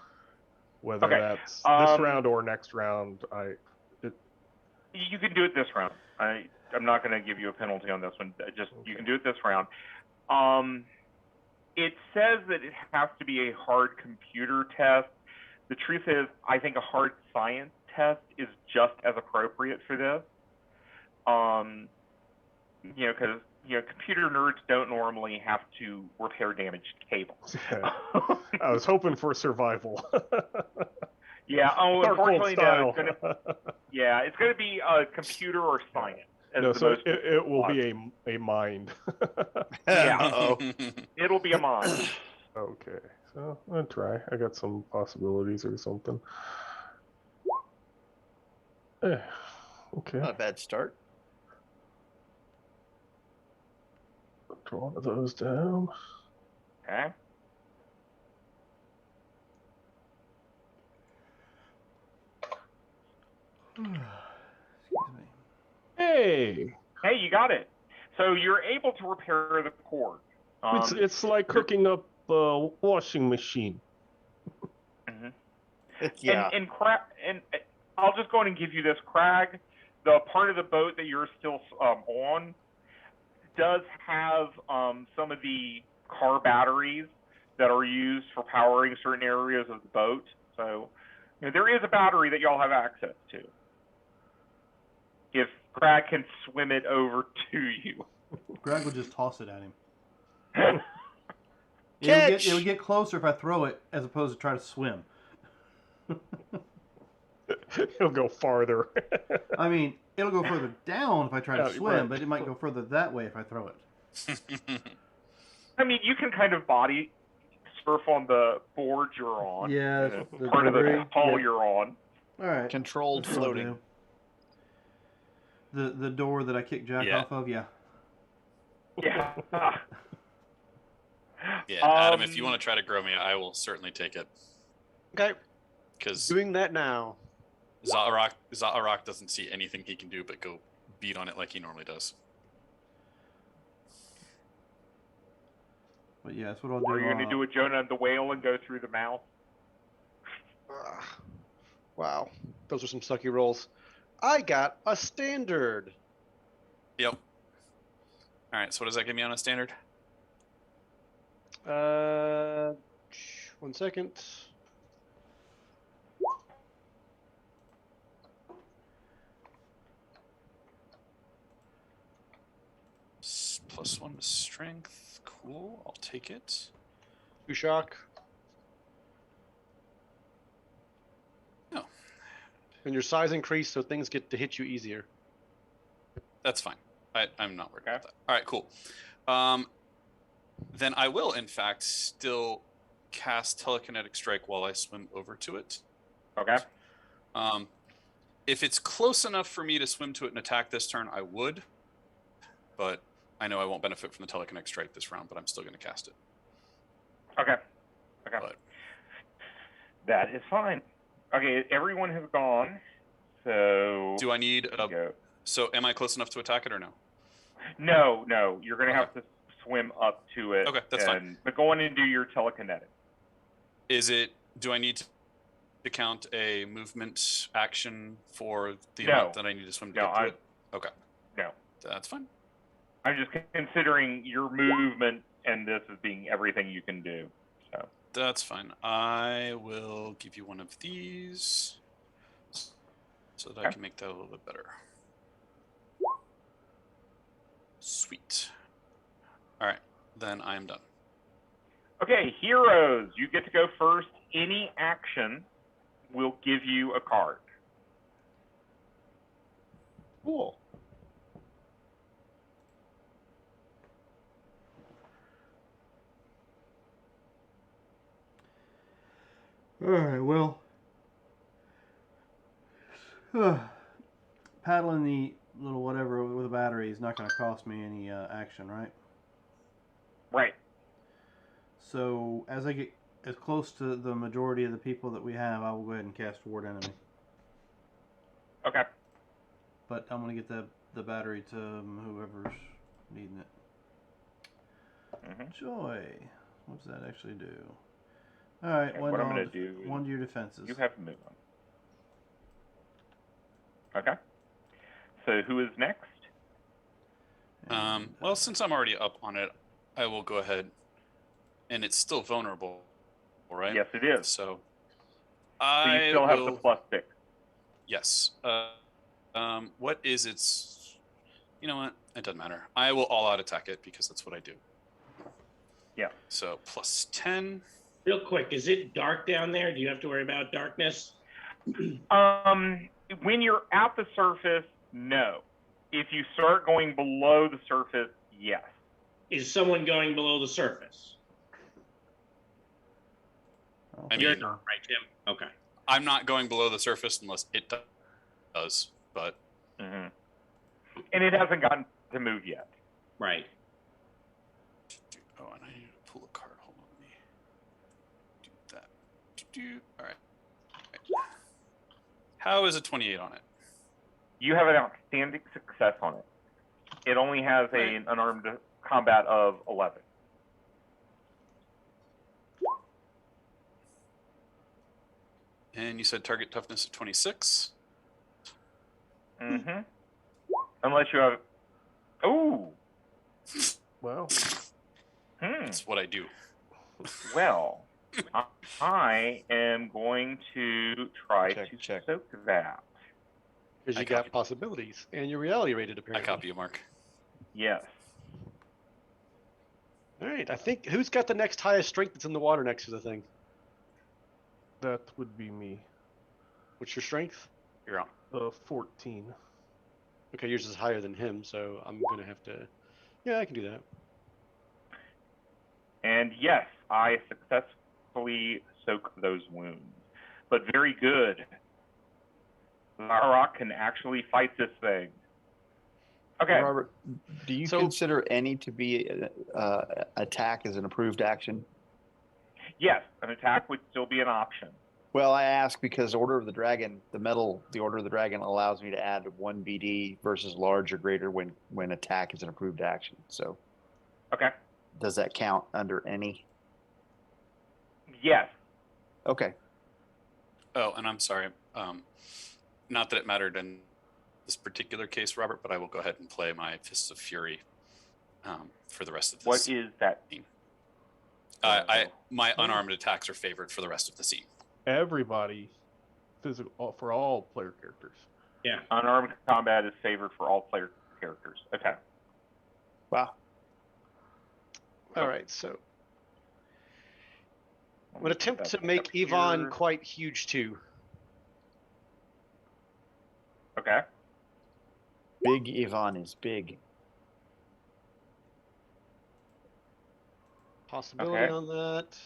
Whether Okay. that's this round or next round, You can do it this round. I'm not going to give you a penalty on this one. You can do it this round. It says that it has to be a hard computer test. The truth is, I think a hard science test is just as appropriate for this. Because computer nerds don't normally have to repair damaged cables. Yeah. I was hoping for survival. Yeah. Oh, Darkhold unfortunately, style. no. It's gonna be computer or science. No, so it will be a mind. Yeah. Uh-oh. It'll be a mind. Okay, so I'll try. I got some possibilities or something. Okay. Not a bad start. Draw one of those down. Okay. Excuse me. Hey, Hey, you got it. So you're able to repair the cord. it's like cooking up a washing machine. Mhm. Yeah. And I'll just go ahead and give you this, Crag. The part of the boat that you're still on does have some of the car batteries that are used for powering certain areas of the boat. So there is a battery that y'all have access to. If Crag can swim it over to you. Greg will just toss it at him. Catch! It would get closer if I throw it as opposed to try to swim. He'll go farther. I mean, it'll go further down if I try to Yeah, swim, right. but it might go further that way if I throw it. I mean, you can kind of body surf on the board you're on. Yeah, Part of the debris, hull yeah. you're on. All right. Controlled That's what I'll floating. do. The door that I kicked Jack Yeah. off of, yeah. Yeah. Yeah, Adam, if you want to try to grow me, I will certainly take it. Okay, Because doing that now. Za'arak doesn't see anything he can do but go beat on it like he normally does. But yeah, that's what I'll do. Are you going to do a Jonah and the whale and go through the mouth? Wow, those are some sucky rolls. I got a standard. Yep. All right, so what does that give me on a standard? 1 second. +1 to strength. Cool, I'll take it. 2 shock. No. And your size increased, so things get to hit you easier. That's fine. I'm not worried Okay. about that. All right, cool. Then I will, in fact, still cast Telekinetic Strike while I swim over to it. Okay. If it's close enough for me to swim to it and attack this turn, I would. But I know I won't benefit from the Telekinetic Strike this round, but I'm still going to cast it. Okay. Okay. But That is fine. Okay, everyone has gone. So. do I need a... Go. So am I close enough to attack it or no? No. You're going to Okay. have to swim up to it. Okay, that's fine. But go on and do your telekinetic. Do I need to count a movement action for the No. amount that I need to swim to get to it? Okay. No. That's fine. I'm just considering your movement and this as being everything you can do. So. That's fine. I will give you one of these so that I can make that a little bit better. Sweet. All right, then I am done. Okay, heroes, you get to go first. Any action will give you a card. Cool. All right, well, paddling the little whatever with a battery is not going to cost me any action, right? Right. So as I get as close to the majority of the people that we have, I will go ahead and cast Ward Enemy. Okay. But I'm going to get the battery to whoever's needing it. Mm-hmm. Joy. What does that actually do? All right, Okay, what I'm going to do is one to your defenses. you have to move on. Okay. So who is next? And, Well, since I'm already up on it, I will go ahead. And it's still vulnerable, right? Yes, it is. So So you still have the +6. Yes. What is its? You know what? It doesn't matter. I will all-out attack it because that's what I do. Yeah. So plus 10. Real quick, is it dark down there? Do you have to worry about darkness? When you're at the surface, no. If you start going below the surface, yes. Is someone going below the surface? I You're mean, not, right, Jim? Okay. I'm not going below the surface unless it does. But Mm-hmm. And it hasn't gotten to move yet. Right. oh, and I need to pull a card. Hold on, let me do that. All right. How is a 28 on it? You have an outstanding success on it. It only has an unarmed combat of 11. And you said target toughness of 26. Mm-hmm. Unless you have... Ooh. Well, That's what I do. Well, I am going to try to Check. soak that. Because I you got copy. possibilities, and you're reality rated I apparently. copy you, Mark. Yes. All right, I think who's got the next highest strength that's in the water next to the thing? that would be me. What's your strength? You're on. 14. Okay, yours is higher than him, so I'm gonna have to. Yeah, I can do that. And yes, I successfully soak those wounds. But very good. Larrock can actually fight this thing. Okay. Robert, do you So- consider any to be attack as an approved action? Yes, an attack would still be an option. Well, I ask because Order of the Dragon, the Order of the Dragon allows me to add 1 BD versus large or greater when attack is an approved action. So Okay. does that count under any? Yes. Okay. Oh, and I'm sorry. Not that it mattered in this particular case, Robert, but I will go ahead and play my Fists of Fury for the rest of this. What is that? My unarmed attacks are favored for the rest of the scene. Everybody, physical for all player characters. Yeah. Unarmed combat is favored for all player characters. Okay. Wow. All right, so I'm gonna attempt to That's make up here. Yvonne quite huge too. Okay. Big Yvonne is big. Possibility Okay. on that.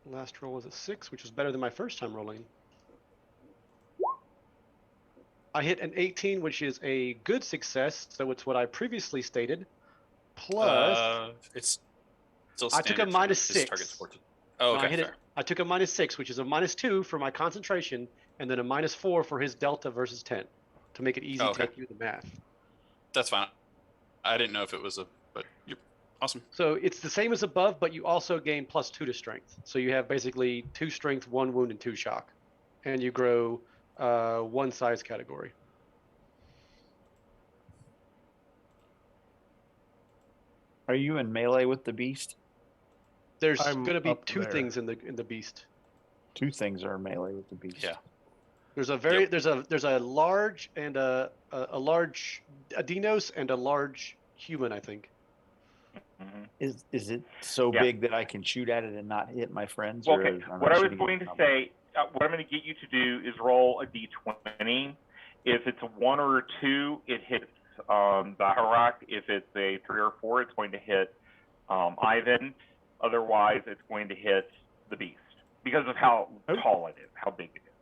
Last roll was a 6, which was better than my first time rolling. I hit an 18, which is a good success, so it's what I previously stated. Plus, It's still I took a standard for minus this 6. target's fortitude. Oh, no, okay, I hit it. fair. I took a minus 6, which is a minus 2 for my concentration, and then a minus 4 for his delta versus 10, to make it easy Oh, to okay. take you the math. That's fine. I didn't know if it was but you're awesome. So it's the same as above, but you also gain +2 to strength. So you have basically 2 strength, 1 wound, and 2 shock, and you grow 1 size category. Are you in melee with the beast? There's I'm going to be up 2 there. things in the beast. 2 things are in melee with the beast. Yeah. There's a there's a large and a large Dinos and a large human, I think. Mm-hmm. Is it so Yeah. big that I can shoot at it and not hit my friends? Well, or okay. am What I was shooting going at to them? say, what I'm going to get you to do is roll a d20. If it's a 1 or a 2, it hits Zaharak. If it's a 3 or 4, it's going to hit Ivan. Otherwise, it's going to hit the beast because of how tall it is, how big it is.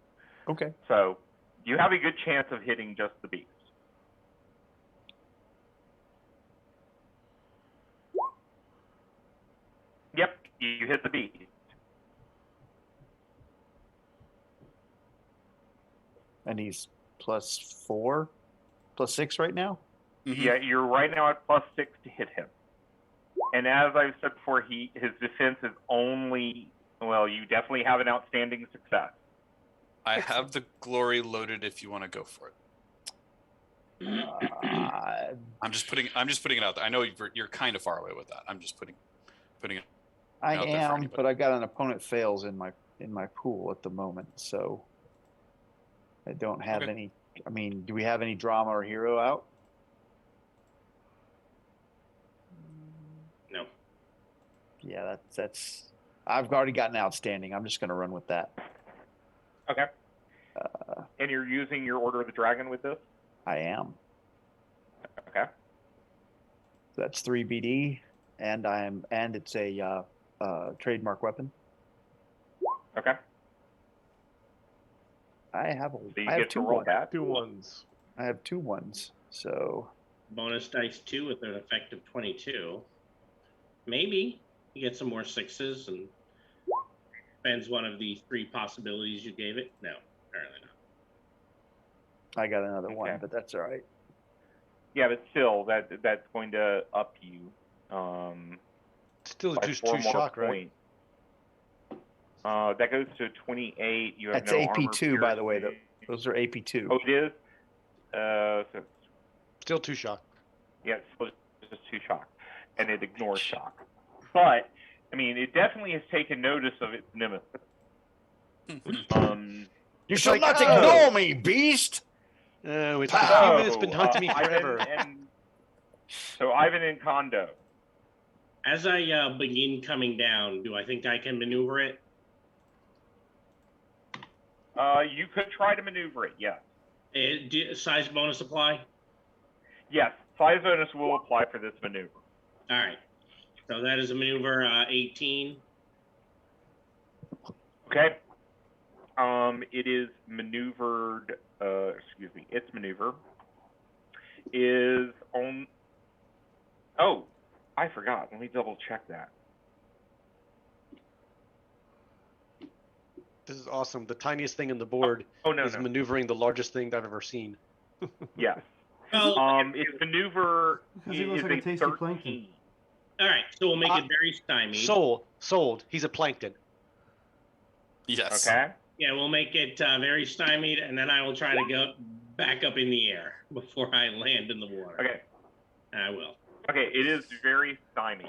Okay. So you have a good chance of hitting just the beast. Yep, you hit the beast. And he's +4, +6 right now? Mhm. Yeah, you're right now at +6 to hit him. And as I've said before, his defense is only, well, you definitely have an outstanding success. I have the glory loaded if you want to go for it. I'm just putting it out there. I know you're kind of far away with that. I'm just putting it I out there for am, anybody. but I got an opponent fails in my pool at the moment, so I don't have Okay. any. I mean, do we have any drama or hero out? No. Yeah, that's. I've already got an outstanding. I'm just going to run with that. Okay. And you're using your Order of the Dragon with this? I am. Okay. So that's 3 BD, and it's a trademark weapon. Okay. I have So you I have get to two roll ones. that. 2 ones. I have 2 ones. So Bonus dice 2 with an effect of 22. Maybe you get some more 6s and spends one of the 3 possibilities you gave it. No, apparently not. I got another one, Okay. but that's all right. Yeah, but still, that's going to up you. Still By two 4 more shock, right? points. That goes to 28. You have That's no AP2, armor by the way. piercing. Those are AP2. Oh, it is. So Still 2 shock. yeah, it's just 2 shock, and it ignores shock. But I mean, it definitely has taken notice of its nemesis. You shall like, not oh. ignore me, beast! It's Pow! human. It's been hunting me forever. Ivan and Kondo. As I begin coming down, do I think I can maneuver it? You could try to maneuver it, yes. Size bonus apply? Yes, size bonus will apply for this maneuver. All right. So that is a maneuver 18. Okay. It is maneuvered. Its maneuver is on. Oh, I forgot. Let me double check that. This is awesome. The tiniest thing in the board is No. maneuvering the largest thing I've ever seen. Yes. Well, Its maneuver Because he is looks like a a tasty 13. plankton. all right. So we'll make it very stymied. Sold. He's a plankton. Yes. Okay. Yeah, we'll make it very stymied, and then I will try to go back up in the air before I land in the water. Okay. I will. Okay. It is very stymied.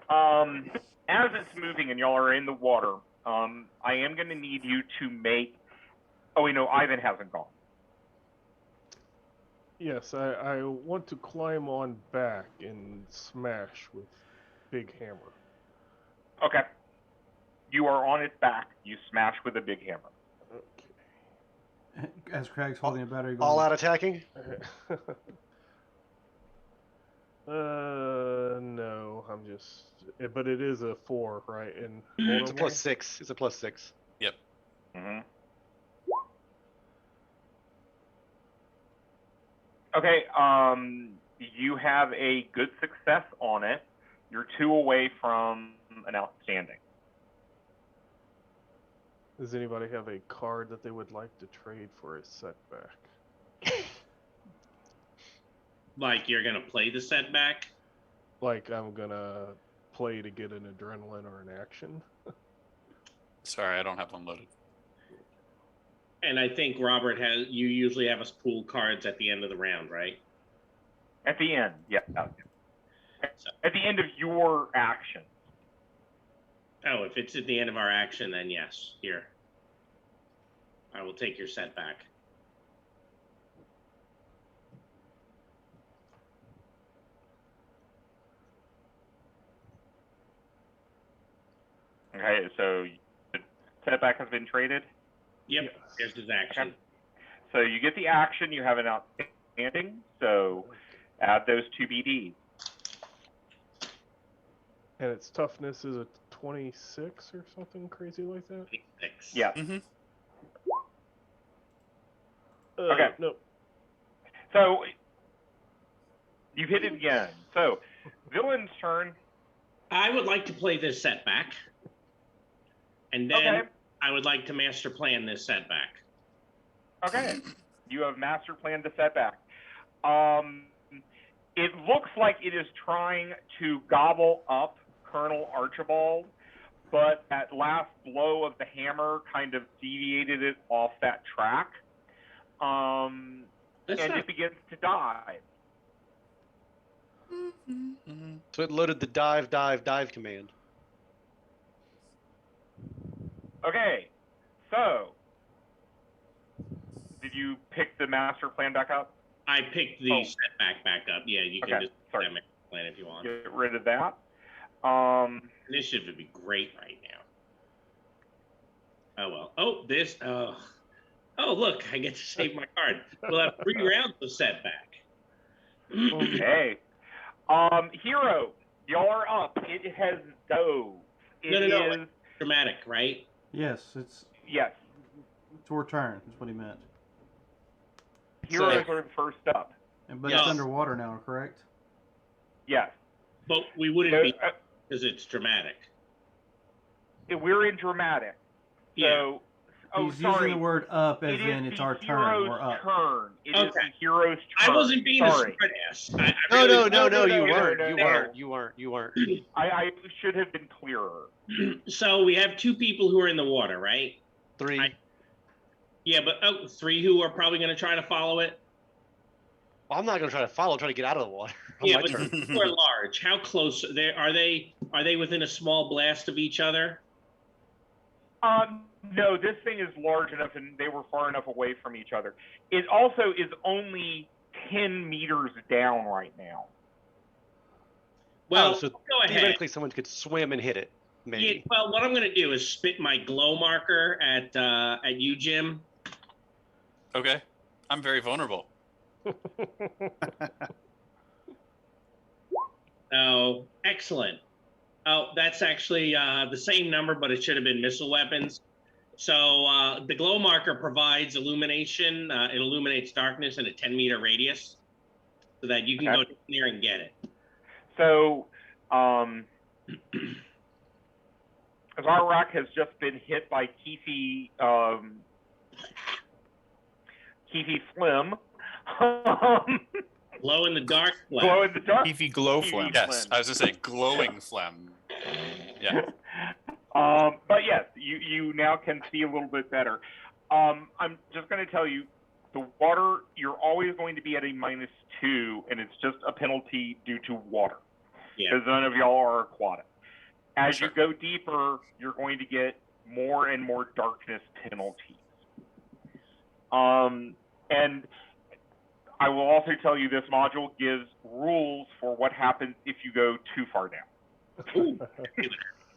As it's moving and y'all are in the water, I am going to need you to make. Oh wait, no, Ivan hasn't gone. Yes, I want to climb on back and smash with big hammer. Okay. You are on its back. You smash with a big hammer. Okay. As Craig's holding a battery. All out attacking? No, I'm just. But it is a 4, right? And It's a +6. It's a +6. Yep. Mm-hmm. Okay. You have a good success on it. You're 2 away from an outstanding. Does anybody have a card that they would like to trade for a setback? Like you're gonna play the setback? Like I'm gonna play to get an adrenaline or an action? Sorry, I don't have one loaded. And I think Robert you usually have us pool cards at the end of the round, right? At the end, yeah. At the end of your action. Oh, if it's at the end of our action, then yes. Here. I will take your setback. Okay, so the setback has been traded. Yep, Yes. there's his action. Okay. So you get the action, you have an outstanding, so add those 2 BDs. And its toughness is a 26 or something crazy like that? 6. Yeah. Mm-hmm. Okay. No. So you've hit it again. So villain's turn. I would like to play this setback. And then Okay. I would like to master plan this setback. Okay. You have master planned the setback. It looks like it is trying to gobble up Colonel Archibald, but that last blow of the hammer kind of deviated it off that track. And it begins to dive. So it loaded the dive command. Okay, so the did you pick the master plan back up? I picked the setback back up. Yeah, you can Okay, just sorry. that plan if you want. Get rid of that. Initiative would be great right now. Oh well. Oh, this. Oh, look, I get to save my card. We'll have 3 rounds of setback. Okay. Hero, y'all are up. It has dove. No, It is dramatic, right? Yes, it's yes. your turn. That's what he meant. Heroes are first up. But Yes. it's underwater now, correct? Yes. But we wouldn't be because it's dramatic. We're in dramatic. Yeah. So, He's sorry. using the word up as It is in it's the our turn. hero's We're up. turn. It is Okay. the hero's turn. I wasn't being a sorry. smart ass. I No, really, no, you no, weren't. no, You no. weren't. You weren't. You weren't. I should have been clearer. So we have 2 people who are in the water, right? 3. Yeah, but 3 who are probably going to try to follow it. Well, I'm not going to try to follow. I'm trying to get out of the water. On Yeah, my but turn. who are large? How close are they? Are they within a small blast of each other? No, this thing is large enough, and they were far enough away from each other. It also is only 10 meters down right now. Well, so go ahead. theoretically, someone could swim and hit it. Maybe. Yeah, well, what I'm going to do is spit my glow marker at you, Jim. Okay. I'm very vulnerable. Oh, excellent. Oh, that's actually the same number, but it should have been missile weapons. So the glow marker provides illumination. It illuminates darkness in a 10-meter radius so that you can go near and get it. So, Zarrak has just been hit by Keefe Slim. Glow in the dark. Glow in the dark. Beefy glow flame. Yes, I was going to say glowing phlegm. Yeah. But yes, you now can see a little bit better. I'm just going to tell you, the water, you're always going to be at a -2, and it's just a penalty due to water. Yeah. Because none of y'all are aquatic. As Sure. you go deeper, you're going to get more and more darkness penalties. And I will also tell you this module gives rules for what happens if you go too far down.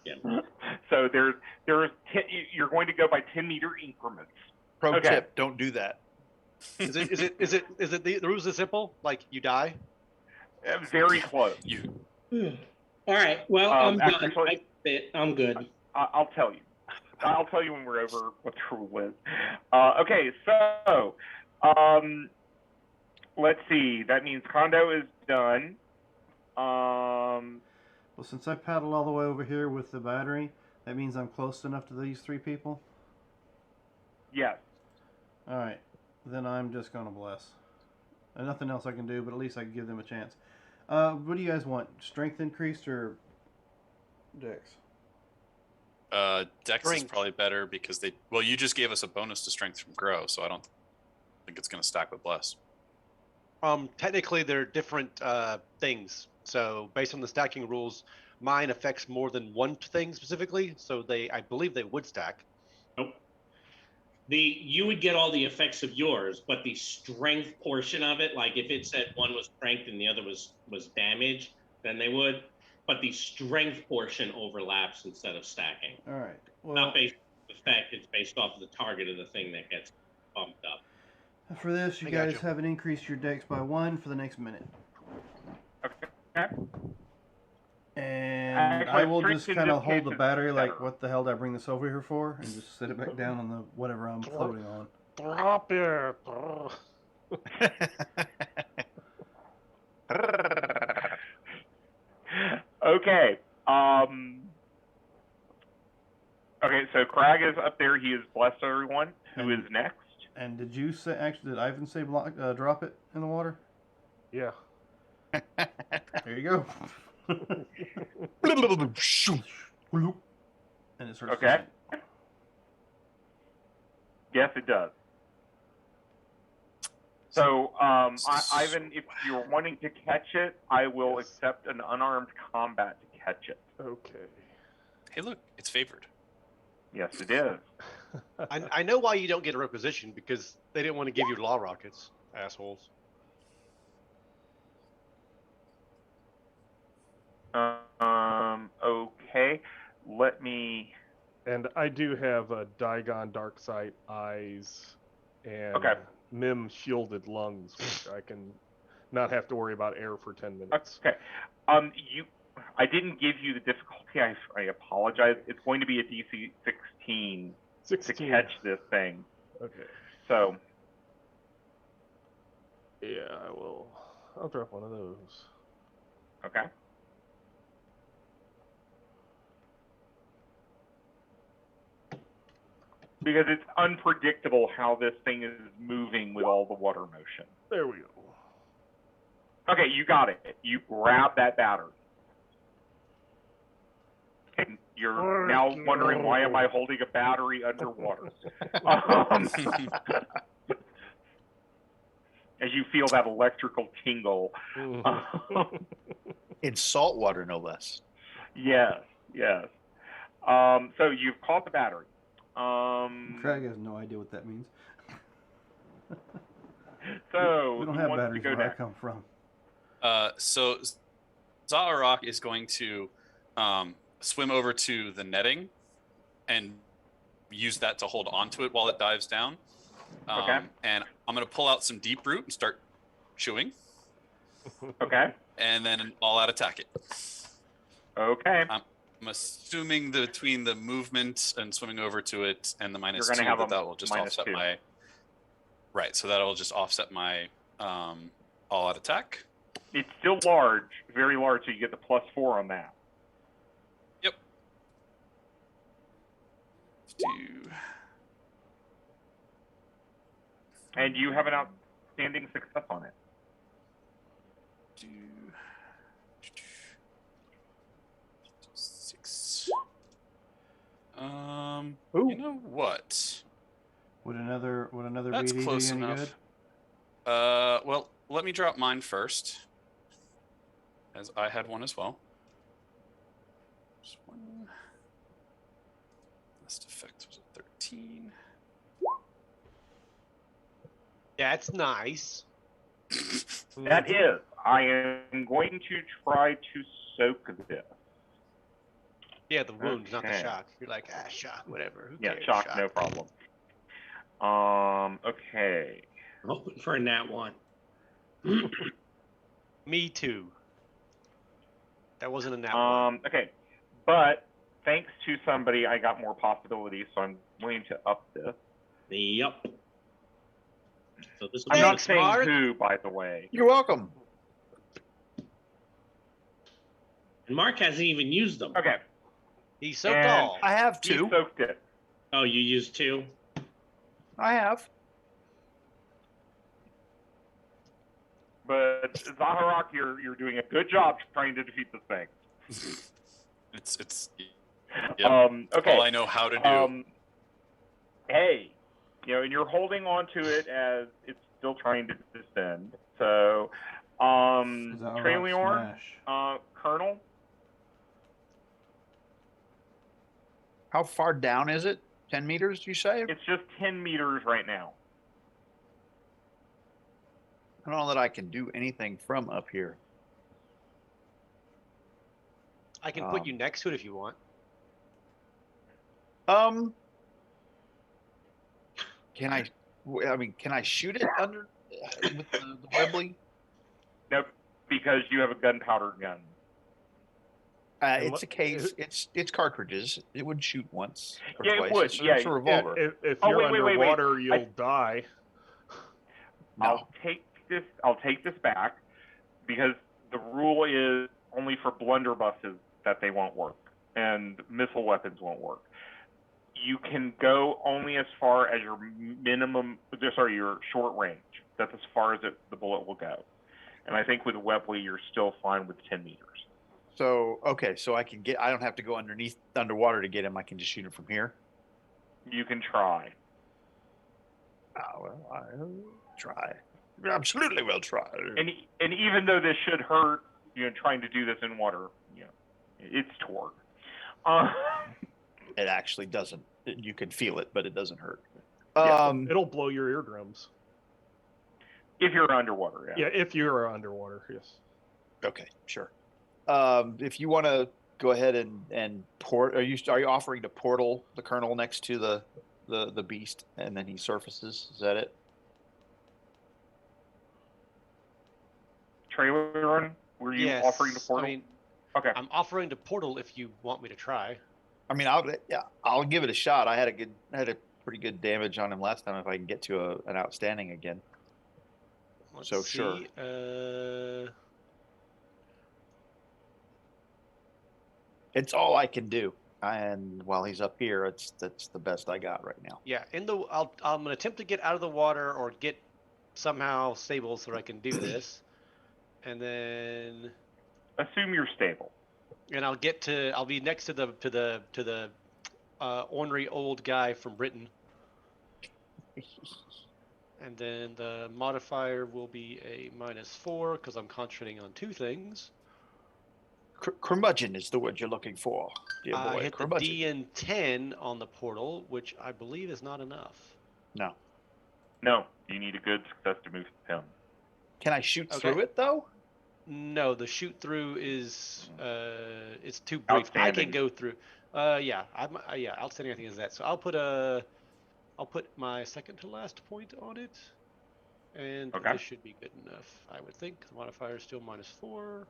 Yeah. So you're going to go by 10-meter increments. Pro Okay. tip: don't do that. Is it the rules are simple? Like you die? Very close. You. All right. Well, I'm done. actually- I'm good. I'll tell you. I'll tell you when we're over what the rule is. Okay, so let's see. That means Kondo is done. Well, since I paddled all the way over here with the battery, that means I'm close enough to these 3 people? Yes. Alright, then I'm just going to bless. And nothing else I can do, but at least I can give them a chance. What do you guys want? Strength increased or dex? Dex is Strength. probably better because you just gave us a bonus to strength from grow, so I don't think it's going to stack with bless. Technically, they're different things. So based on the stacking rules, mine affects more than one thing specifically. So I believe they would stack. Nope. You would get all the effects of yours, but the strength portion of it, like if it said one was strength and the other was damage, then they would. But the strength portion overlaps instead of stacking. Alright, well, Not based on the effect, it's based off of the target of the thing that gets bumped up. for this, you I got guys you. haven't increased your dex by 1 for the next minute. Okay. And Actually, I will strength just in kind this of hold case the is battery like, better. what the hell did I bring this over here for? And just sit it back down on the whatever I'm floating on. Drop it. Okay. Okay, so Crag is up there. He has blessed everyone. Who is next? And did you say, actually, did Ivan say drop it in the water? Yeah. There you go. And it starts Okay. fishing. Yes, it does. So, Ivan, if you're wanting to catch it, I will Yes. accept an unarmed combat to catch it. Okay. Hey, look, it's favored. Yes, it is. I know why you don't get a requisition, because they didn't want to give you law rockets, assholes. Okay. Let me. And I do have a Digon Darksight eyes and Okay. Mim shielded lungs, which I can not have to worry about air for 10 minutes. Okay. I didn't give you the difficulty. I apologize. It's going to be a DC 16 to 16. catch this thing. Okay. So. Yeah, I'll drop one of those. Okay. Because it's unpredictable how this thing is moving with all the water motion. There we go. Okay, you got it. You grab that battery. And you're now wondering, why am I holding a battery underwater? As you feel that electrical tingle. In salt water, no less. Yes. So you've caught the battery. Craig has no idea what that means. So we don't who have wants batteries to go where I next? come from. So Zaharak is going to swim over to the netting and use that to hold onto it while it dives down. Okay. And I'm going to pull out some deep root and start chewing. Okay. And then all out attack it. Okay. I'm assuming that between the movement and swimming over to it and the minus You're gonna 2 have that a will just minus offset 2. my... Right, so that'll just offset my all-out attack. It's still large, very large, so you get the +4 on that. Yep. Do... And you have an outstanding success on it. Do... 6. Ooh. You know what? Would another That's BD close do you any enough. good? Well, let me drop mine first, as I had one as well. Just one. Last effect was a 13. Yeah, it's nice. That is. I am going to try to soak this. Yeah, the wound, not the Okay. shock. You're like, shock, whatever. Who Yeah, cares? shock, no problem. Okay. I'm hoping for a nat 1. Me too. That wasn't a nat 1. Okay. But thanks to somebody, I got more possibilities, so I'm going to up this. Yep. So this will I'm be not Thanks, saying Mark. who, by the way. You're welcome. And Mark hasn't even used them. Okay. He's so And- tall. I have He 2. soaked it. Oh, you used 2? I have. But Zaharak, you're doing a good job trying to defeat this thing. It's yep. Okay. All I know how to do. Hey, and you're holding on to it as it's still trying to descend. So, Zaharak Traileorn, smash. Colonel, How far down is it? 10 meters, you say? it's just 10 meters right now. I don't know that I can do anything from up here. I can put you next to it if you want. Can I? I mean, can I shoot it under with the Webley? Nope, because you have a gunpowder gun. It's a case. It's cartridges. It would shoot once or Yeah, it twice. would, It's, yeah. it's a revolver. If Oh, you're wait. underwater, you'll die. No. I'll take this back, because the rule is only for blunderbusses that they won't work, and missile weapons won't work. You can go only as far as your your short range. That's as far as the bullet will go. And I think with Webley, you're still fine with 10 meters. So okay, so I don't have to go underwater to get him. I can just shoot him from here. You can try. Oh, well, I'll try. Absolutely, will try. And even though this should hurt, trying to do this in water, it's Torg. It actually doesn't. You can feel it, but it doesn't hurt. Yeah, it'll blow your eardrums. If you're underwater, Yeah, if you're underwater, yes. Okay, sure. If you want to go ahead and port, are you offering to portal the Colonel next to the beast, and then he surfaces? Is that it? Trailer run? Were you Yes, offering to portal? I mean, okay. I'm offering to portal if you want me to try. I mean, I'll give it a shot. I had a pretty good damage on him last time. If I can get to an outstanding again. Let's So, see. sure. It's all I can do, and while he's up here, that's the best I got right now. Yeah, I'm gonna attempt to get out of the water or get somehow stable so that I can do this, and then Assume you're stable. I'll be next to the ornery old guy from Britain, and then the modifier will be a -4 because I'm concentrating on 2 things. Curmudgeon is the word you're looking for, dear boy. I hit the Curmudgeon. D and 10 on the portal, which I believe is not enough. No. No, you need a good success to move him. Can I shoot Okay. through it though? No, the shoot through is it's too brief. I can go through. Yeah, outstanding. I think is that. So I'll put my second to last point on it, and this should be good enough. I would think. The modifier is still -4.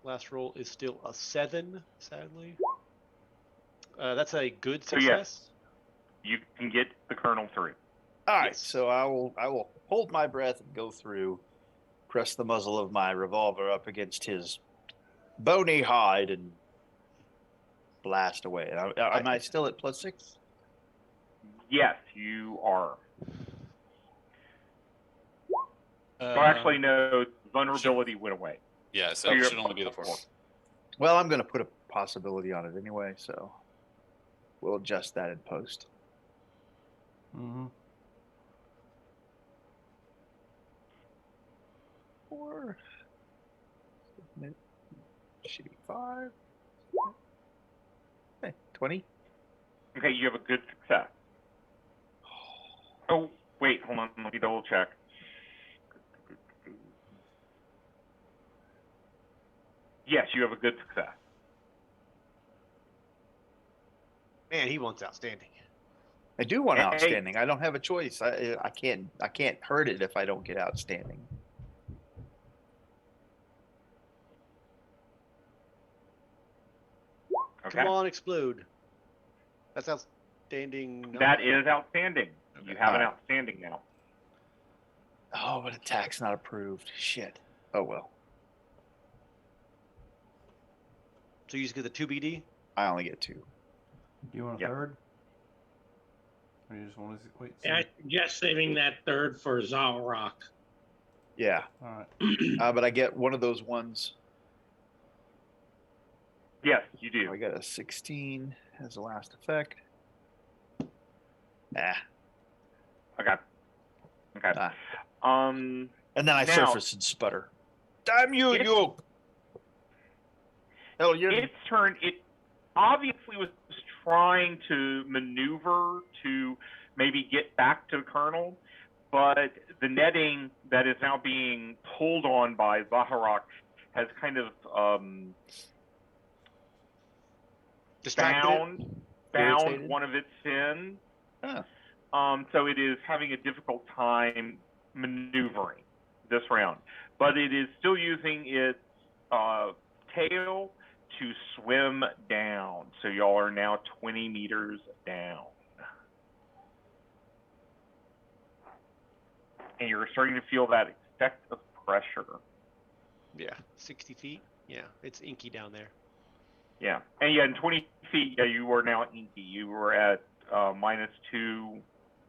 Last roll is still a 7, sadly. That's a good success. So yes, you can get the Colonel through. All right, Yes. so I will hold my breath and go through, press the muzzle of my revolver up against his bony hide, and blast away. Am I still at +6? Yes, you are. Well, actually, no. Vulnerability went away. Yeah, so you're it should only be the 4. Well, I'm going to put a possibility on it anyway, so we'll adjust that in post. Mm-hmm. 4. Should be 5. Okay, 20. Okay, you have a good success. Oh, wait, hold on. Let me double check. Yes, you have a good success. Man, he wants outstanding. I do want Hey. outstanding. I don't have a choice. I can't hurt it if I don't get outstanding. Okay. Come on, explode. That's outstanding. No. That is outstanding. You have an Alright. outstanding now. Oh, but attack's not approved. Shit. Oh well. So you just get the 2 BD? I only get 2. Do you want a Yep. third? Or you just want to wait? Yeah, I suggest saving that third for Zalrock. Yeah. All right. But I get one of those ones. Yes, you do. I got a 16 as the last effect. Ah. Okay. Okay. Ah. Um, And then I Now- surface and sputter. Damn you, It's- you! Hell, you're... its turn. It obviously was trying to maneuver to maybe get back to Colonel, but the netting that is now being pulled on by Zaharak has kind of Distracted it? bound Irritated? one of its fins. Huh. So it is having a difficult time maneuvering this round, but it is still using its tail to swim down. So y'all are now 20 meters down. And you're starting to feel that effect of pressure. Yeah, 60 feet. Yeah, it's inky down there. Yeah. And yeah, in 20 feet, yeah, you are now inky. You were at -2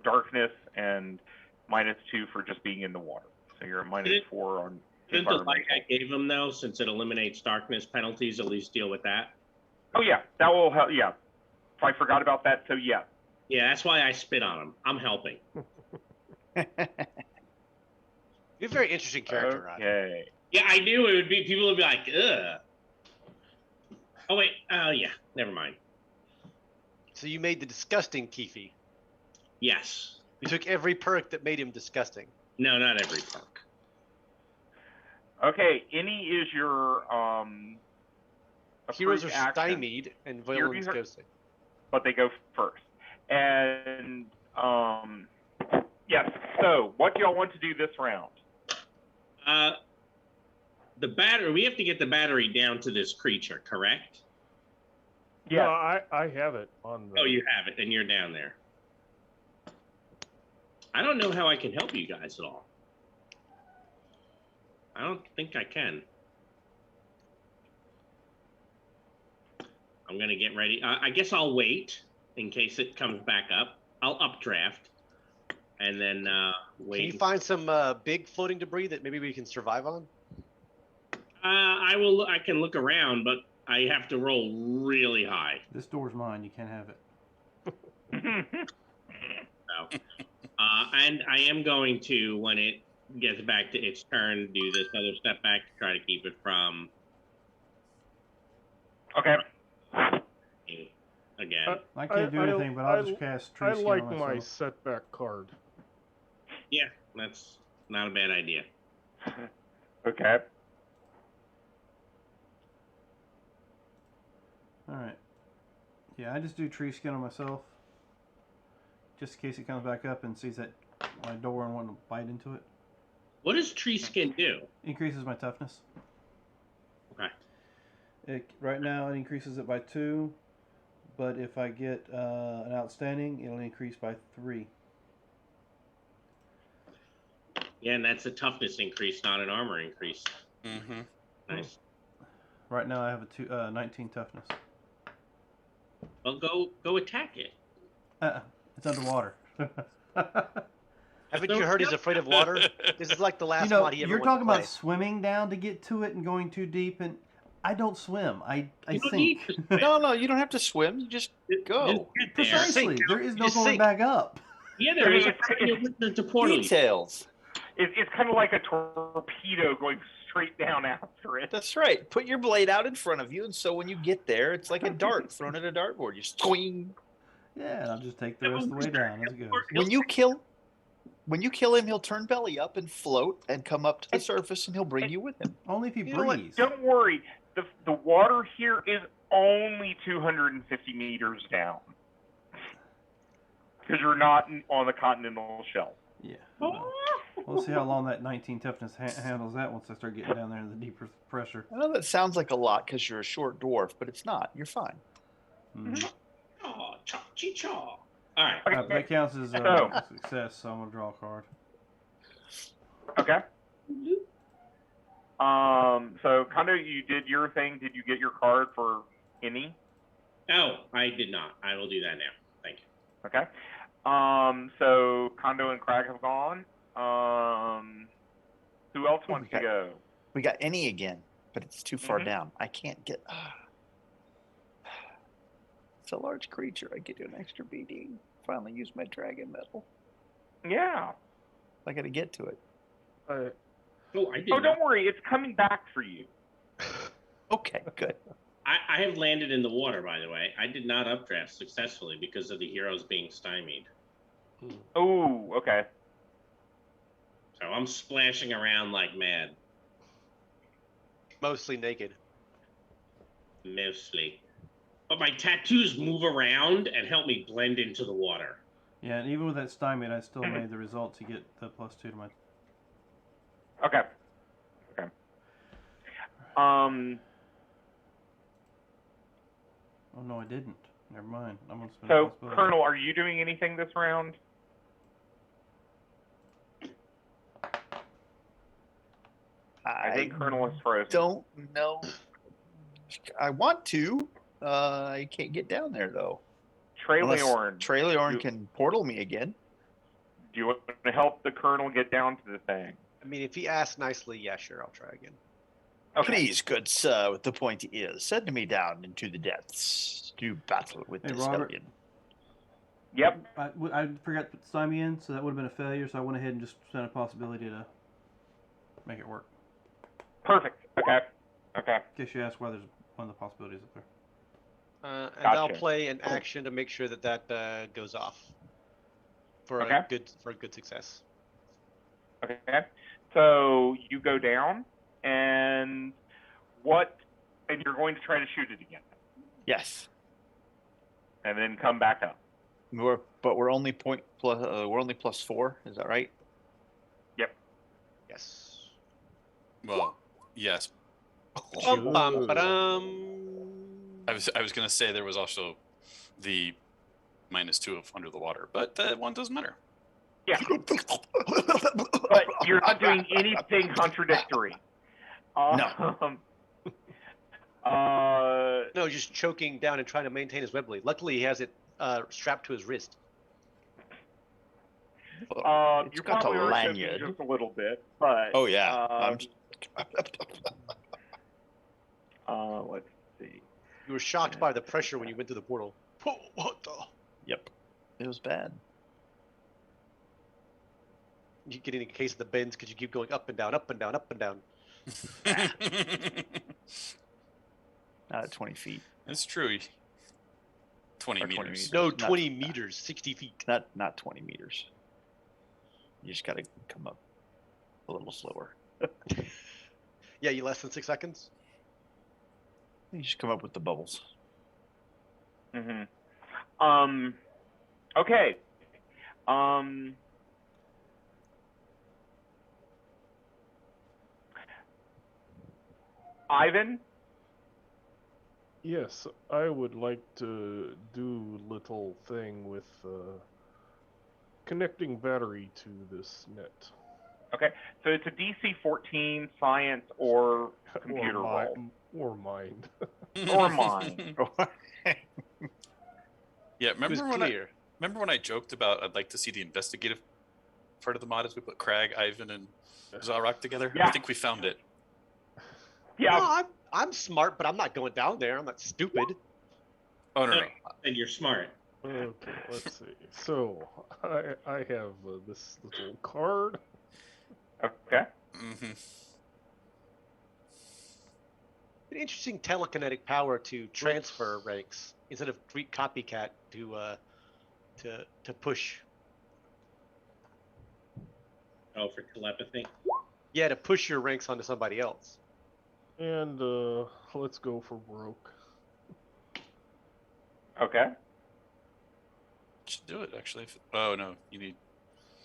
darkness and -2 for just being in the water. So you're at -4 on Shouldn't the light environmental. I gave him, though, since it eliminates darkness penalties, at least deal with that? Oh, yeah. That will help. Yeah. I forgot about that. So, yeah. Yeah, that's why I spit on him. I'm helping. You're a very interesting character, Rod. Okay. Yeah, I knew it would be. People would be like, ugh. Oh wait. Oh yeah. Never mind. So you made the disgusting Tifi. Yes. You took every perk that made him disgusting. No, not every perk. Okay, any is your Heroes are approved action, stymied, and villains are- ghosting. but they go first. And yes. So, what do y'all want to do this round? The battery. We have to get the battery down to this creature, correct? No, I have it on the... Oh, you have it, and you're down there. I don't know how I can help you guys at all. I don't think I can. I'm gonna get ready. I guess I'll wait in case it comes back up. I'll updraft, and then wait. Can you find some big floating debris that maybe we can survive on? I will. I can look around, but I have to roll really high. This door's mine. You can't have it. So, and I am going to, when it gets back to its turn, do this other step back to try to keep it from Okay. again. I can't do anything, but I'll just cast tree I skin like on my myself. setback card. Yeah, that's not a bad idea. Okay. All right. Yeah, I just do tree skin on myself, just in case it comes back up and sees that my door and want to bite into it. What does tree skin do? Increases my toughness. Okay. Right now it increases it by 2, but if I get an outstanding, it'll increase by 3. Yeah, and that's a toughness increase, not an armor increase. Mm-hmm. Nice. Right now I have a 19 toughness. Well, go attack it. It's underwater. Haven't you heard he's afraid of water? This is like the last mod he ever you're wanted talking to play. about swimming down to get to it and going too deep, and I don't swim. I You don't sink. need to swim. No, you don't have to swim. You just go. Just get there. Precisely. There is no Just going sink. back up. Yeah, there is. It's a portal. Details. It's kind of like a torpedo going straight down after it. That's right. Put your blade out in front of you, and so when you get there, it's like a dart thrown at a dartboard. You swing. Yeah, and I'll just take the rest of the way down as it goes. When you kill him, he'll turn belly up and float and come up to the surface, and he'll bring you with him. Only if he You know what? breathes. Don't worry. The water here is only 250 meters down. Because you're not on the continental shelf. Yeah. We'll see how long that 19 toughness handles that once I start getting down there in the deeper pressure. I know that sounds like a lot because you're a short dwarf, but it's not. You're fine. Mhm. Oh, cha-chi-cha. All right. Okay. That counts as a success, so I'm going to draw a card. Okay. So Kondo, you did your thing. Did you get your card for any? Oh, I did not. I will do that now. Thank you. Okay. So Kondo and Crag have gone. Who else wants to go? We got any again, but it's too far down. I can't get. It's a large creature. I could do an extra BD. Finally use my dragon metal. Yeah. I got to get to it. Oh, I did. Oh, not. don't worry. It's coming back for you. Okay, good. I have landed in the water, by the way. I did not updraft successfully because of the heroes being stymied. Oh, okay. So I'm splashing around like mad, Mostly naked. mostly. But my tattoos move around and help me blend into the water. Yeah, and even with that stymied, I still made the result to get the +2 to my... Okay. Okay. Oh, no, I didn't. Never mind. I'm going to spend So, a possibility. Colonel, are you doing anything this round? I think Colonel is frozen. Don't know. I want to. I can't get down there though. Treleorn, Treleorn You- can portal me again. do you want to help the Colonel get down to the thing? I mean, if he asks nicely, yeah, sure, I'll try again. Okay. Please, good sir, with the pointy ears, send me down into the depths to battle with Hey, this Robert. hellion. Yep. I forgot to put stymie in, so that would have been a failure, so I went ahead and just sent a possibility to make it work. Perfect. Okay. Okay. In case you ask why there's one of the possibilities up there. And I'll Gotcha. play an action to make sure that goes off for Okay. a good success. Okay. So you go down, and you're going to try to shoot it again, Yes. and then come back up. We're only +4. Is that right? Yep. Yes. Well, yes. Bum, bum, ba-dum. I was gonna say there was also the -2 of under the water, but that one doesn't matter. Yeah. But you're not doing anything contradictory. No. No, just choking down and trying to maintain his web blade. Luckily, he has it strapped to his wrist. It's You got a probably are choking lanyard. just a little bit, but Oh yeah. let's see. You were shocked by the pressure when you went through the portal. What the? Yep. It was bad. You get in a case of the bends because you keep going up and down, up and down, up and down. Not at 20 feet. It's true. 20 Or 20 meters. meters. No, Not- 20 meters, 60 feet. Not 20 meters. You just got to come up a little slower. Yeah, you less than 6 seconds. You just come up with the bubbles. Mm-hmm. Okay. Ivan? Yes, I would like to do little thing with connecting battery to this net. Okay, so it's a DC 14 science or computer roll. Or mind. Or mine. Yeah, It was remember clear. when I joked about I'd like to see the investigative part of the mod as we put Crag, Ivan, and Zarok together? Yeah. I think we found it. Yeah. No, I'm smart, but I'm not going down there. I'm not stupid. Oh no, no. And you're smart. Okay, let's see. So I have this little card. Okay. Mm-hmm. An interesting telekinetic power to transfer ranks instead of Greek copycat to push. Oh, for telepathy. Yeah, to push your ranks onto somebody else. And let's go for broke. Okay. Should do it actually. Oh no, you need.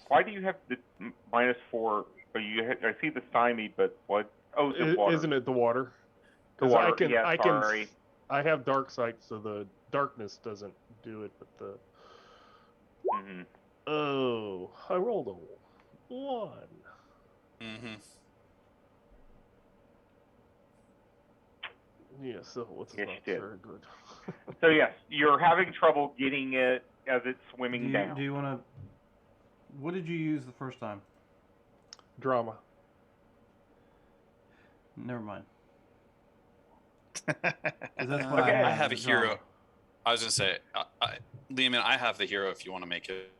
Why do you have the -4? Oh, I see the stymie, but what? Oh, the water. Isn't it the water? The 'Cause water. Yeah, sorry. I have dark sight, so the darkness doesn't do it, but the. Mm-hmm. Oh, I rolled a 1. Mm-hmm. Yeah, so it's Yes, not you did. very good. So yes, you're having trouble getting it as it's swimming down. Do you want to? What did you use the first time? Drama. Never mind. 'Cause that's what Okay. I I have a is hero. drama. I was gonna say, Lehman, I have the hero if you want to make it.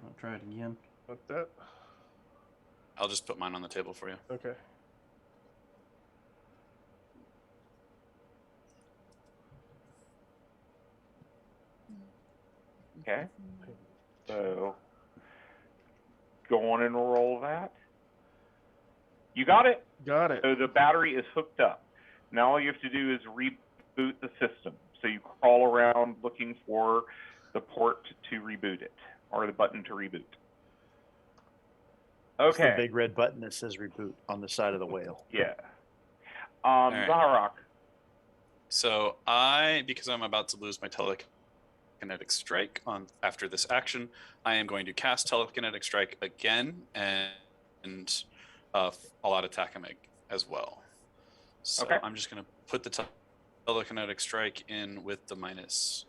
I'll try it again. Like that. I'll just put mine on the table for you. Okay. Okay. So go on and roll that. You got it. Got it. So the battery is hooked up. Now all you have to do is reboot the system. So you crawl around looking for the port to reboot it, or the button to reboot. It's the Okay. big red button that says reboot on the side of the whale. Yeah. right. Zaharak. So because I'm about to lose my telekinetic strike after this action, I am going to cast telekinetic strike again and all out attack him as well. So Okay. I'm just going to put the telekinetic strike in with the -4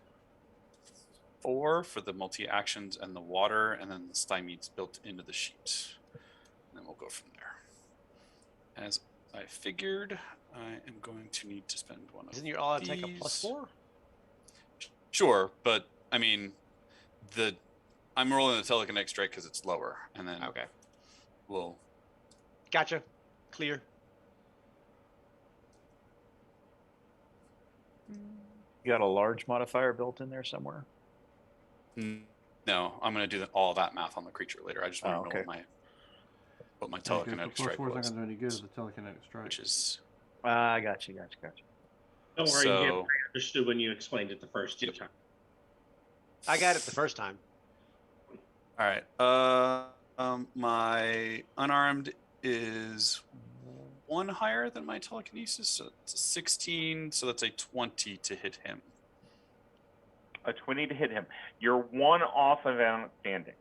for the multi-actions and the water, and then the stymies built into the sheet. And then we'll go from there. As I figured, I am going to need to spend one of Isn't your all attack a these. +4? Sure, but I mean, I'm rolling the telekinetic strike because it's lower, and then Okay. we'll. Gotcha. Clear. You got a large modifier built in there somewhere? No, I'm going to do all that math on the creature later. I just want to know okay. what my Yeah, 'cause the telekinetic plus strike 4 is not was, going to do any good as the telekinetic strike. which is I got you. Don't worry, Jim. so. I understood when you explained it the first two Yep. times. I got it the first time. All right. My unarmed is one higher than my telekinesis, so it's a 16. So that's a 20 to hit him. A 20 to hit him. You're one off of outstanding.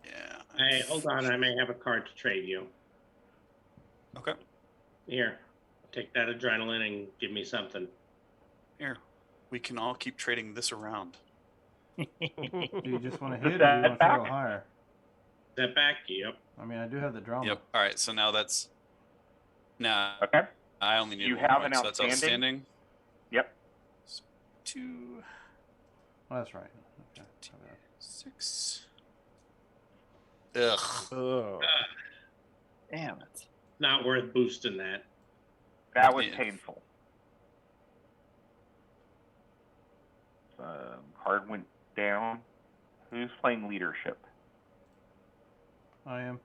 Yeah. Hey, hold on. I may have a card to trade you. Okay. Here, take that adrenaline and give me something. Here, we can all keep trading this around. Do you just want to hit, or do you that want to try to go back? higher? Is that back? Yep. I mean, I do have the drama. Yep. All right. So now that's. Nah. Okay. I only need You one have point, an so that's outstanding? outstanding. Yep. So 2, Oh, that's right. Okay. 6. Ugh. Ugh. Damn it. Not worth boosting that. That was Yeah. painful. Card went down. Who's playing leadership? I am.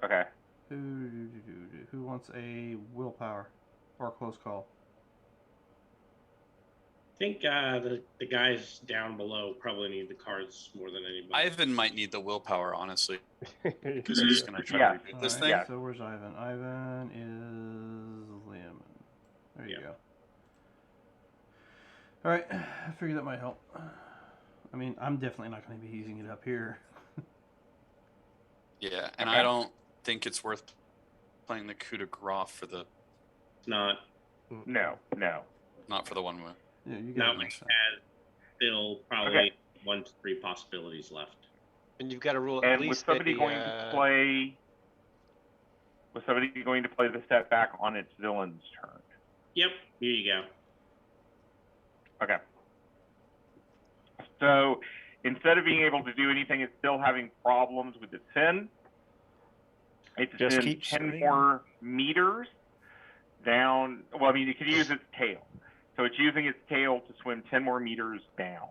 Okay. Who wants a willpower or a close call? I think the guys down below probably need the cards more than anybody. Ivan might need the willpower, honestly, because Yeah. he's going to try Yeah. to reboot this All thing. right, so where's Ivan? Ivan is Liam. There you Yeah. go. All right, I figured that might help. I mean, I'm definitely not going to be using it up here. Yeah, and Okay. I don't think it's worth playing the coup de grace for the It's not. No. not for the one with. Yeah, you Not got when it. you had still probably Okay. 1 to 3 possibilities left. And you've got to rule at And was least somebody a, going to play? Was somebody going to play the step back on its villain's turn? Yep. Here you go. Okay. So instead of being able to do anything, it's still having problems with its fin. It's Just in keep 10 swinging. more meters down. Well, I mean, it could use its tail. So it's using its tail to swim 10 more meters down.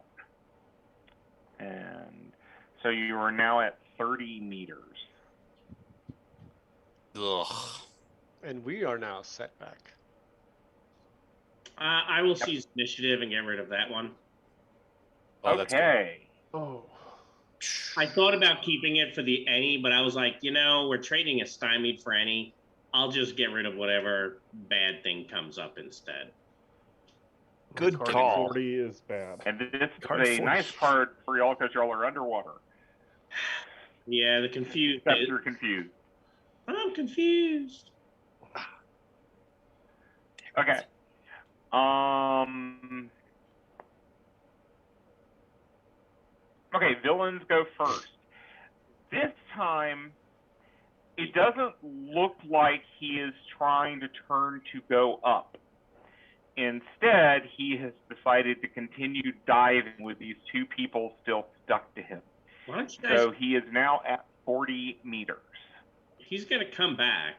And so you are now at 30 meters. Ugh. and we are now set back. I will seize initiative and get rid of that one. Oh, that's good. Okay. Oh. I thought about keeping it for the any, but I was like, we're trading a stymied for any. I'll just get rid of whatever bad thing comes up instead. Good Card call. 40 is bad. And this Card is a 40. nice card for y'all because y'all are underwater. Yeah, the confused. Except you're confused. I'm confused. Okay. Okay, villains go first. This time, it doesn't look like he is trying to turn to go up. Instead, he has decided to continue diving with these two people still stuck to him. Why don't you guys? So he is now at 40 meters. He's gonna come back.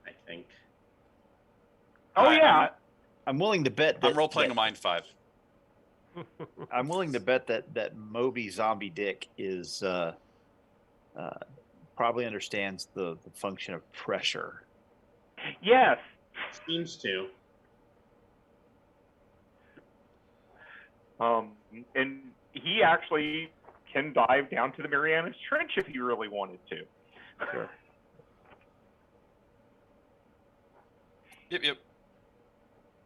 I think. Oh, yeah. I'm willing to bet that I'm role playing a mind 5. I'm willing to bet that Moby Zombie Dick is probably understands the function of pressure. Yes. Seems to. And he actually can dive down to the Marianas Trench if he really wanted to. Sure. Yep.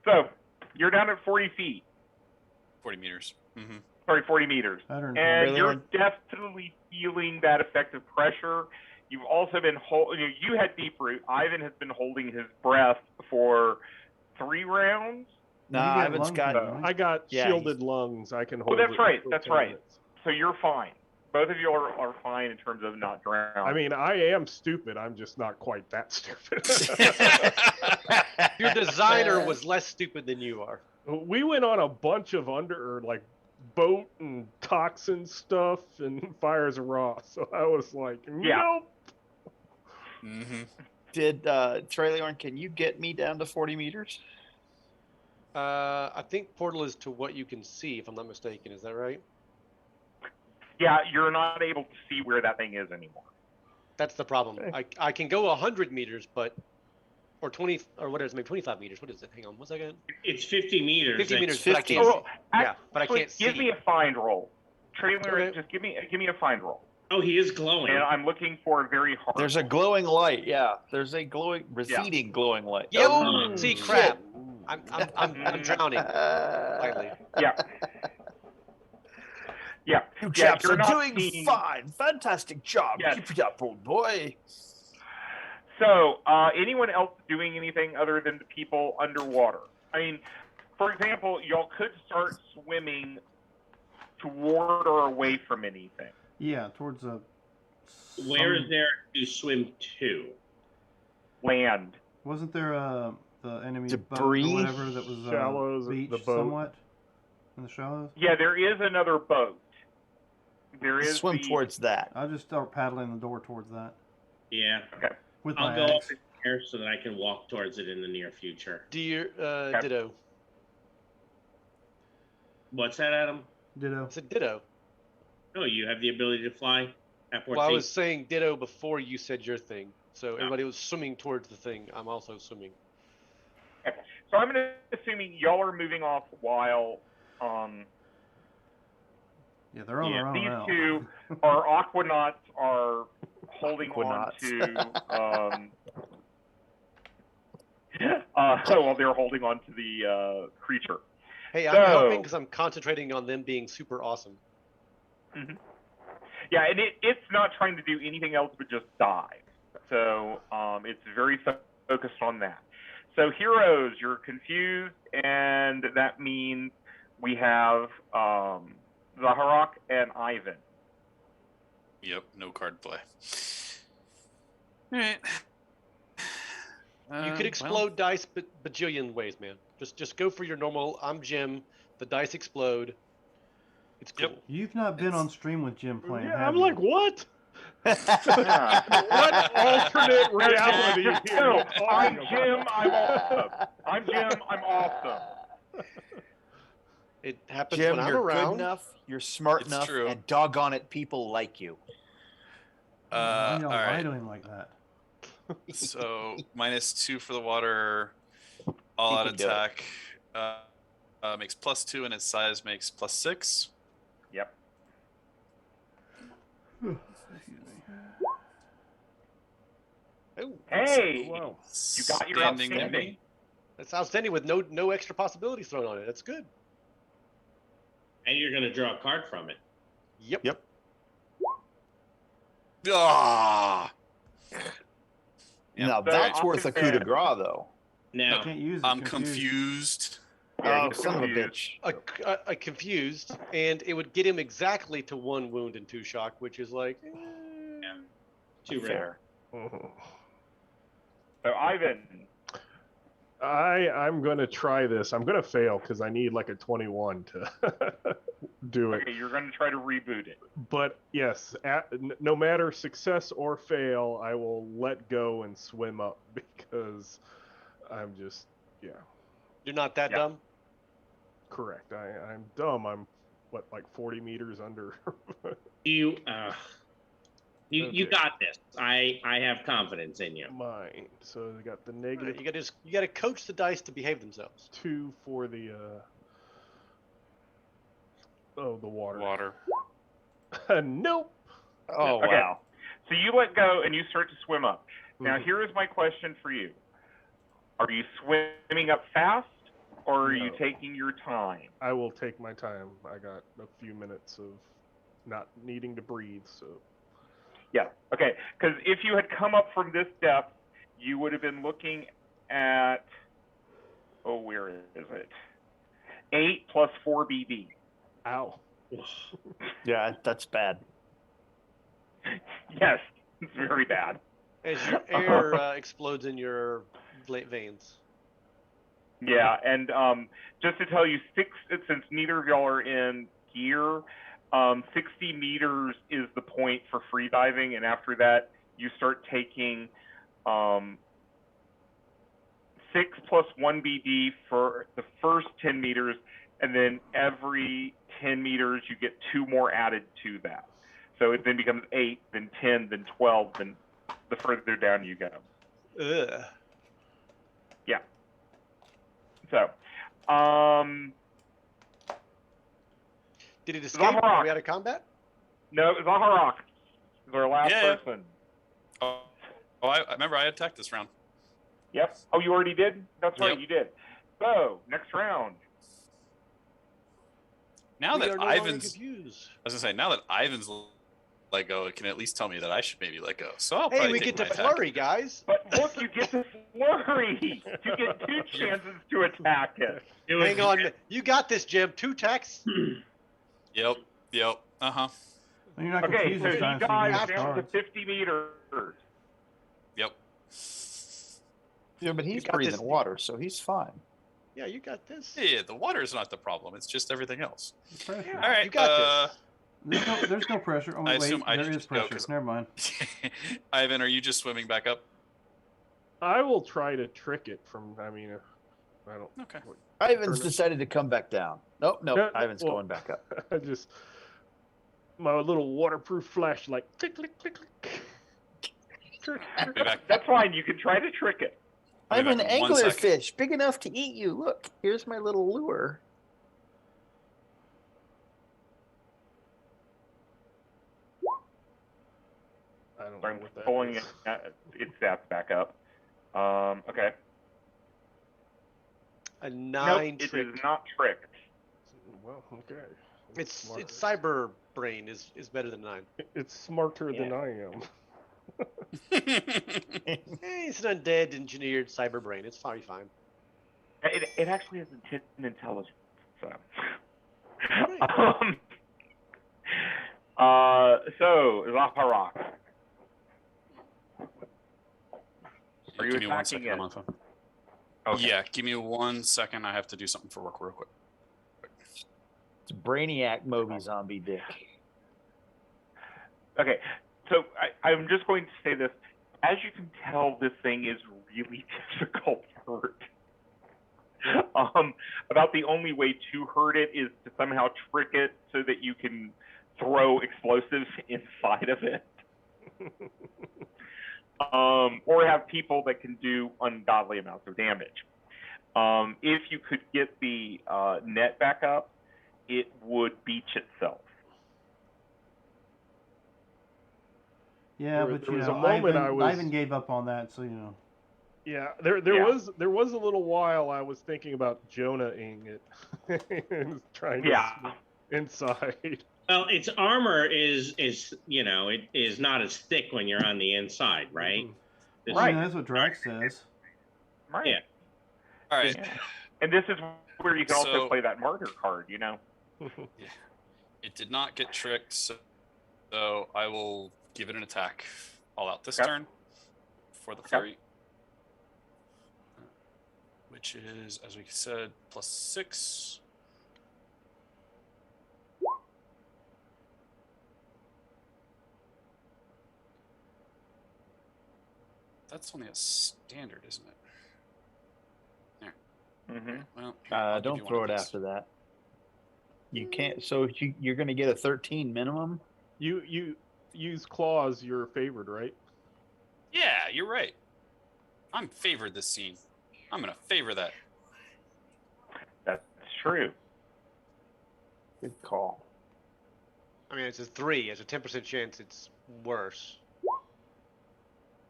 So you're down at 40 feet. 40 meters. Mm-hmm. Sorry, 40 meters. Pattern. And Really? you're definitely feeling that effective pressure. You've also been you had deep root. Ivan has been holding his breath for 3 rounds. No, You get Ivan's lungs got. though. I got Yeah, shielded lungs. I can hold that's it right, for that's 10 right. minutes. So you're fine. Both of you are fine in terms of not drowning. I mean, I am stupid. I'm just not quite that stupid. Your designer was less stupid than you are. We went on a bunch of boat and toxin stuff and fires raw. So I was like, Yeah. nope. Mm-hmm. Did Traileon, can you get me down to 40 meters? I think portal is to what you can see, if I'm not mistaken. Is that right? Yeah, you're not able to see where that thing is anymore. That's the problem. I can go 100 meters, but or 20 or what is it? Maybe 25 meters. What is it? Hang on, one second. It's 50 meters. 50 It's meters, 50. but I can't. Oh, Yeah, but I actually, can't give see. me a find roll. Trailer, Okay. just give me a find roll. Oh, he is glowing. And I'm looking for a very hard. There's a glowing light. Yeah, there's a receding glowing light. Yep. Oh, See, shit. crap. I'm drowning slightly. Yeah. Yeah. You chaps you're are not doing seeing- fine. Fantastic job. Yes. Keep it up, old boy. So, anyone else doing anything other than the people underwater? I mean, for example, y'all could start swimming toward or away from anything. Yeah, towards a. Where is there to swim to? Land. Wasn't there the enemy boat Debris? or whatever that was Shallows, the beached boat. somewhat in the shallows? Yeah, there is another boat. There is Swim the- towards that. I'll just start paddling the door towards that Yeah. with I'll my go up axe. in there so that I can walk towards it in the near future. Ditto. What's that, Adam? Ditto. I said ditto. Oh, you have the ability to fly at 14. Well, I was saying ditto before you said your thing. So Oh. everybody was swimming towards the thing. I'm also swimming. So I'm assuming y'all are moving off while Yeah, they're on Yeah. their own these now. two are aquanauts are holding Aquanauts. on to well, they're holding on to the creature. Hey, I'm So- helping because I'm concentrating on them being super awesome. Mm-hmm. Yeah, and it's not trying to do anything else but just dive. So it's very focused on that. So heroes, you're confused, and that means we have Zaharak and Ivan. Yep, no card play. All right. You could explode dice bajillion ways, man. Just go for your normal. I'm Jim. The dice explode. It's cool. Yep. You've not been on stream with Jim playing, Yeah, have I'm you? like, what? Yeah. What alternate reality here? No, are you I'm talking Jim. about? I'm awesome. I'm Jim. I'm awesome. It happens Jim, when I'm you're around. good enough, you're smart It's enough, true. and doggone it, people like you. Why all y'all lie right. to him like that? So -2 for the water. All out can do it. attack makes +2, and its size makes +6. Yep. Oh, Hey, Wow. you got your Standing outstanding. that's outstanding with no extra possibilities thrown on it. That's good. And you're going to draw a card from it. Yep. Yep. Ah. Yep, Now all that's right. worth a coup de grace, though. Now, Can't use it. I'm confused. confused. Yeah, Oh, he's son of a confused. bitch. A confused, and it would get him exactly to 1 wound and 2 shock, which is like. too rare. Mhm. So Ivan, I'm gonna try this. I'm gonna fail because I need like a 21 to do it. okay, you're going to try to reboot it. But yes, no matter success or fail, I will let go and swim up because I'm just You're not that Yeah. dumb? correct. I'm dumb. I'm what, like 40 meters under. You you Okay. got this. I have confidence in you. Mine. So they got the Right, negative you gotta coach the dice to behave themselves. 2 for the the water. Water. Nope. Oh, Okay. wow. So you let go and you start to swim up. Now Mhm. here is my question for you. Are you swimming up fast or are you No. taking your time? I will take my time. I got a few minutes of not needing to breathe, so Yeah. Okay. Because if you had come up from this depth, you would have been looking at, where is it? 8 plus 4 BB. ow. Yeah, that's bad. Yes, it's very bad. As your air explodes in your veins. Yeah, and just to tell you, since neither of y'all are in gear, 60 meters is the point for free diving, and after that, you start taking 6 plus 1 BD for the first 10 meters, and then every 10 meters you get 2 more added to that. So it then becomes 8, then 10, then 12, then the further down you go. Ugh. Yeah. So, Did it escape? Zaharak. Are we out of combat? no, Zaharak is our last Yeah. person. Oh, I remember I attacked this round. Yep. Oh, you already did? That's right, Yep. you did. So, next round. Now We are that no longer Ivan's, confused. I was gonna say, now that Ivan's let go, it can at least tell me that I should maybe let go. So I'll Hey, probably we take get to my attack. flurry, guys. But look, you get to flurry. You get 2 chances to attack it. Hang on. You got this, Jim. 2 attacks. Yep. Uh-huh. And you're not Okay, confused so this he time, so you dives can use down to cards. 50 meters. Yep. Yeah, but You he's got breathing this. water, so he's fine. Yeah, you got this. Yeah, the water is not the problem. It's just everything else. Pressure. Yeah. All right. You got this. There's no pressure. Oh, I wait, assume I there should is just go, pressure. 'cause- Never mind. Ivan, are you just swimming back up? I will try to trick it from. I mean, I don't. Okay. Ivan's decided to come back down. Nope, No, Ivan's well- going back up. I just my little waterproof flashlight. Click, click, click, click. Be back. That's fine. You can try to trick it. I'll I'm be an back in 1 second. anglerfish, big enough to eat you. Look, here's my little lure. I don't I'm know what that pulling is. its stats back up. Okay. A Nope, 9 it trick. is not tricked. Well, okay. It's cyber brain is better than 9. It's smarter Yeah. than I am. It's an undead engineered cyber brain. It's probably fine. It actually has intelligence. So. So Zaharak. Are you Give me 1 attacking second. it? I'm on the phone. Okay. Yeah, give me 1 second. I have to do something for work real quick. It's Brainiac Moby Zombie Dick. Okay, so I'm just going to say this. As you can tell, this thing is really difficult to hurt. About the only way to hurt it is to somehow trick it so that you can throw explosives inside of it. Or have people that can do ungodly amounts of damage. If you could get the net back up, it would beach itself. Yeah, There but was you a know, moment Ivan, I was- Ivan gave up on that, so you know. Yeah, there Yeah. was a little while I was thinking about Jonah-ing it and trying to Yeah. sneak inside. Well, its armor is it is not as thick when you're on the inside, right? Mhm. This- Right. Yeah, that's what Drax says. Right. Yeah. All right. Yeah. And this is where you can also So- play that martyr card, you know? It did not get tricked, so I will give it an attack all out this Okay. turn for the flurry. Which is, as we said, +6. That's only a standard, isn't it? Mm-hmm. Well, I'll give Don't you one throw of it these. after that. You can't. So you're going to get a 13 minimum. You use claws your favored, right? Yeah, you're right. I'm favored this scene. I'm gonna favor that. That's true. Good call. I mean, it's a 3. There's a 10% chance it's worse.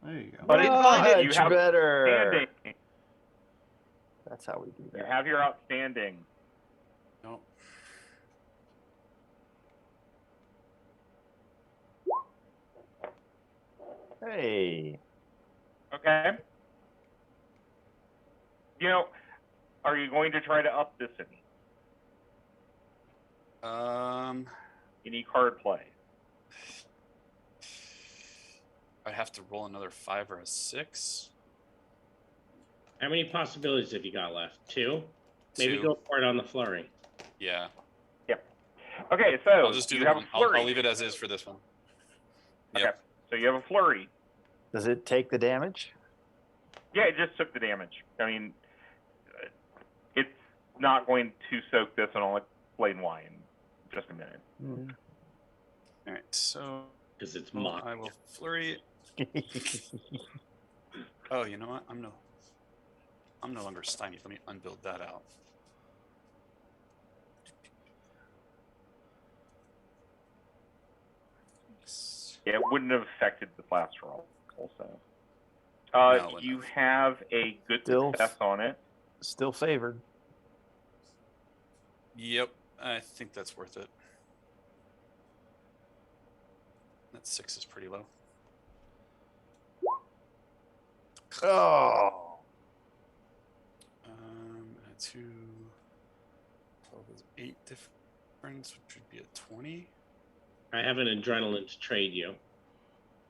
There you go. But Much you have better. standing. That's how we do You that. have your outstanding. No. Hey. Okay. You know, are you going to try to up this any card play? I'd have to roll another 5 or a 6. How many possibilities have you got left? 2? Maybe 2. go for it on the flurry. Yeah. Okay, so I'll just do you the have one. a flurry. I'll leave it as is for this one. Yep. Okay, so you have a flurry. Does it take the damage? Yeah, it just took the damage. I mean, it's not going to soak this, and I'll explain why in just a minute. Mm. All right, so Because it's well, mock. I will flurry. Oh, you know what? I'm no longer stymied. Let me unbuild that out. Yeah, it wouldn't have affected the last roll. Also, No, it wouldn't you have. have a good Still- success on it. Still favored. Yep, I think that's worth it. That 6 is pretty low. Oh. A 2, 12 is 8 difference, which would be a 20. I have an adrenaline to trade you.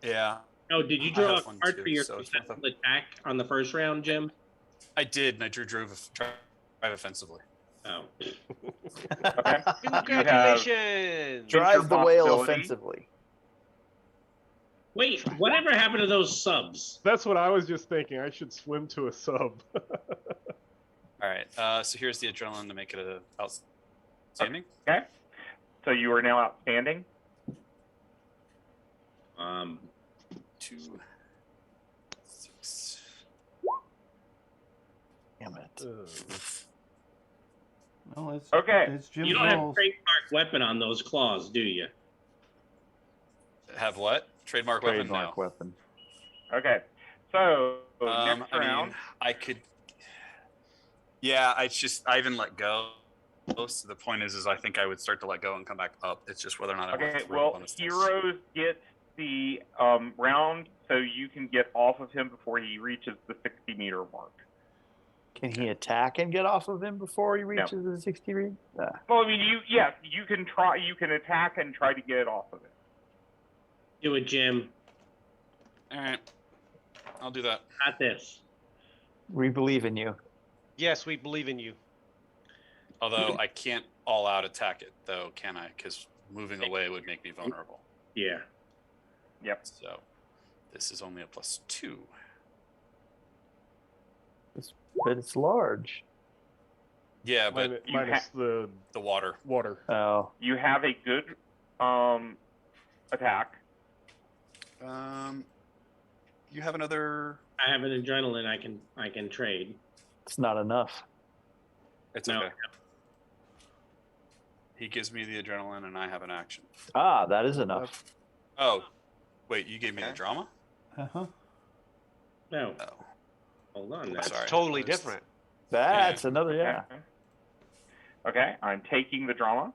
Yeah, Oh, did you I draw a have one card too, for your so it's worth successful attack on the first round, Jim? I did, and I drive offensively. Oh. Okay. Congratulations! Drive the whale possibility. offensively. Wait, whatever happened to those subs? That's what I was just thinking. I should swim to a sub. All right, so here's the adrenaline to make it a outstanding. Okay. So you are now outstanding. 2, 6. Damn it. Well, it's, Okay. it's Jim's You don't have rolls. trademark weapon on those claws, do you? Have what? Trademark weapon? Trademark No. weapon. Okay. So next I round. mean, I could. Yeah, Ivan let go. So the point is I think I would start to let go and come back up. It's just whether or not I want Okay. to throw Well, bonus dice. heroes get the round, so you can get off of him before he reaches the 60-meter mark. Can he attack and get off of him before he reaches the 60 read? Well, I mean, you can try. You can attack and try to get it off of it. Do it, Jim. All right, I'll do that. Not this. We believe in you. Yes, we believe in you. Although I can't all out attack it, though, can I? Because moving away would make me vulnerable. Yeah. Yep. So this is only a +2. But it's large. Yeah, but Minus the the water. water. Oh. You have a good attack. You have another. I have an adrenaline I can trade. It's not enough. It's No. okay. He gives me the adrenaline, and I have an action. Ah, that is enough. Oh, wait, you gave me the Okay. drama? Uh-huh. No. Oh, Hold on. That's sorry. totally Where's- different. That's another, yeah. Okay. I'm taking the drama.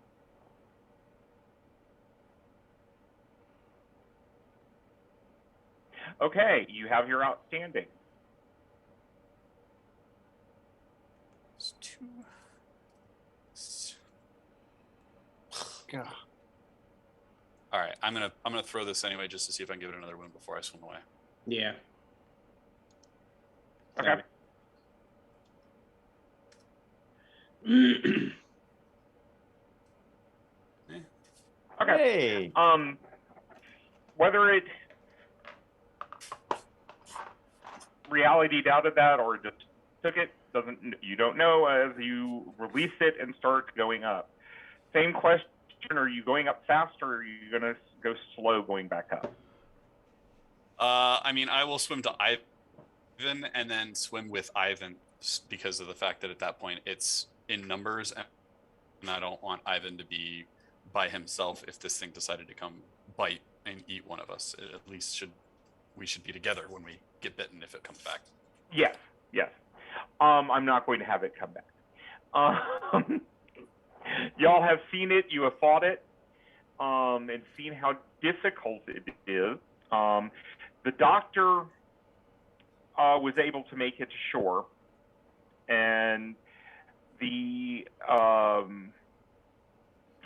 Okay, you have your outstanding. It's 2. God. All right, I'm gonna throw this anyway, just to see if I can give it another wound before I swim away. Yeah. Okay. Okay. Hey. Whether it reality doubted that or just took it you don't know as you release it and start going up. Same question: are you going up fast or are you gonna go slow going back up? I mean, I will swim to Ivan and then swim with Ivan because of the fact that at that point it's in numbers, and I don't want Ivan to be by himself if this thing decided to come bite and eat one of us. At least we should be together when we get bitten if it comes back. Yes, yes. I'm not going to have it come back. Y'all have seen it, you have fought it, and seen how difficult it is. The doctor was able to make it to shore, and the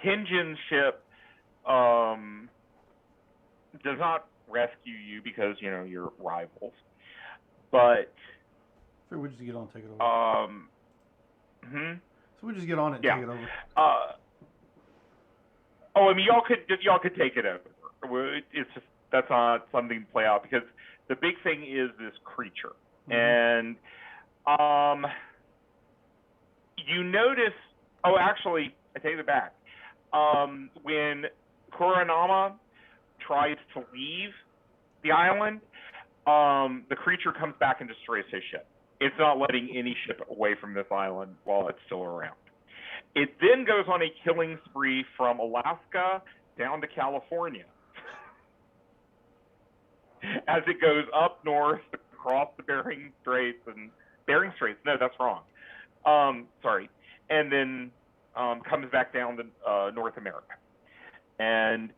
Tenjin ship does not rescue you because, you're rivals. But So we just get on and take it over. So we just get on it and Yeah. take it over. I mean, y'all could take it over. It's just that's not something to play out because the big thing is this creature. And you notice. Oh, actually, I take it back. When Kuronama tries to leave the island, the creature comes back and destroys his ship. It's not letting any ship away from this island while it's still around. It then goes on a killing spree from Alaska down to California. As it goes up north across the Bering Straits, no, that's wrong. Sorry. And then comes back down to North America. And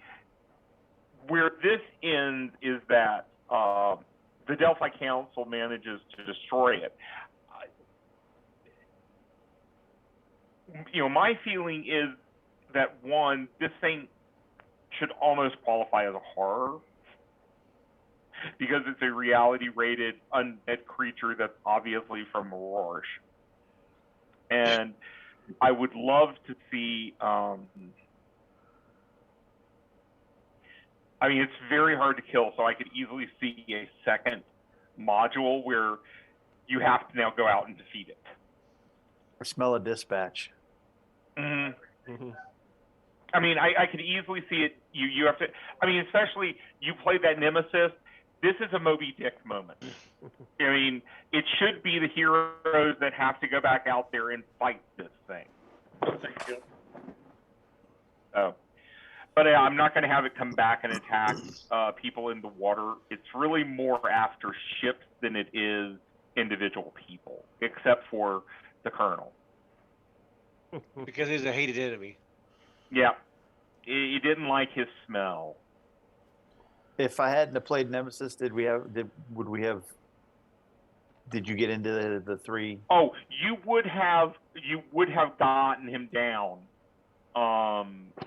where this ends is that the Delphi Council manages to destroy it. My feeling is that, one, this thing should almost qualify as a horror because it's a reality-rated undead creature that's obviously from Rorsch. And I would love to see... it's very hard to kill, so I could easily see a second module where you have to now go out and defeat it. Or smell a dispatch. Mm-hmm. Mm-hmm. I could easily see it. You have to. Especially you played that Nemesis. This is a Moby Dick moment. It should be the heroes that have to go back out there and fight this thing. Thank you. Oh. But I'm not going to have it come back and attack people in the water. It's really more after ships than it is individual people, except for the Colonel. Because he's a hated enemy. Yeah. He didn't like his smell. If I hadn't have played Nemesis, did you get into the three? Oh, you would have gotten him down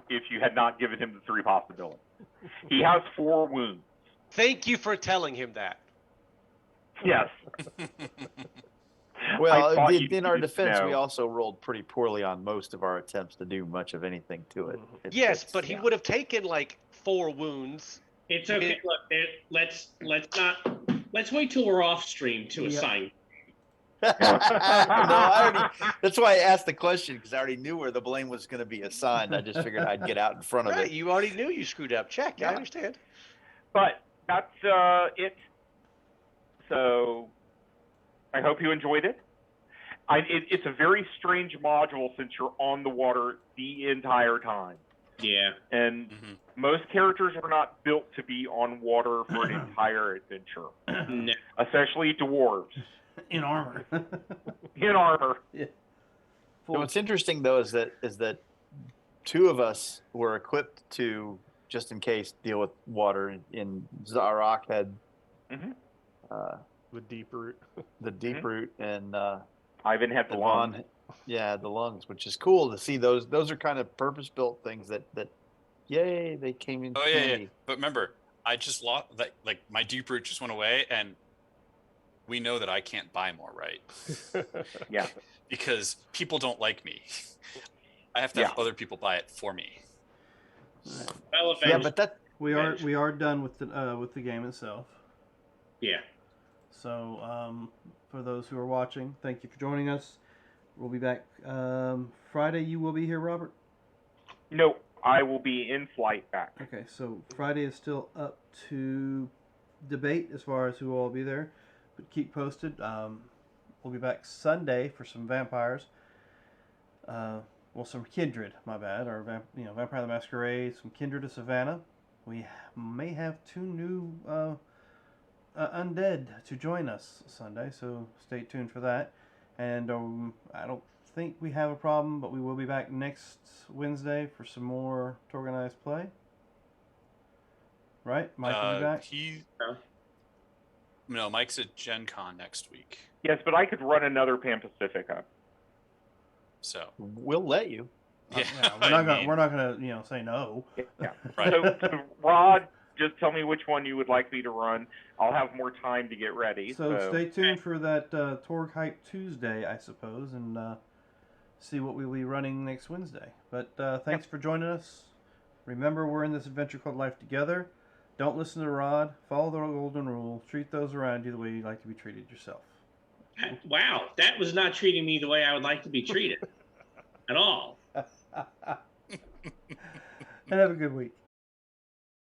if you had not given him the three possibilities. He has 4 wounds. Thank you for telling him that. Yes. Well, in our defense, we also rolled pretty poorly on most of our attempts to do much of anything to it. Yes, but he would have taken like 4 wounds. It's okay. Look, let's wait till we're off stream to assign. That's why I asked the question, because I already knew where the blame was going to be assigned. I just figured I'd get out in front of it. You already knew you screwed up. Check. Yeah. I understand. But that's it. So I hope you enjoyed it. It's a very strange module since you're on the water the entire time. Yeah. And most characters are not built to be on water for an entire adventure. No. Especially dwarves. In armor. In armor. Yeah. So what's interesting, though, is that 2 of us were equipped to, just in case, deal with water. In Zarak had the deep root. The deep root, and Ivan had the lungs. Yeah, the lungs, which is cool to see. Those are kind of purpose-built things that yay, they came in. Oh yeah. But remember, I just lost that. Like my deep root just went away, and we know that I can't buy more, right? Yeah. Because people don't like me. I have to have other people buy it for me. Well, but we are done with the game itself. Yeah. So for those who are watching, thank you for joining us. We'll be back Friday. You will be here, Robert? No, I will be in flight back. Okay, so Friday is still up to debate as far as who will all be there, but keep posted. We'll be back Sunday for some vampires. Some Kindred, my bad, or Vampire the Masquerade, some Kindred of Savannah. We may have 2 new undead to join us Sunday, so stay tuned for that. And I don't think we have a problem, but we will be back next Wednesday for some more TORGanized play. Right? Mike will be back? No, Mike's at Gen Con next week. Yes, but I could run another Pan Pacifica. So we'll let you. Yeah, we're not gonna say no. Yeah. Right. So Rod, just tell me which one you would like me to run. I'll have more time to get ready. So stay tuned for that Torg Hype Tuesday, I suppose, and see what we'll be running next Wednesday. But thanks for joining us. Remember, we're in this adventure called life together. Don't listen to Rod. Follow the golden rule. Treat those around you the way you'd like to be treated yourself. Wow, that was not treating me the way I would like to be treated at all. And have a good week.